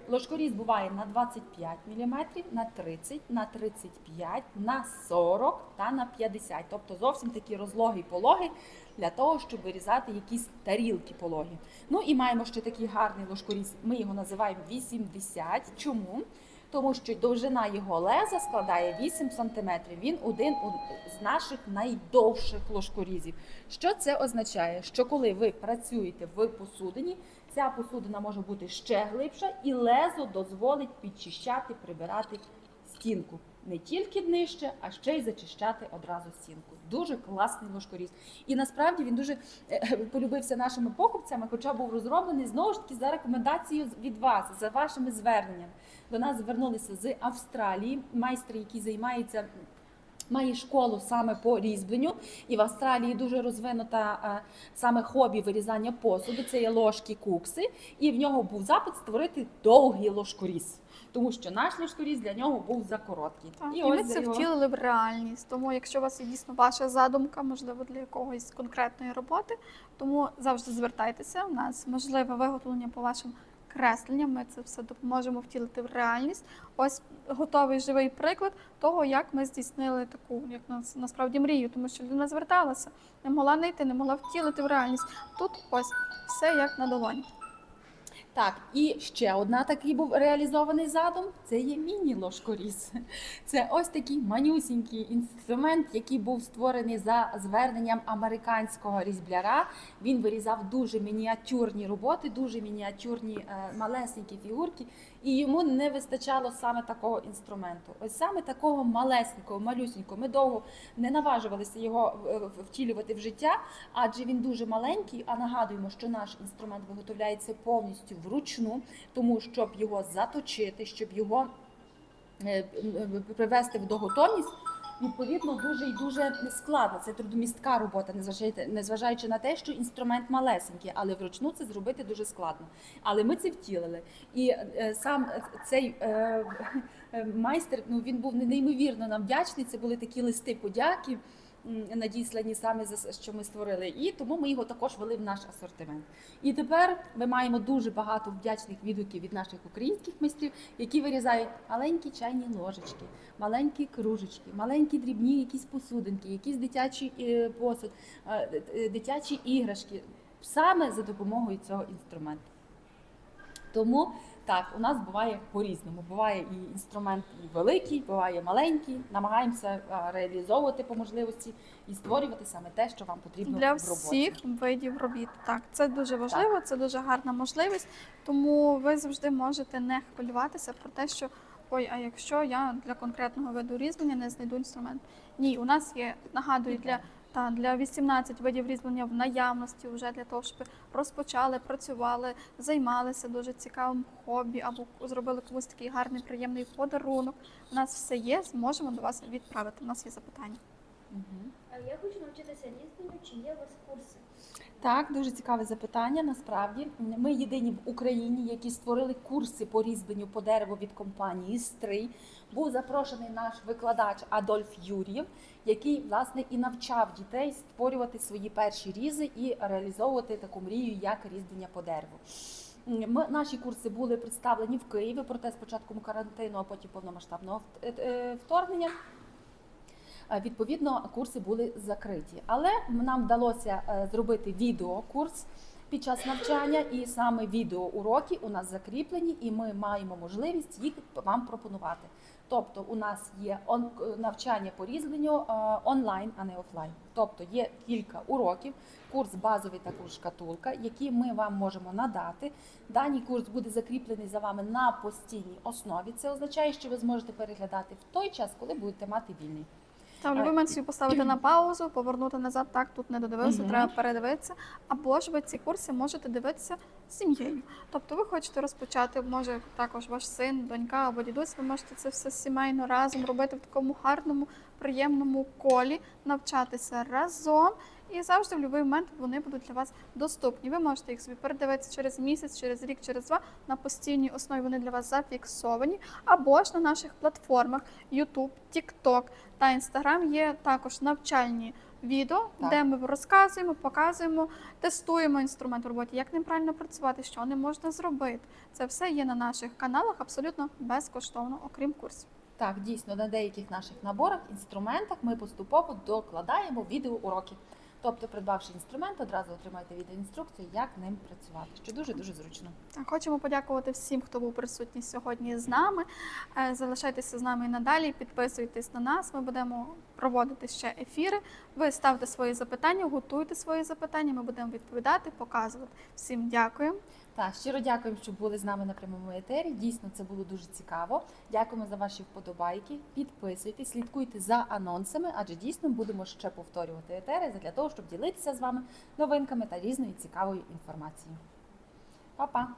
Ложкоріз буває на 25 мм, на 30, на 35, на 40 та на 50. Тобто зовсім такі розлогі пологи для того, щоб вирізати якісь тарілки пологі. Ну і маємо ще такий гарний ложкоріз, ми його називаємо 80. Чому? Тому що довжина його леза складає 8 см. Він один з наших найдовших ложкорізів. Що це означає? Що коли ви працюєте в посудині, ця посудина може бути ще глибша і лезо дозволить підчищати, прибирати стінку. Не тільки днище, а ще й зачищати одразу стінку. Дуже класний ложкоріз. І насправді він дуже полюбився нашими покупцями, хоча був розроблений знову ж таки за рекомендацією від вас, за вашими зверненнями. До нас звернулися з Австралії майстри, який має школу саме по різьбленню, і в Австралії дуже розвинута саме хобі вирізання посуду, це є ложки, кукси, і в нього був запит створити довгий ложкоріз, тому що наш ложкоріз для нього був закороткий. І ми це втілили в реальність, тому якщо у вас є дійсно ваша задумка, можливо, для якогось конкретної роботи, тому завжди звертайтеся, у нас можливе виготовлення по вашим кресленням, ми це все допоможемо втілити в реальність. Ось готовий живий приклад того, як ми здійснили таку, як насправді, мрію, тому що людина зверталася, не могла знайти, не могла втілити в реальність. Тут ось все як на долоні. Так, і ще одна такий був реалізований задум – це є міні-ложкоріз. Це ось такий манюсінький інструмент, який був створений за зверненням американського різьбляра. Він вирізав дуже мініатюрні роботи, дуже мініатюрні малесенькі фігурки, і йому не вистачало саме такого інструменту. Ось саме такого малесенького, малюсенького. Ми довго не наважувалися його втілювати в життя, адже він дуже маленький, а нагадуємо, що наш інструмент виготовляється повністю вручну, тому щоб його заточити, щоб його привести в доготовність, відповідно, дуже і дуже складно. Це трудомістка робота, незважаючи на те, що інструмент малесенький, але вручну це зробити дуже складно. Але ми це втілили. І сам цей майстер, він був неймовірно нам вдячний, це були такі листи подяки, надіслані саме за що ми створили, і тому ми його також ввели в наш асортимент. І тепер ми маємо дуже багато вдячних відгуків від наших українських майстрів, які вирізають маленькі чайні ложечки, маленькі кружечки, маленькі дрібні якісь посудинки, якісь дитячі посуд, дитячі іграшки, саме за допомогою цього інструменту. Тому так, у нас буває по-різному. Буває і інструмент великий, буває маленький. Намагаємося реалізовувати по можливості і створювати саме те, що вам потрібно для в роботі. всіх видів робіт. Так, це дуже важливо, це дуже гарна можливість. Тому ви завжди можете не хвилюватися про те, що ой, а якщо я для конкретного виду різьблення не знайду інструмент. Ні, у нас є, нагадую, для 18 видів різьблення в наявності вже для того, щоб розпочали, працювали, займалися дуже цікавим хобі або зробили комусь такий гарний, приємний подарунок. У нас все є, зможемо до вас відправити. У нас є запитання. Я хочу навчитися різьбленню, чи є у вас курси? Так, дуже цікаве запитання. Насправді, ми єдині в Україні, які створили курси по різьбленню по дереву від компанії «Стрий». Був запрошений наш викладач Адольф Юр'єв, який, власне, і навчав дітей створювати свої перші різи і реалізовувати таку мрію, як різьблення по дереву. Наші курси були представлені в Києві, проте з початком карантину, а потім повномасштабного вторгнення. Відповідно, курси були закриті. Але нам вдалося зробити відеокурс під час навчання, і саме відеоуроки у нас закріплені, і ми маємо можливість їх вам пропонувати. Тобто у нас є навчання по різьбленню онлайн, а не офлайн. Тобто є кілька уроків, курс базовий та курс шкатулка, які ми вам можемо надати. Даний курс буде закріплений за вами на постійній основі. Це означає, що ви зможете переглядати в той час, коли будете мати вільний. Та в будь-який момент собі поставити на паузу, повернути назад, так, тут не додивився, треба передивитися. Або ж ви ці курси можете дивитися з сім'єю. Тобто ви хочете розпочати, може також ваш син, донька або дідусь, ви можете це все сімейно разом робити в такому гарному, приємному колі, навчатися разом. І завжди в будь-який момент вони будуть для вас доступні. Ви можете їх собі передивитися через місяць, через рік, через два. На постійній основі вони для вас зафіксовані. Або ж на наших платформах YouTube, TikTok та Instagram є також навчальні відео, де ми розказуємо, показуємо, тестуємо інструмент в роботі, як ним правильно працювати, що не можна зробити. Це все є на наших каналах абсолютно безкоштовно, окрім курсів. Так, дійсно, на деяких наших наборах, інструментах ми поступово докладаємо відеоуроки. Тобто, придбавши інструмент, одразу отримаєте відеоінструкцію, як ним працювати, що дуже-дуже зручно. Хочемо подякувати всім, хто був присутній сьогодні з нами. Залишайтеся з нами і надалі, підписуйтесь на нас, ми будемо проводити ще ефіри. Ви ставте свої запитання, готуйте свої запитання, ми будемо відповідати, показувати. Всім дякую. Так, щиро дякуємо, що були з нами на прямому етері. Дійсно, це було дуже цікаво. Дякуємо за ваші вподобайки. Підписуйтесь, слідкуйте за анонсами, адже дійсно будемо ще повторювати етери для того, щоб ділитися з вами новинками та різною цікавою інформацією. Па-па!